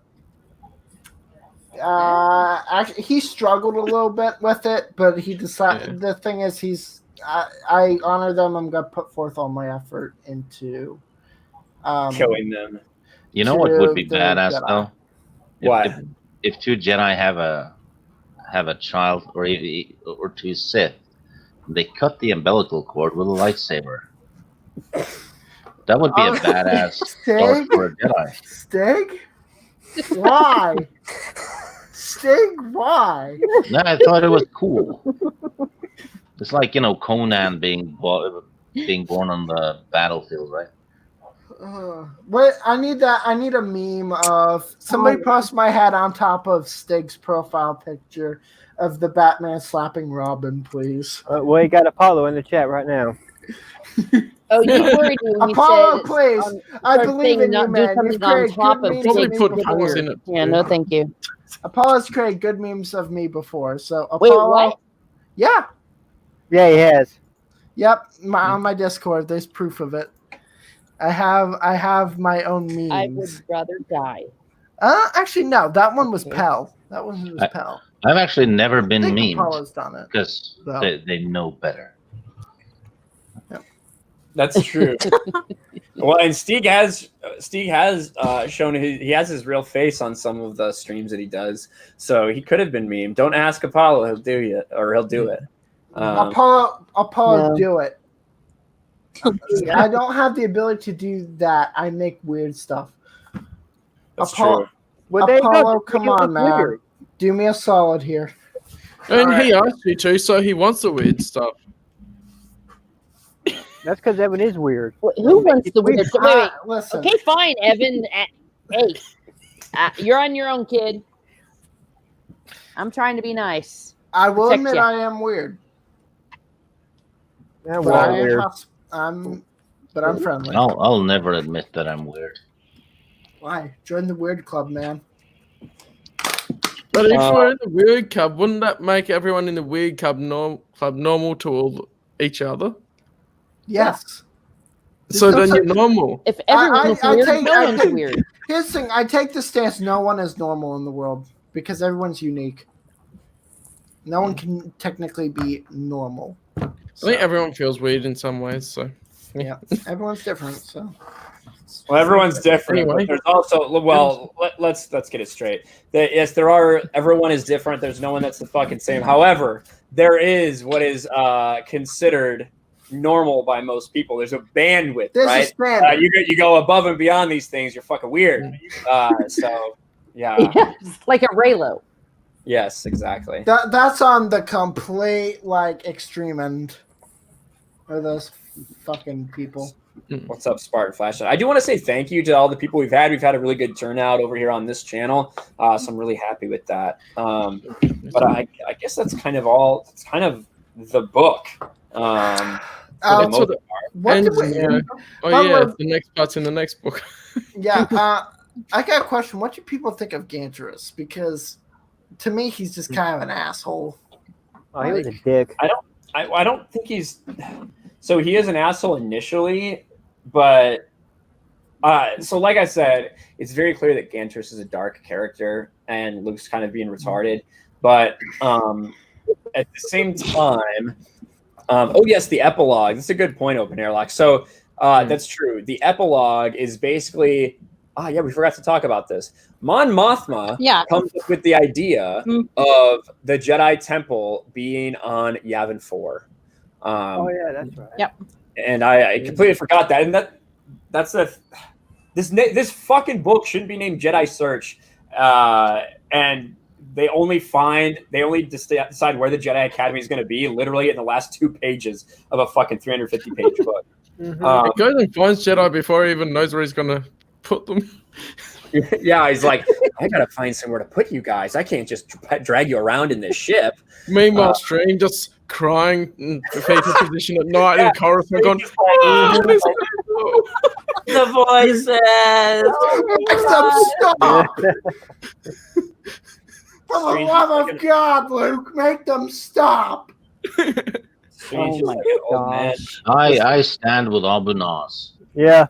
Actually, he struggled a little bit with it, but he decided. The thing is, I honor them. I'm gonna put forth all my effort into killing them. You know what would be badass Jedi. though? What? If 2 Jedi have a child or 2 Sith, they cut the umbilical cord with a lightsaber. That would be a badass start for a Jedi. Stig? Why? Stig? Why? No, I thought it was cool. It's like Conan being born on the battlefield, right? Wait, I need a meme of somebody post my head on top of Stig's profile picture of the Batman slapping Robin, please. Well, you got Apollo in the chat right now. Oh, you worried me when you Apollo, said, please. I believe in you, man. You've created good memes Probably of me put pause before. in it. Yeah, no, thank you. Apollo's created good memes of me before. So Apollo, Wait, what? Yeah. Yeah, he has. Yep. On my Discord, there's proof of it. I have my own memes. I would rather die. Actually, no. That one was Pell. That one was Pell. I've actually never been I think memed Apollo's done it. because they know better. That's true. Well, and Stieg has shown he has his real face on some of the streams that he does, so he could have been memed. Don't ask Apollo; he'll do it. Apollo, No. do it. I don't have the ability to do that. I make weird stuff. That's Apollo, true. Well, there you Apollo, go. come You on, look man. weird. Do me a solid here. And All he asked you to, so he wants the weird stuff. That's because Evan is weird. Who wants the weird? Wait. Listen. Okay, fine, Evan. Hey, you're on your own, kid. I'm trying to be nice. I will Protect admit ya. I am weird. Yeah, But we're I all am weird. I'm friendly. I'll never admit that I'm weird. Why? Join the weird club, man. But if we're in the weird club, wouldn't that make everyone in the weird club normal to each other? Yes. So There's then no you're normal. If everyone is weird, no one's take- weird. Here's the thing. I take the stance no one is normal in the world because everyone's unique. No one can technically be normal. I think everyone feels weird in some ways. So Yeah, everyone's different. So Well, everyone's different. Anyway. But there's also let's get it straight. Yes, everyone is different. There's no one that's the fucking same. However, there is what is considered normal by most people. There's a bandwidth, there's a right? standard. You go above and beyond these things, you're fucking weird. So yeah, Yes, like a Raylo. yes, exactly. That's on the complete extreme end. Are those fucking people? What's up, Spartan Flashlight? I do want to say thank you to all the people we've had. We've had a really good turnout over here on this channel, so I'm really happy with that. But I guess that's kind of all. It's kind of the book. What What did we? the next part's in the next book. Yeah, I got a question. What do people think of Ganterus? Because to me, he's just kind of an asshole. Oh, he was a dick. I don't think he's. So he is an asshole initially, but so like I said, it's very clear that Ganterus is a dark character and Luke's kind of being retarded. But at the same time, oh yes, the epilogue. That's a good point, Open Airlock. So that's true. The epilogue is basically. Yeah, we forgot to talk about this. Mon Mothma comes up with the idea of the Jedi Temple being on Yavin 4. Oh yeah, that's right. Yep. And I completely forgot that. And that's this fucking book shouldn't be named Jedi Search. And they only decide where the Jedi Academy is going to be literally in the last 2 pages of a fucking 350-page book. He goes and finds Jedi before he even knows where he's gonna put them. Yeah, he's like, I gotta find somewhere to put you guys. I can't just drag you around in this ship. Meanwhile, Stream just crying in the fetal position at night in the Coruscant, going, The voices. Stop! For the love of God, Luke, make them stop! Oh my gosh. I stand with Albunas. Yeah.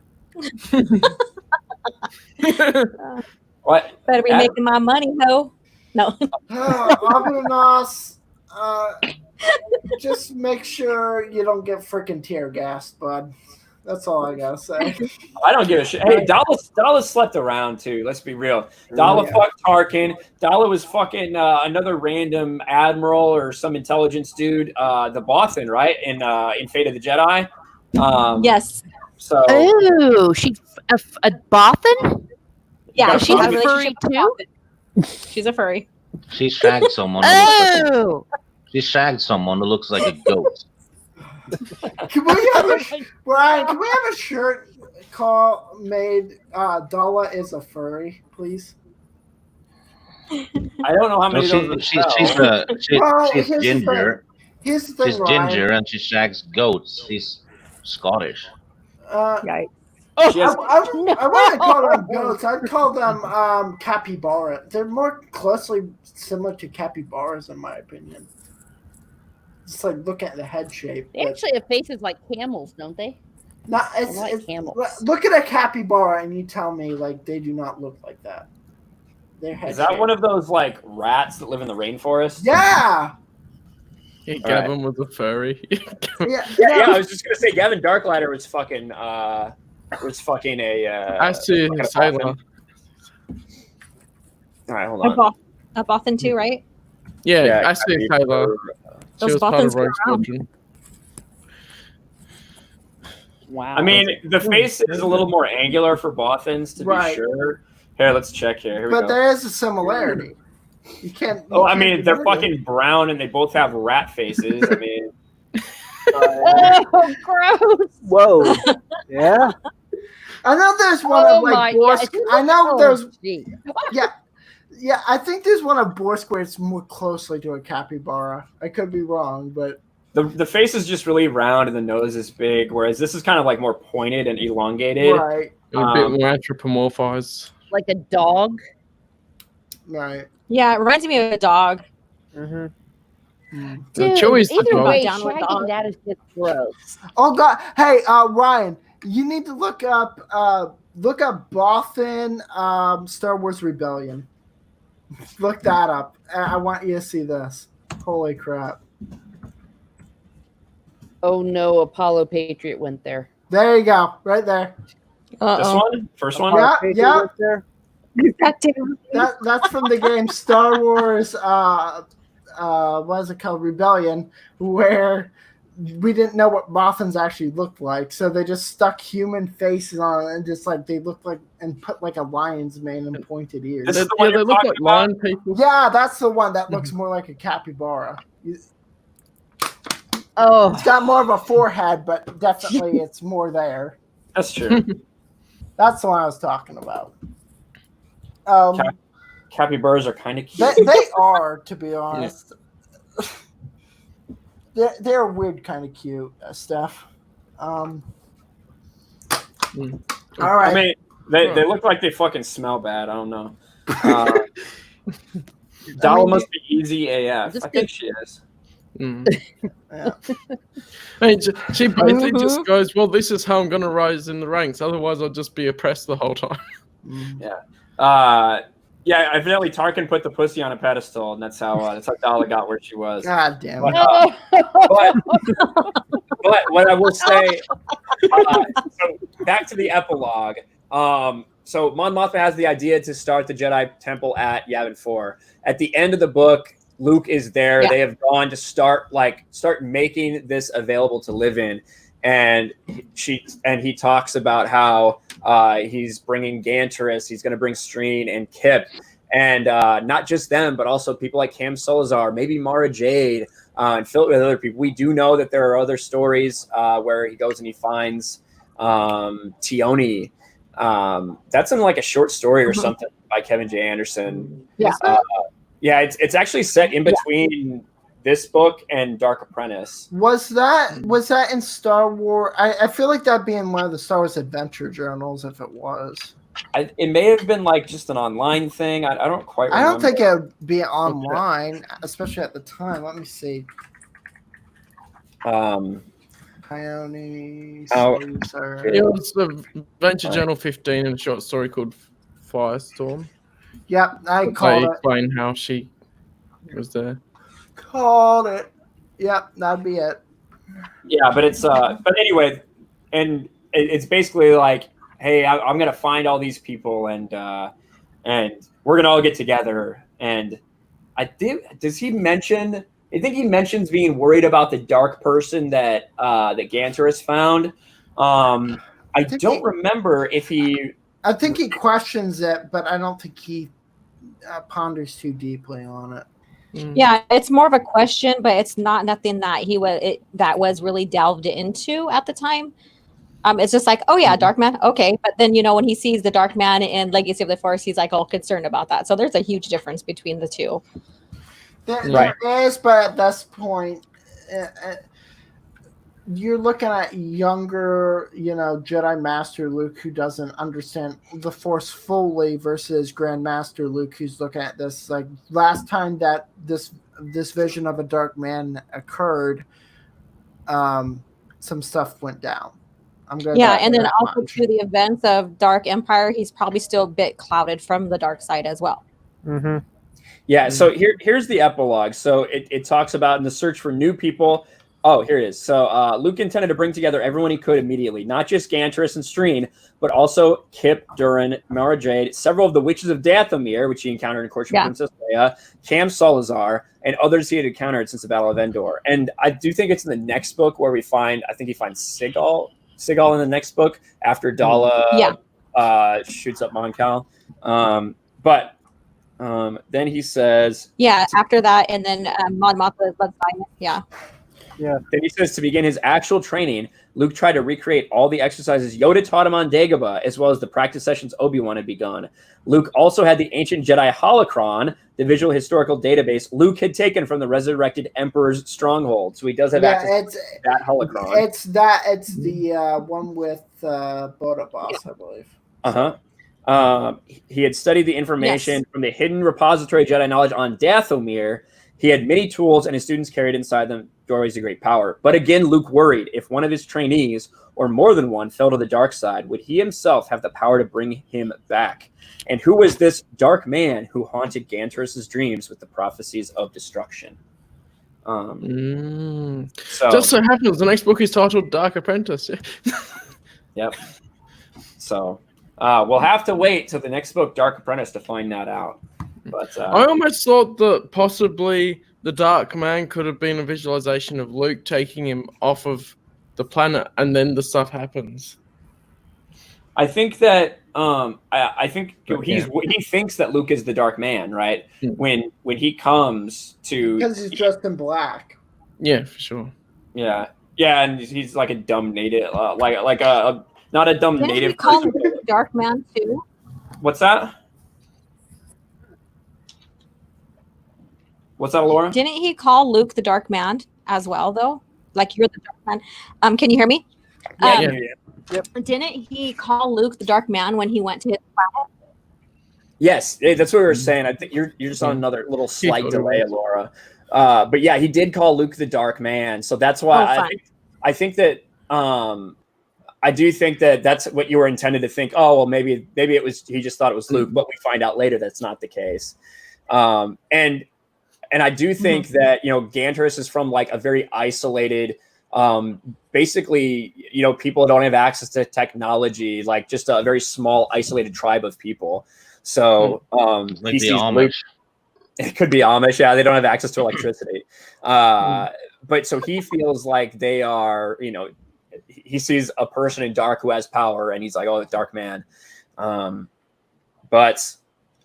What? Better be making my money, ho. No. Abunas, just make sure you don't get freaking tear gassed, bud. That's all I gotta say. I don't give a shit. Hey, Daala slept around too. Let's be real. Daala fucked Tarkin. Daala was fucking another random admiral or some intelligence dude. The Bothan, right? In Fate of the Jedi. Yes. So. Oh, she's a Bothan? Yeah, she's a furry too? She's a furry. She shagged someone. She shagged someone who looks like a goat. Can we have a shirt made Daala is a furry, please? I don't know how many of those she's ginger. Here's the thing, she's ginger and she shags goats. She's Scottish. I wouldn't call them goats. I'd call them capybara. They're more closely similar to capybaras, in my opinion. Just like look at the head shape. They actually have faces like camels, don't they? It's camels. Look at a capybara and you tell me like they do not look like that. Their head Is that shape. one of those like rats that live in the rainforest? Yeah. Yeah, Gavin was a furry. Yeah. I was just gonna say Gavin Darklighter was fucking a. I see Sailor. All right, hold on. A Bothan too, right? Yeah, I see Sailor. She Those was part of Bothans go Rogue around. Squadron. Wow. I mean, the face is a little more angular for Bothans, to be sure. Here, let's check here. Here we go. there is a similarity. You can't. I mean, they're fucking brown and they both have rat faces. I mean, Oh, gross. Whoa. Yeah. I know there's one of like Borsk. I know there's. Gee. Yeah, I think there's one of Borsk where it's more closely to a capybara. I could be wrong, but the face is just really round and the nose is big, whereas this is kind of like more pointed and elongated. right. A bit more anthropomorphized. Like a dog. Right. Yeah, it reminds me of a dog. Mm-hmm. Dude, Chewie's the either dog. way, Down with shagging dog. that is just gross. Oh God! Hey, Ryan, you need to look up Bothan Star Wars Rebellion. Look that up. I want you to see this. Holy crap! Oh no, Apollo Patriot went there. There you go, right there. This one, first one. Yeah. Goddamn. That's from the game Star Wars. What is it called? Rebellion, where we didn't know what Bothans actually looked like, so they just stuck human faces on it and just like they looked like and put like a lion's mane and pointed ears. This is the one They you're look talking like about? lion people. Yeah, that's the one that looks more like a capybara. Oh, It's got more of a forehead, but definitely it's more there. That's true. That's the one I was talking about. Capybaras are kind of cute. They are, to be honest. They're weird, kind of cute, Steph. All right. I mean, they look like they fucking smell bad. I don't know. Daala must be easy AF. I think she is. Yeah. I mean, she basically just goes, well, this is how I'm going to rise in the ranks. Otherwise, I'll just be oppressed the whole time. Yeah. Yeah, evidently Tarkin put the pussy on a pedestal, and that's how Daala got where she was. God damn it. But what I will say, so back to the epilogue. So Mon Mothma has the idea to start the Jedi Temple at Yavin 4. At the end of the book, Luke is there. Yeah. They have gone to start making this available to live in, and he talks about how he's bringing Ganterus, he's going to bring Streen and Kyp, and not just them, but also people like Cam Solazar, maybe Mara Jade, and filled with other people. We do know that there are other stories where he goes and he finds Tioni. That's in like a short story or something by Kevin J. Anderson. Yeah. It's actually set in between this book and Dark Apprentice. Was that in Star Wars? I feel like that'd be in one of the Star Wars adventure journals if it was. It may have been like just an online thing. I don't quite remember. I don't think it would be online, especially at the time. Let me see. It was the Adventure Journal 15 in a short story called Firestorm. Yep, I called it. Explain how she was there. Called it. Yep, that'd be it. Yeah, but it's but anyway, and it's basically like, hey, I'm gonna find all these people and we're gonna all get together. And does he mention? I think he mentions being worried about the dark person that Ganterus found. I don't remember if he. I think he questions it, but I don't think he ponders too deeply on it. Yeah, it's more of a question, but it's not nothing that that was really delved into at the time. It's just like, oh yeah, Dark Man, okay. But then when he sees the Dark Man in Legacy of the Force, he's like all concerned about that. So there's a huge difference between the two. There is, but at this point, you're looking at younger, Jedi Master Luke who doesn't understand the Force fully versus Grandmaster Luke who's looking at this like last time that this vision of a Dark Man occurred, some stuff went down. And then also to the events of Dark Empire, he's probably still a bit clouded from the dark side as well. Mm-hmm. Yeah, so here's the epilogue. So it talks about in the search for new people. Oh, here it is. So Luke intended to bring together everyone he could immediately, not just Ganterus and Streen, but also Kyp Durron, Mara Jade, several of the Witches of Dathomir, which he encountered in Courtship of Princess Leia, Cam Solazar, and others he had encountered since the Battle of Endor. And I do think it's in the next book where he finds Sigal in the next book after Daala shoots up Mon Cal. But then he says... Yeah, after that, and then Mon Mothma is led by him. Yeah. Then he says to begin his actual training, Luke tried to recreate all the exercises Yoda taught him on Dagobah, as well as the practice sessions Obi-Wan had begun. Luke also had the ancient Jedi holocron, the visual historical database Luke had taken from the resurrected Emperor's stronghold. So he does have access to that holocron. It's the one with Boda Boss, I believe. He had studied the information from the hidden repository of Jedi knowledge on Dathomir. He had many tools, and his students carried inside them doorways to great power. But again, Luke worried if one of his trainees, or more than one, fell to the dark side, would he himself have the power to bring him back? And who was this dark man who haunted Ganterus's dreams with the prophecies of destruction? So just so happens the next book is titled Dark Apprentice. Yep. So we'll have to wait till the next book, Dark Apprentice, to find that out. But I almost thought that possibly the Dark Man could have been a visualization of Luke taking him off of the planet, and then the stuff happens. I think that I think he thinks that Luke is the Dark Man, right? When he comes to, because he's dressed in black. Yeah, for sure. Yeah, and he's like a dumb native, like a not a dumb Didn't native he call person. Luke Dark Man too? What's that? What's that, Laura? Didn't he call Luke the Dark Man as well, though? Like, you're the Dark Man. Can you hear me? Yeah. Didn't he call Luke the Dark Man when he went to his planet? Yes, that's what we were saying. I think you're just on another little slight delay, Laura. But yeah, he did call Luke the Dark Man, so that's why I think that I do think that that's what you were intended to think. Oh well, maybe it was he just thought it was Luke, but we find out later that's not the case. And I do think that Ganterus is from like a very isolated. Basically, people don't have access to technology, like just a very small, isolated tribe of people. So like the Amish. It could be Amish. Yeah, they don't have access to electricity. But so he feels like they are, he sees a person in dark who has power, and he's like, oh, the Dark Man. But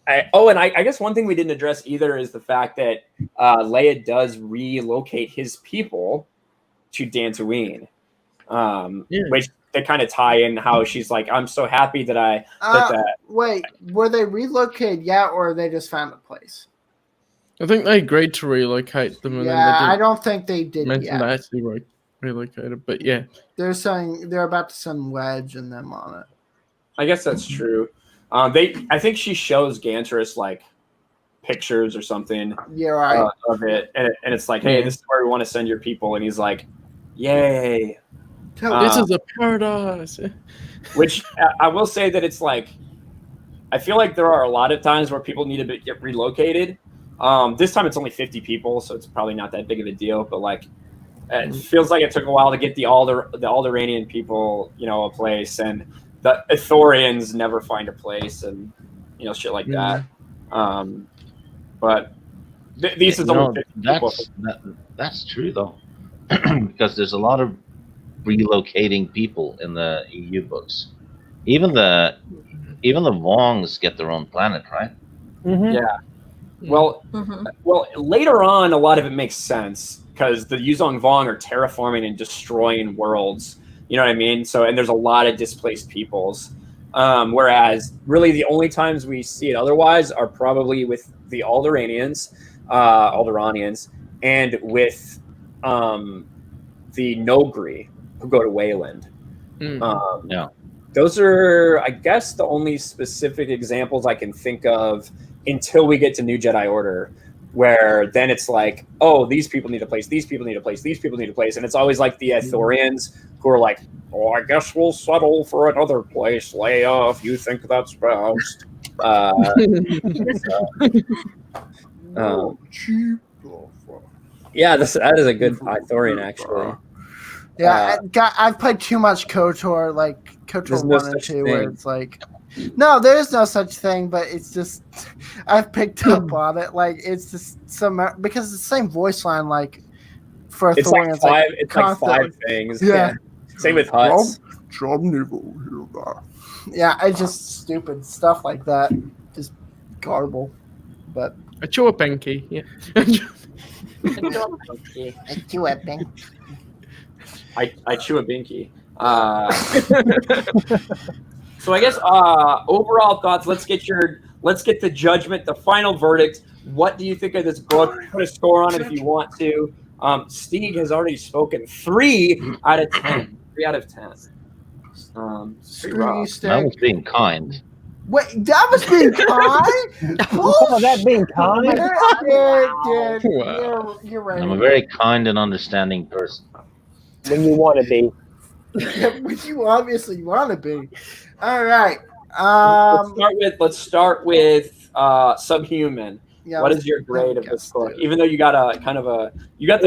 I guess one thing we didn't address either is the fact that Leia does relocate his people to Dantooine, which they kind of tie in how she's like, I'm so happy that Wait, were they relocated yet, or they just found a place? I think they agreed to relocate them. And I don't think they did yet. They actually relocated, but yeah. They're saying they're about to send Wedge and them on it. I guess that's true. I think she shows Ganterus like pictures or something of it, and it's like, hey, this is where we want to send your people, and he's like, yay. This is a paradise. Which I will say that it's like, I feel like there are a lot of times where people need to get relocated. This time it's only 50 people, so it's probably not that big of a deal. But like, it feels like it took a while to get the Alderaanian people, a place, and the Ithorians never find a place, and shit like that. But these is only 50 people. That's true though, because there's a lot of relocating people in the EU books. Even the Vongs get their own planet, right? Mm-hmm. Yeah. Well, later on, a lot of it makes sense because the Yuzong Vong are terraforming and destroying worlds. You know what I mean? So, and there's a lot of displaced peoples. Whereas, really, the only times we see it otherwise are probably with the Alderaanians, and with the Nogri who go to Wayland. Those are, I guess, the only specific examples I can think of until we get to New Jedi Order, where then it's like, oh, these people need a place, these people need a place, these people need a place. And it's always like the Ithorians who are like, oh, I guess we'll settle for another place, Leia, if you think that's best. Yeah, that is a good Ithorian, actually. Yeah, I've played too much KOTOR, like KOTOR 1 and 2, where it's like, no, there is no such thing, but it's just, I've picked up on it. Like, it's just because it's the same voice line, like, for Ithorians. It's like five things. Yeah. Same with Hutts. Yeah, it's just stupid stuff like that. Just garble. But a chew a pinky, yeah. I chew a pinky. I chew a binky. So I guess overall thoughts. Let's get the judgment, the final verdict. What do you think of this book? Put a score on it if you want to. Stieg has already spoken. 3 out of 10. 3 out of 10. That was being kind. Wait, that was being kind? Oh, that being kind? You're right. I'm a very kind and understanding person. When you want to be. Which you obviously want to be. All right. Let's start with Subhuman. Yeah, what is your grade of this book? Even though you got the I got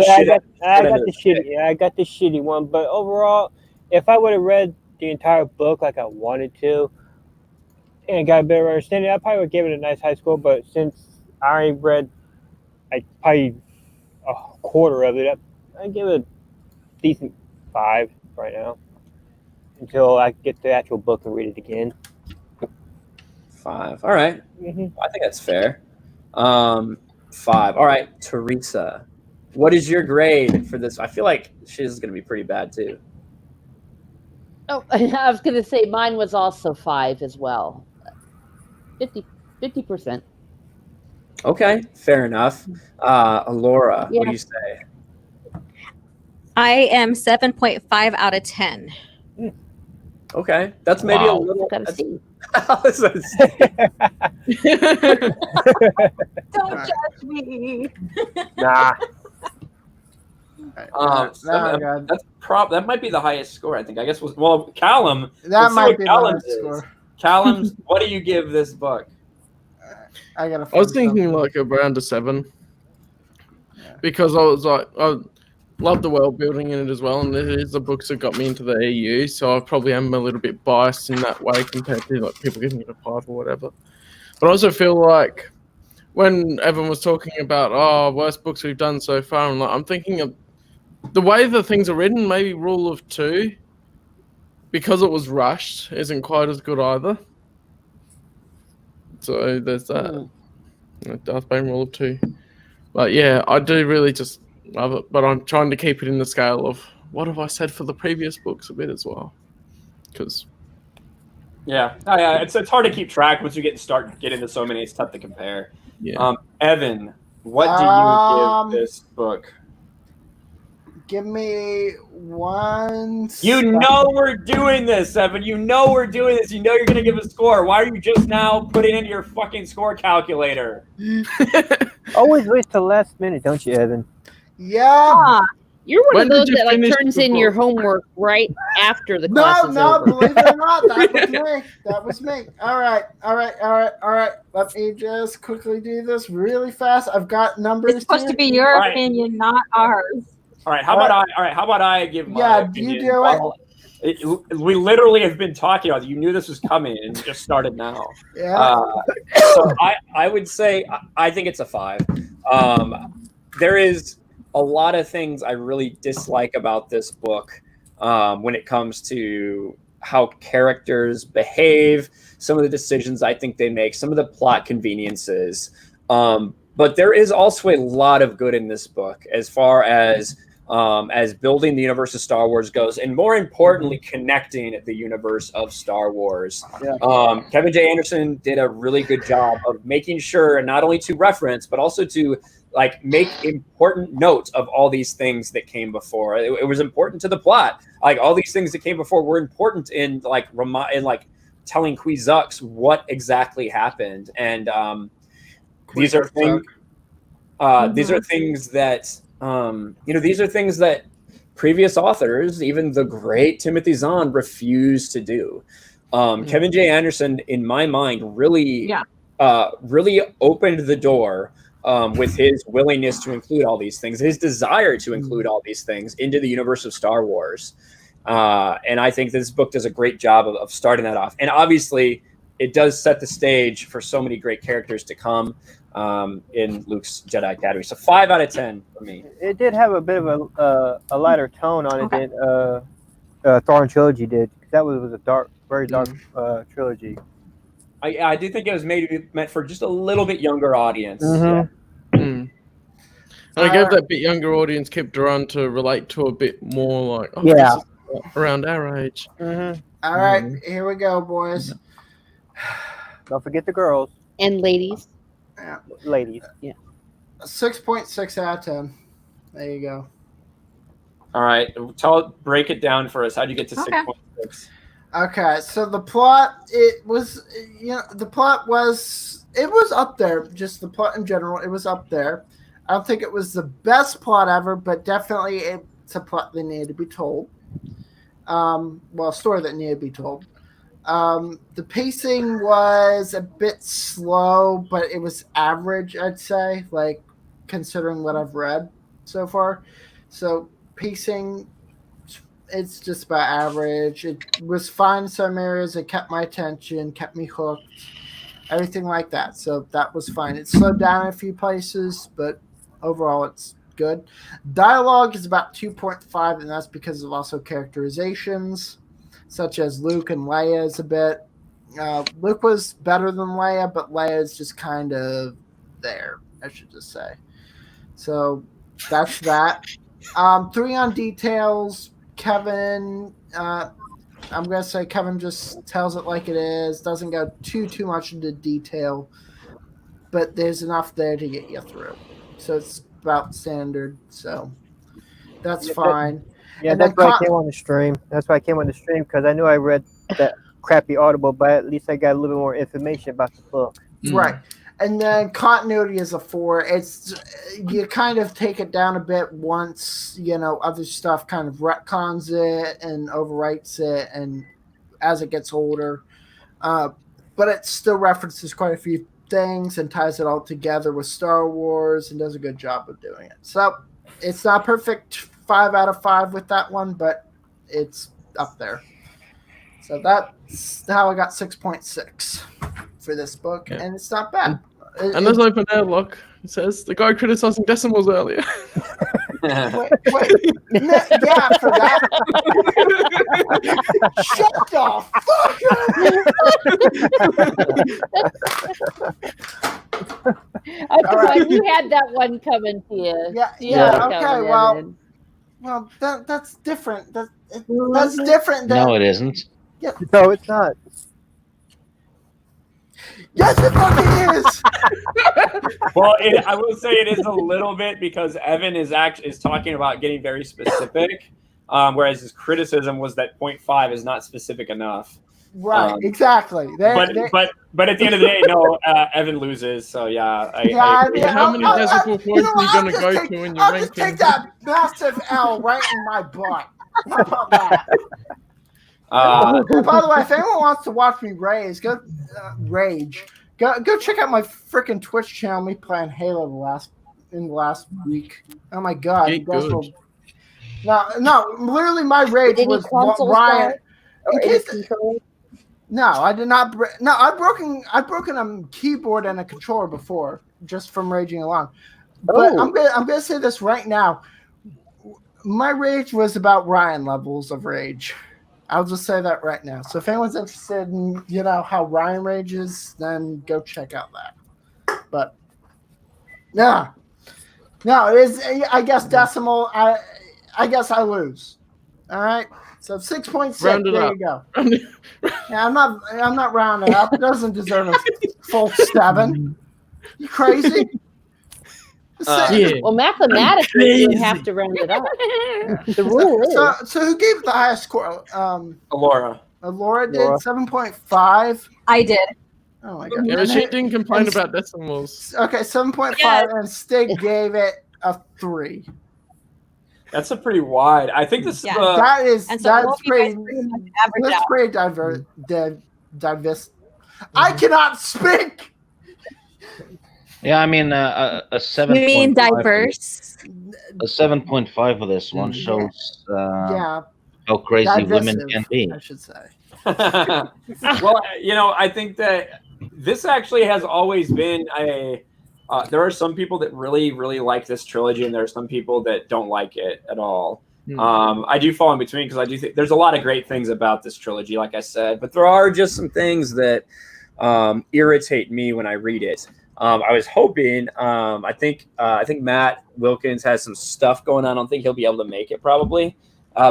the shitty one, but overall, if I would have read the entire book like I wanted to and got a better understanding, I probably would give it a nice high score. But since I already read like probably a quarter of it, I give it a decent 5 right now until I get the actual book and read it again. 5. All right. Mm-hmm. I think that's fair. 5. All right, Teresa, what is your grade for this? I feel like she's going to be pretty bad too. Oh, I was going to say mine was also 5 as well. 50%. Okay, fair enough. Laura, what do Yeah. you say? I am 7.5 out of 10. Okay, that's maybe a Wow. little. Got to see. Don't Alright. judge me. Nah. That might be the highest score. I think. I guess Callum. That let's see might what be the Callum's highest is. score. Callum's. What do you give this book? I gotta. I was find thinking something. like around a 7. Yeah. Because I was like, I love the world building in it as well, and it is the books that got me into the EU, so I probably am a little bit biased in that way compared to like people giving it a 5 or whatever. But I also feel like when Evan was talking about worst books we've done so far, I'm thinking of the way that things are written. Maybe Rule of 2, because it was rushed, isn't quite as good either. So there's that. Darth Bane Rule of 2. But yeah, I do really just love it. But I'm trying to keep it in the scale of what have I said for the previous books a bit as well. Because Yeah, it's hard to keep track once you get into so many. It's tough to compare. yeah, Evan, what do you give this book? Give me one. You know we're doing this, Evan. You know we're doing this. You know you're gonna give a score. Why are you just now putting in your fucking score calculator? Always wait till the last minute, don't you, Evan? Yeah. You're one When of those did you that like finish turns the in your book? homework right after the class is No, over. believe it or not, that was me. That was me. All right. Let me just quickly do this really fast. I've got numbers. It's supposed here. to be your All right. opinion, not ours. All right, how about I give my Yeah, opinion? you do it. We literally have been talking about it. You knew this was coming and it just started now. Yeah. So I would say I think it's a 5. There is a lot of things I really dislike about this book when it comes to how characters behave, some of the decisions I think they make, some of the plot conveniences. But there is also a lot of good in this book as far as building the universe of Star Wars goes, and more importantly, connecting the universe of Star Wars. Yeah. Kevin J. Anderson did a really good job of making sure not only to reference, but also to like make important notes of all these things that came before. It was important to the plot. Like all these things that came before were important in telling Qwi Xux what exactly happened. And these are things. These are things that these are things that previous authors, even the great Timothy Zahn, refused to do. Kevin J. Anderson, in my mind, really opened the door with his willingness to include all these things, his desire to include all these things into the universe of Star Wars. And I think this book does a great job of starting that off. And obviously, it does set the stage for so many great characters to come in Luke's Jedi Academy. So 5 out of 10 for me. It did have a bit of a lighter tone on it than Thrawn Trilogy did. That was a very dark trilogy. I do think it was meant for just a little bit younger audience. Mm-hmm. Yeah. And I gave that bit younger audience Kyp Durron to relate to a bit more, like Yeah. this is around our age. Mm-hmm. All right, here we go, boys. Don't forget the girls, And ladies. Yeah. ladies. 6.6 out of 10. There you go. All right, break it down for us. How do you get to 6.6? Okay, so the plot, it was up there. Just the plot in general, it was up there. I don't think it was the best plot ever, but definitely it's a plot that needed to be told. A story that needed to be told. The pacing was a bit slow, but it was average, I'd say, like considering what I've read so far. So pacing, it's just about average. It was fine in some areas. It kept my attention, kept me hooked, everything like that. So that was fine. It slowed down in a few places, but overall it's good. Dialogue is about 2.5, and that's because of also characterizations, such as Luke and Leia is a bit. Luke was better than Leia, but Leia is just kind of there, I should just say. So that's that. 3 on details. Kevin I'm gonna say Kevin just tells it like it is, doesn't go too much into detail, but there's enough there to get you through. So it's about standard. So that's fine. Yeah, And that's then why I came on the stream. That's why I came on the stream, because I knew I read that crappy Audible, but at least I got a little bit more information about the book. Right. And then continuity is a 4. It's you kind of take it down a bit once, other stuff kind of retcons it and overwrites it and as it gets older. But it still references quite a few things and ties it all together with Star Wars and does a good job of doing it. So it's not perfect 5 out of 5 with that one, but it's up there. So that's how I got 6.6 for this book, and it's not bad. And there's open airlock. It says the guy criticizing decimals earlier. Yeah, for that. Shut the fuck up. Right. You had that one coming to you. Yeah. Okay. Well, that's different. That's different. No, it isn't. Yeah. No, it's not. Yes, it fucking is. Well, I will say it is a little bit because Evan is talking about getting very specific, whereas his criticism was that 0.5 is not specific enough. Right, exactly. But at the end of the day, no, Evan loses. So yeah. How many decimal points are you going to go to in your I'll ranking? just take that massive L right in my butt. How about that? By the way, if anyone wants to watch me rage, go check out my freaking Twitch channel. Me playing Halo in the last week. Oh my god! No, literally my rage was Ryan. No, I did not. No, I've broken a keyboard and a controller before just from raging along. But I'm gonna say this right now. My rage was about Ryan levels of rage. I'll just say that right now. So if anyone's interested in, how Ryan rages, then go check out that. But no, it is. I guess decimal. I guess I lose. All right. So 6.6. There you go. Yeah, I'm not rounding up. It doesn't deserve a full 7. You crazy? Well, mathematically, you have to round it up. The rule is. So who gave the highest score? Laura. Laura did 7.5. I did. Oh my god! Yeah, but she didn't complain about decimals. Okay, 7.5, and Stig gave it a 3. That's a pretty wide. I think this. That's pretty. That's pretty diverse. I cannot speak. Yeah, I mean, a 7. You mean diverse? A 7.5 for this one shows how crazy women can be. I should say. Well, I think that this actually has always been a. There are some people that really, really like this trilogy, and there are some people that don't like it at all. I do fall in between because I do think there's a lot of great things about this trilogy, like I said, but there are just some things that irritate me when I read it. I was hoping. I think Matt Wilkins has some stuff going on. I don't think he'll be able to make it probably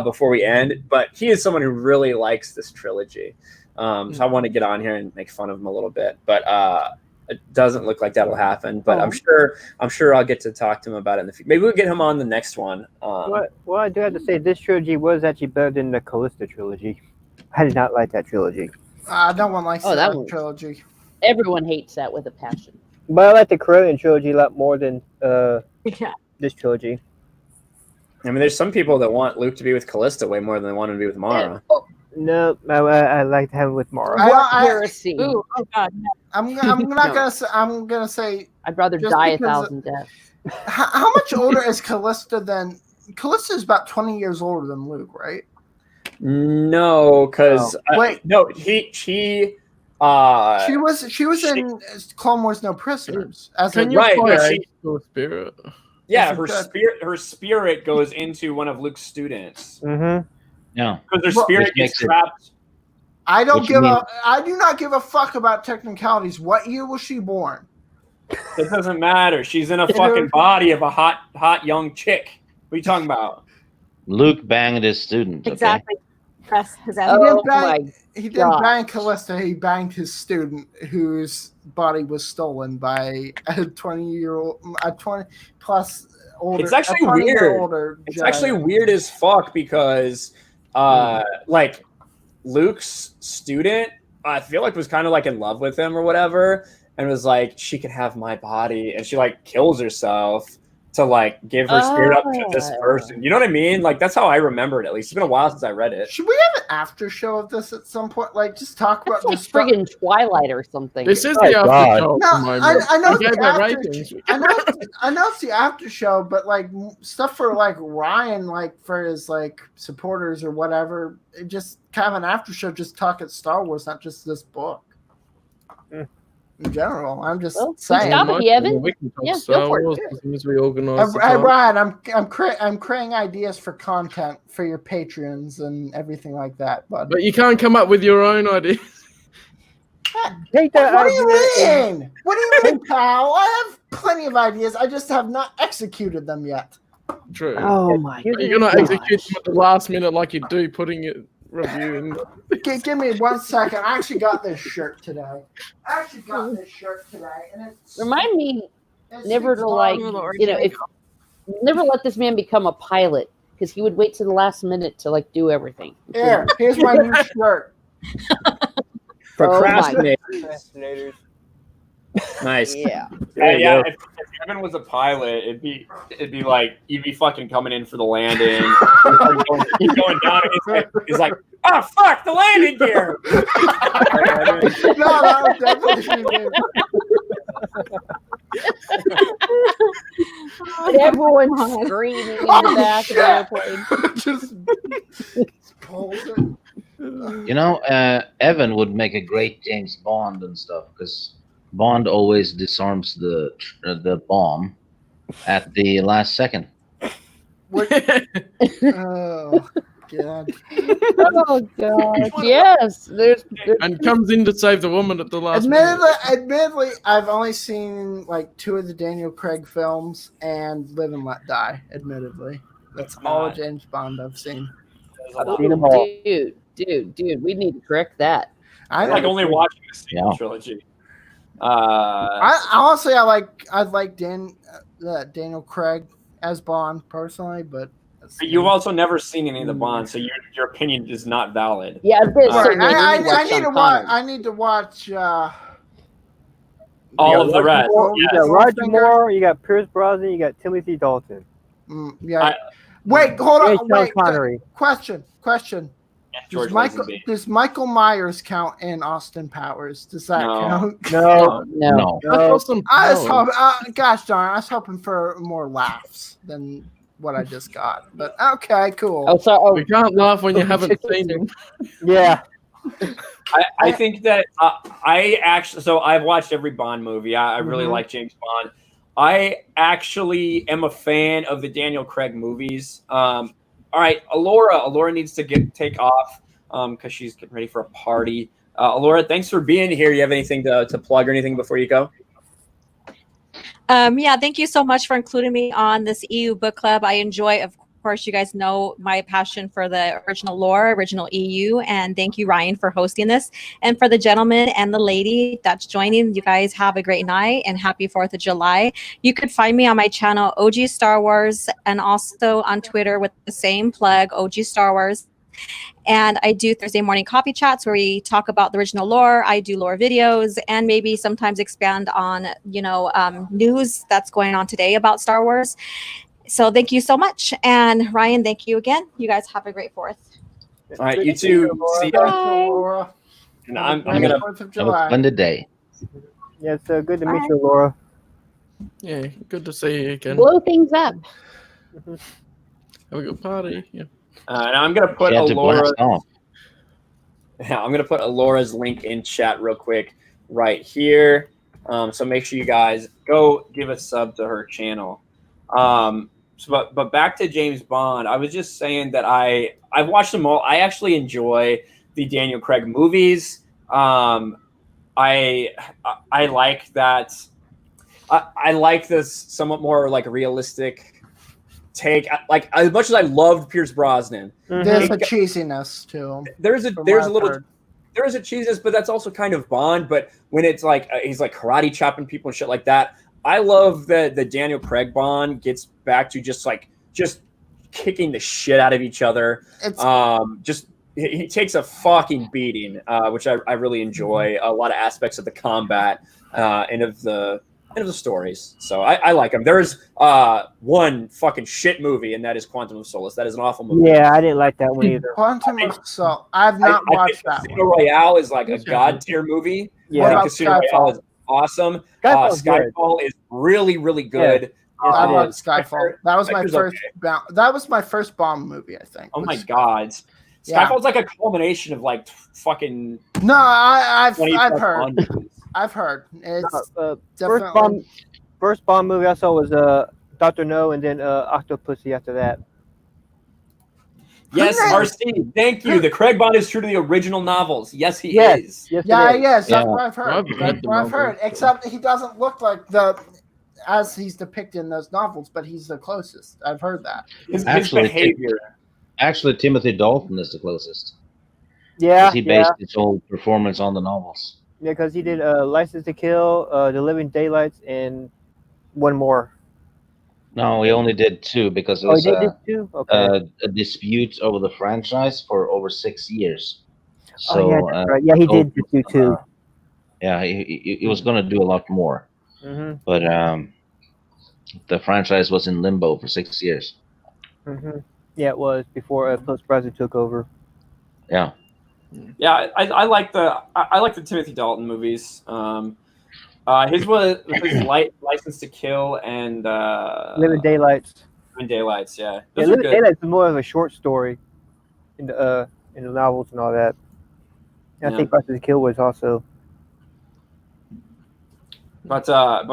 before we end. But he is someone who really likes this trilogy. So I want to get on here and make fun of him a little bit. But it doesn't look like that'll happen. But I'm sure I'll get to talk to him about it in the future. Maybe we'll get him on the next one. Well, I do have to say this trilogy was actually better than the Callista trilogy. I did not like that trilogy. No one likes that trilogy. Everyone hates that with a passion. But I like the Corellian trilogy a lot more than this trilogy. I mean, there's some people that want Luke to be with Callista way more than they want him to be with Mara. No, I like to have him with Mara. Heresy. Ooh, oh god. No. I'm not gonna say. I'm gonna say. I'd rather die 1,000 deaths. How much older is Callista than? Callista is about 20 years older than Luke, right? No, because she was in Clone Wars No Prisoners as Can a you right. spirit? Yeah, her spirit goes into one of Luke's students. Mm-hmm. Yeah, because her spirit gets trapped. I do not give a fuck about technicalities. What year was she born? It doesn't matter. She's in a fucking body of a hot young chick. What are you talking about? Luke banged his student. Exactly. Okay? Yes, is that Oh my my He didn't gosh. bang Callista. He banged his student, whose body was stolen by a 20-year-old, a 20+ older. It's actually a 20-year weird. older It's Jedi. actually weird as fuck because, like, Luke's student, I feel like was kind of like in love with him or whatever, and was like, she can have my body, and she like kills herself to like give her spirit up to this person. You know what I mean? Like that's how I remember it. At least it's been a while since I read it. Should we have an after show of this at some point? Like, just talk about That's like this stuff. friggin' Twilight or something. This is Oh, the God. after show. No, I know We gave the our after. ratings. I know it's the after show, but like stuff for like Ryan, like for his like supporters or whatever, just kind of an after show. Just talk at Star Wars, not just this book. In general, I'm just saying. stop it, Evan. We can talk Yeah, Star go for it. Wars as soon as we organise. Hey, Ryan, I'm creating ideas for content for your patrons and everything like that. But But you can't come up with your own ideas. Take that what do you idea. mean? What do you mean, pal? I have plenty of ideas. I just have not executed them yet. True. Oh my You're You're gonna gosh. execute them at the last minute like you do, putting it reviewing. Give me 1 second. I actually got this shirt today. And it's Remind me it's never to Star like, Wars. if never let this man become a pilot because he would wait to the last minute to like do everything. Here's my new shirt. Procrastinate. Procrastinators. Nice. Yeah. Yeah. If Evan was a pilot, it'd be like you'd be fucking coming in for the landing. He's going down. And he's like, oh fuck, the landing gear. No, that would definitely be me. Everyone's screaming in the back of the airplane. Just pulls it. You know, Evan would make a great James Bond and stuff because Bond always disarms the bomb at the last second. Oh god. Oh god. Yes. There's And comes in to save the woman at the last minute. Admittedly, I've only seen like 2 of the Daniel Craig films and Live and Let Die. Admittedly, that's all of James Bond I've seen. I've seen them all. dude, we need to correct that. I'm like only watching the same Yeah. trilogy. I honestly, I like Daniel Craig as Bond personally, but You've also never seen any of the Bonds, so your opinion is not valid. Yeah, I was gonna say, Right, maybe I watch need to Sean watch. Connery. I need to watch. All of the rest. You Yes. got Roger Moore, you got Pierce Brosnan, you got Timothy Dalton. Yeah. Wait, hold Yeah, on. Sean Wait. Connery. Question. George Does Michael Myers count in Austin Powers? Does that No. count? No, No. That's awesome. I was power. hoping. Gosh darn! I was hoping for more laughs than what I just got. But okay, cool. Oh, sorry. Oh, We can't laugh when you haven't seen him. yeah. I think that I've watched every Bond movie. I really like James Bond. I actually am a fan of the Daniel Craig movies. All right, Alora needs to take off because she's getting ready for a party. Alora, thanks for being here. You have anything to plug or anything before you go? Yeah, thank you so much for including me on this EU book club. I enjoy, of course, you guys know my passion for the original lore, original EU, and thank you, Ryan, for hosting this. And for the gentleman and the lady that's joining, you guys have a great night and happy 4th of July. You could find me on my channel, OG Star Wars, and also on Twitter with the same plug, OG Star Wars. And I do Thursday morning coffee chats where we talk about the original lore. I do lore videos and maybe sometimes expand on, news that's going on today about Star Wars. So thank you so much. And Ryan, thank you again. You guys have a great 4th. All right, you two. See ya. Laura. And I'm Happy gonna. 4th of Have a July. splendid day. Yeah, it's good to meet you, Laura. Yeah, good to see you again. blow things up. Have a good party. Yeah. And I'm gonna put She had to Alora. blast off. Yeah, I'm gonna put Alora's link in chat real quick right here. So make sure you guys go give a sub to her channel. But back to James Bond. I was just saying that I've watched them all. I actually enjoy the Daniel Craig movies. I like that. I like this somewhat more like realistic take, like, as much as I loved Pierce Brosnan, There's a cheesiness to him. there's a cheesiness, but that's also kind of Bond. But when it's like he's like karate chopping people and shit like that, I love that the Daniel Craig Bond gets back to just kicking the shit out of each other. He takes a fucking beating, which I really enjoy. A lot of aspects of the combat and of the stories. So I like them. There's one fucking shit movie, and that is Quantum of Solace. That is an awful movie. Yeah, I didn't like that one either. Quantum of Solace. I've not watched that Casino one. Royale is like a god tier movie. Yeah. What about Casino Royale is awesome. Skyfall is really, really good. I love Skyfall. That was my Spectre's first. okay. That was my first Bond movie, I think. Oh my god. Yeah. Skyfall's like a culmination of like fucking. No, I've 20 heard. Bond movies. I've heard. It's First Bond movie I saw was Dr. No, and then Octopussy after that. Yes, RC, thank you. The Craig Bond is true to the original novels. Yes, he is. Yes, That's Yeah. what I've heard. That's what I've heard. Except he doesn't look like as he's depicted in those novels, but he's the closest. I've heard that. His Actually, behavior. Actually, Timothy Dalton is the closest. Yeah, 'Cause he based his whole performance on the novels. Yeah, because he did License to Kill, The Living Daylights, and one more. No, he only did 2 because it Oh, was he did two? Okay. a dispute over the franchise for over 6 years. So, oh, yeah, that's right. Yeah, he did do 2. Yeah, he was going to do a lot more. Mm-hmm. But the franchise was in limbo for 6 years. Mm-hmm. Yeah, it was before Post Brosnan took over. Yeah. Yeah, I like the Timothy Dalton movies. His was his License to Kill and Living Daylights. Living Daylights. Yeah, Yeah, those are Living good. Daylights is more of a short story in the novels and all that. And I think License to Kill was also. But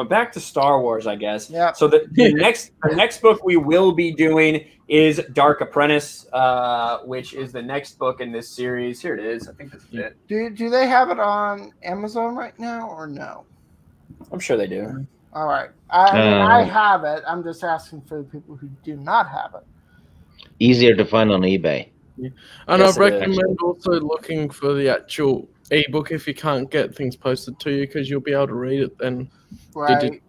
back to Star Wars, I guess. Yeah. So the next book we will be doing is Dark Apprentice, which is the next book in this series. Here it is. I think this is it. Do they have it on Amazon right now or no? I'm sure they do. All right. I have it. I'm just asking for the people who do not have it. Easier to find on eBay. And Yes, I it is. recommend also looking for the actual ebook if you can't get things posted to you, because you'll be able to read it then Right.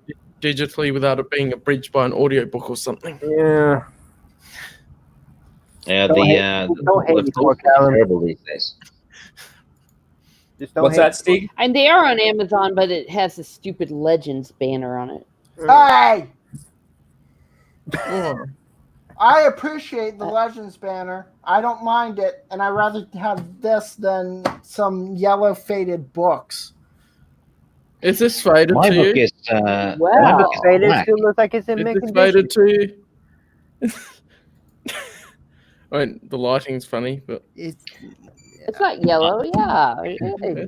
digitally without it being abridged by an audiobook or something. Yeah. Yeah, Don't hate me for it, Callum. terrible these days. Just don't What's hate that, Steve? And they are on Amazon, but it has a stupid Legends banner on it. Hey, Oh, I appreciate the Legends banner. I don't mind it, and I'd rather have this than some yellow faded books. is this faded My to book you? is My Wow. book faded. black. Still looks like it's in Is mint this condition. faded to you? I mean, the lighting's funny, but It's not yellow, yeah.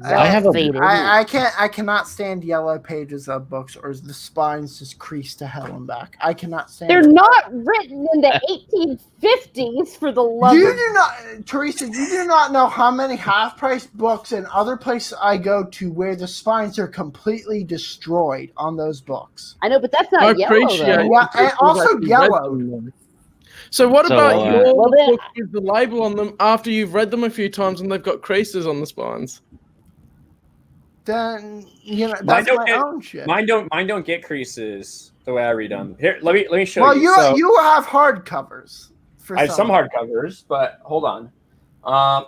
I have a- Faded. I cannot stand yellow pages of books, or the spines just crease to hell and back. I cannot stand. They're it. not written in the 1850s for the love You of... do not, Teresa. You do not know how many half-price books and other places I go to where the spines are completely destroyed on those books. I know, but that's I not yellow, appreciate though. Yeah, and people also that you read yellow. them. So what So, about your Well, then- book with the label on them after you've read them a few times and they've got creases on the spines? Then that's don't my get- own shit. Mine don't get creases the way I read them. Here, let me show Well, you. you have hardcovers. For I have some hardcovers, but hold on.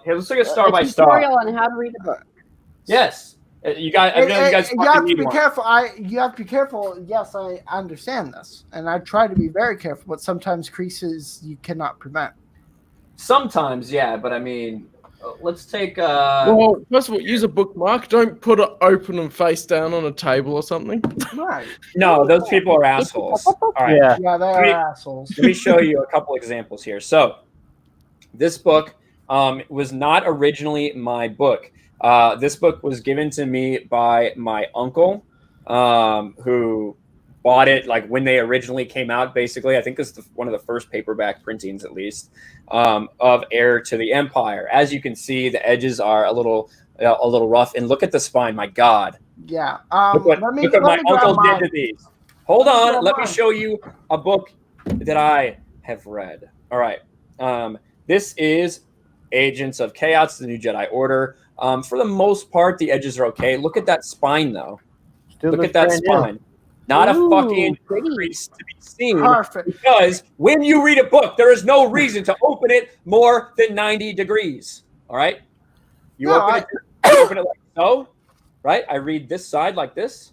Here, let's look at Star by a Star. tutorial on how to read a book. Yes, you guys. I know you guys. You fucking have to need be one. careful. You have to be careful. Yes, I understand this, and I try to be very careful. But sometimes creases you cannot prevent. Sometimes, yeah, but I mean, let's take. Well, first of all, use a bookmark. Don't put it open and face down on a table or something. Right? No, those people are assholes. All right, Yeah. Yeah, they Let me- are assholes. let me show you a couple examples here. So, this book was not originally my book. This book was given to me by my uncle, who bought it like when they originally came out. Basically, I think this is one of the first paperback printings, at least, of Heir to the Empire. As you can see, the edges are a little rough, and look at the spine. My God, Yeah. look what my grab uncle mine. did to these. Hold on, grab let me mine. show you a book that I have read. All right. This is Agents of Chaos, the New Jedi Order. For the most part, the edges are okay. Look at that spine, though. Still Look looks at that brand new. spine. Not a Ooh, fucking pretty. crease to be seen. Perfect. Because when you read a book, there is no reason to open it more than 90 degrees. All right? You open it like so, right? I read this side like this.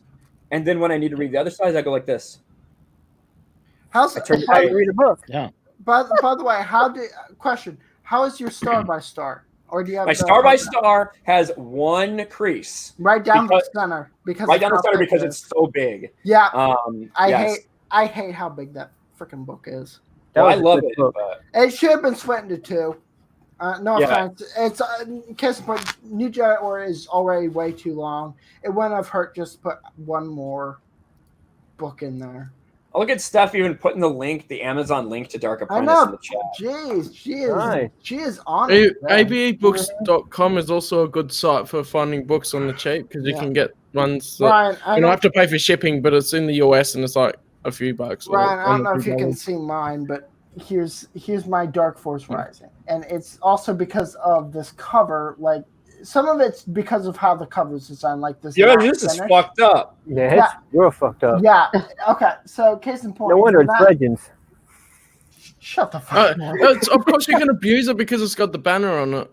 And then when I need to read the other side, I go like this. How's I turn How do you read a book? Yeah. by the way, question? How is your star by star? Or do you have My star by star has one crease. right down because- the center? Because Right of down the how center thick because it it's is. so big. Yeah. Yes. I hate how big that freaking book is. That Well, I was a love good it. book. But It should have been split into two. No Yeah. offense. It's case in point, New Jedi Order is already way too long. It wouldn't have hurt just to put one more book in there. I'll look at Steph even putting the Amazon link to Dark I Apprentice know. in the chat. Jeez, Nice. she is on it. ABEbooks.com is also a good site for finding books on the cheap because you Yeah. can get ones that Ryan, I you don't don't, have to pay for shipping, but it's in the US and it's like a few bucks. or Ryan, I don't know $1 or if you $2. can see mine, but here's my Dark Force Rising, and it's also because of this cover. Like some of it's because of how the cover is designed. Like this. Yeah, matte this is finish. fucked up. Yeah, it's real fucked up. Yeah. Okay. So case in point. No wonder it's that- Legends. Shut the fuck up. Of course, you can abuse it because it's got the banner on it.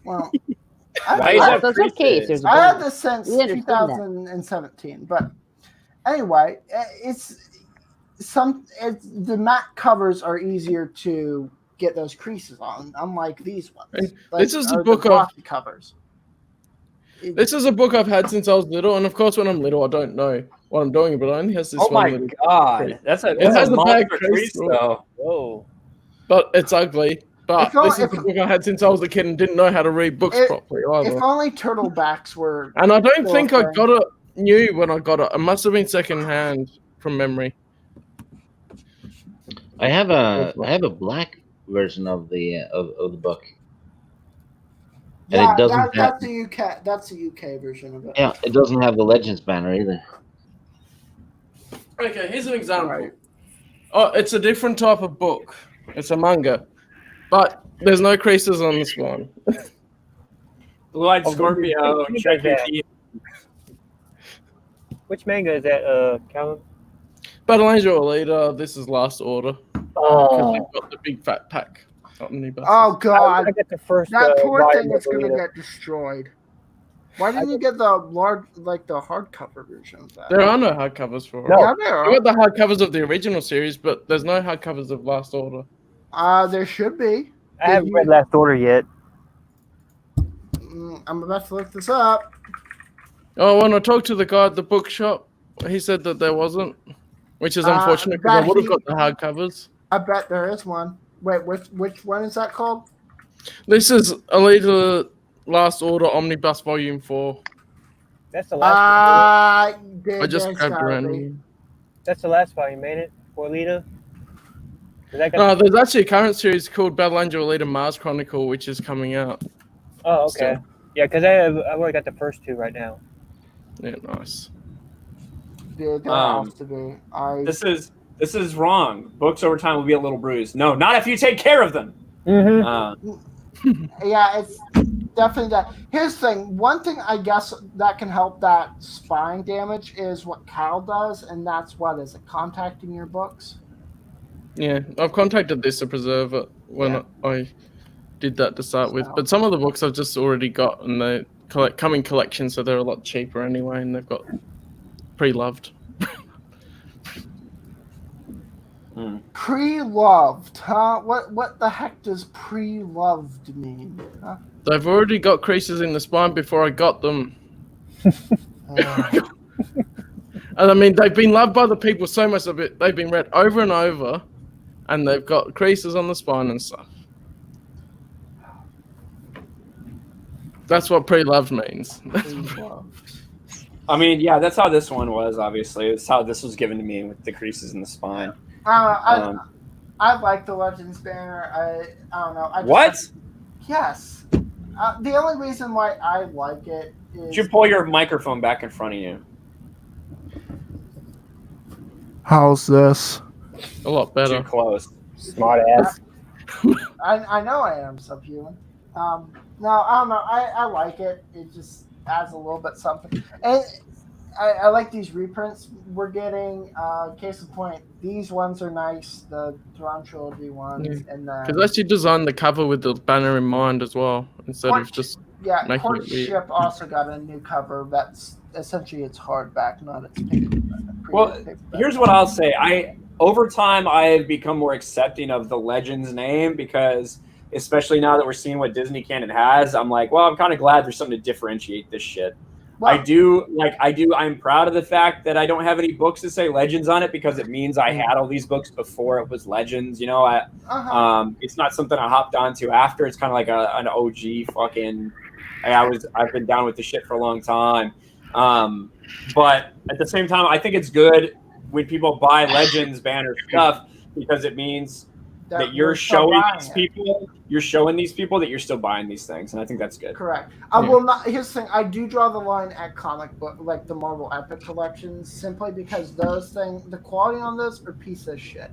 Well, Why is that That's okay. creases? If there's a I had bonus. this since We understand that. 2017, but anyway, the matte covers are easier to get those creases on, unlike these ones. And this is the or book of- glossy covers. This is a book I've had since I was little, and of course, when I'm little, I don't know what I'm doing, but it only has this Oh one my little god. crease. That's a It has the monster bad crease crease, though. Whoa. But it's ugly. But If only- this is the book I had since I was a kid and didn't know how to read books properly either. If only turtlebacks were. And I don't still think a I thing. got it new when I got it. It must have been second hand from memory. I have a black version of the book. And Yeah, it doesn't have, that's the UK. That's the UK version of it. yeah, it doesn't have the Legends banner either. Okay, here's an example. Oh, it's a different type of book. It's a manga. But there's no creases on this one. Blue-eyed Scorpio. Check your teeth. Which manga is that, Calvin? Battle Angel Alita, this is Last Order. Because Oh, they've got the big fat pack. Omnibus. Oh God, I got the first. that poor volume thing of is gonna Alita. get destroyed. Why didn't you get the large, like the hardcover version of that? There are no hardcovers for it. No. Yeah, there I got are. the hardcovers of the original series, but there's no hardcovers of Last Order. There should be. I haven't read Last Order yet. I'm about to look this up. Oh, when I talked to the guy at the bookshop, he said that there wasn't, which is unfortunate because I that would have he- got the hardcovers. I bet there is one. Wait, which one is that called? This is Alita Last Order Omnibus Volume 4. That's the last. I just grabbed random. That's the last volume, made it for Alita. Is that No, there's actually a current series called Battle Angel Alita Mars Chronicle, which is coming out. Oh, okay. Yeah, because I've already got the first two right now. Yeah, nice. Dude, there Um, has to be. This is wrong. Books over time will be a little bruised. No, not if you take care of them. Mm-hmm. Yeah, it's definitely that. Here's the thing. One thing I guess that can help that spine damage is what Cal does, and that's what is it contacting your books. Yeah, I've contacted this to preserve it when I did that to start with. But some of the books I've just already got, and they come in collections, so they're a lot cheaper anyway, and they've got pre-loved. Pre-loved, huh? What the heck does pre-loved mean? Huh? They've already got creases in the spine before I got them. And I mean, they've been loved by the people so much of it. They've been read over and over, and they've got creases on the spine and stuff. That's what pre-loved means. I mean, yeah, that's how this one was, obviously. It's how this was given to me with the creases in the spine. I like the Legends banner. I don't know. What? Yes. The only reason why I like it is. Did you pull your microphone back in front of you? How's this? A lot better. Too close. Smart ass. I know I am subhuman. No, I don't know. I like it. It just adds a little bit something. And I like these reprints we're getting. Case in point, these ones are nice. The Durron trilogy ones, and Because actually designed the cover with the banner in mind as well, instead of just making it weird. Courtship also got a new cover. That's essentially its hardback, not its paperback. Well, here's what I'll say. Over time, I have become more accepting of the Legends name because, especially now that we're seeing what Disney Canon has, I'm like, well, I'm kind of glad there's something to differentiate this shit. Well, I'm proud of the fact that I don't have any books that say Legends on it because it means I had all these books before it was Legends. You know, it's not something I hopped onto after. It's kind of like an OG fucking. I've been down with the shit for a long time. But at the same time, I think it's good when people buy Legends banner stuff because it means that you're showing these people, that you're still buying these things, and I think that's good. Correct. I will not. Here's the thing: I do draw the line at comic book, like the Marvel Epic collections, simply because those things, the quality on those are piece of shit.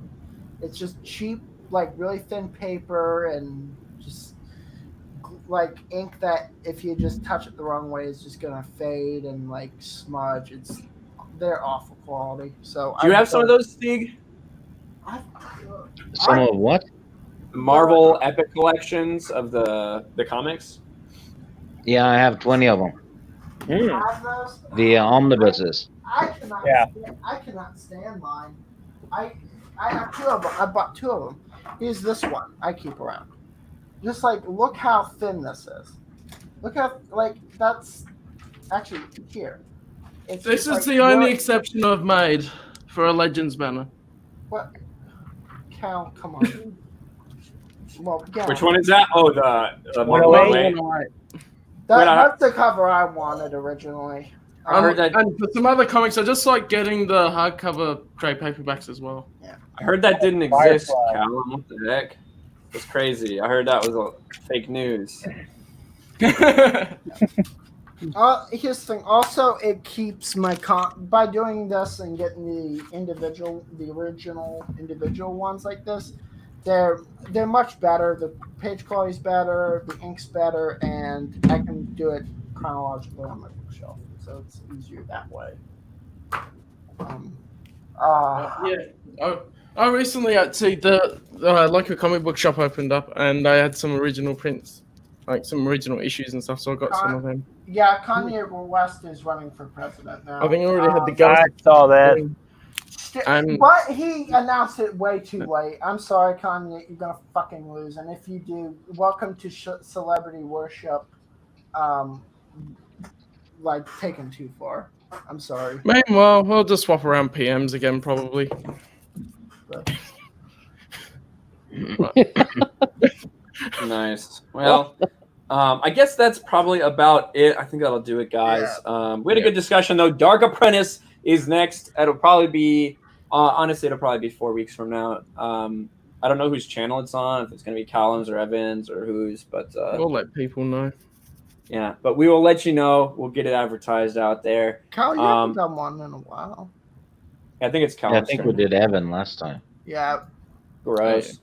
It's just cheap, like really thin paper and just like ink that if you just touch it the wrong way, is just gonna fade and like smudge. They're awful quality. So do you have some of those, Stig? Some of what? Marvel Epic collections of the comics. Yeah, I have 20 of them. The omnibuses. I cannot stand mine. I have 2 of them. I bought 2 of them. Here's this one I keep around. Just like, look how thin this is. Look how, like, that's actually here. This is the only exception I've made for a Legends banner. What? Cal, come on. Well, yeah. Which one is that? Oh, the 108. That's the cover I wanted originally. I heard that. And for some other comics, I just like getting the hardcover trade paperbacks as well. Yeah. I heard that didn't exist, Callum. What the heck? It's crazy. I heard that was fake news. Here's the thing. Also, it keeps my by doing this and getting the original individual ones like this. They're much better. The page quality's better, the ink's better, and I can do it chronologically on my bookshelf, so it's easier that way. I recently actually the local comic book shop opened up, and they had some original prints, like some original issues and stuff. So I got some of them. Yeah, Kanye West is running for president now. I think I already had the guy. I saw that. But he announced it way too late. I'm sorry, Kanye. You're gonna fucking lose. And if you do, welcome to celebrity worship. Like taken too far. I'm sorry. Meanwhile, we'll just swap around PMs again, probably. Nice. Well, I guess that's probably about it. I think that'll do it, guys. Yeah. We had a good discussion, though. Dark Apprentice is next. It'll probably be, honestly, it'll probably be 4 weeks from now. I don't know whose channel it's on, if it's going to be Callum's or Evan's or whose, but we'll let people know. Yeah, but we will let you know. We'll get it advertised out there. Cal, you haven't done one in a while. I think it's Callum's. Yeah, I think we did Evan last time. Yeah. Gross.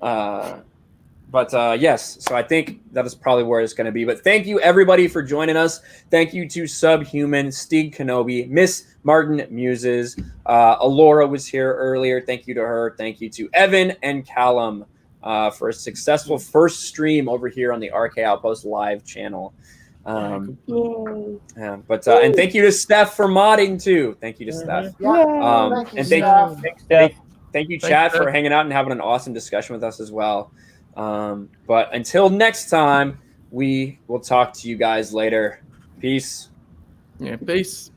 But yes, so I think that is probably where it's going to be. But thank you, everybody, for joining us. Thank you to Subhuman, Stig Kenobi, Miss Martin Muses. Alora was here earlier. Thank you to her. Thank you to Evan and Callum for a successful first stream over here on the RK Outpost live channel. And thank you to Steph for modding, too. Thank you to Steph. Thank you, chat, for hanging out and having an awesome discussion with us as well. But until next time, we will talk to you guys later. Peace. Yeah, peace.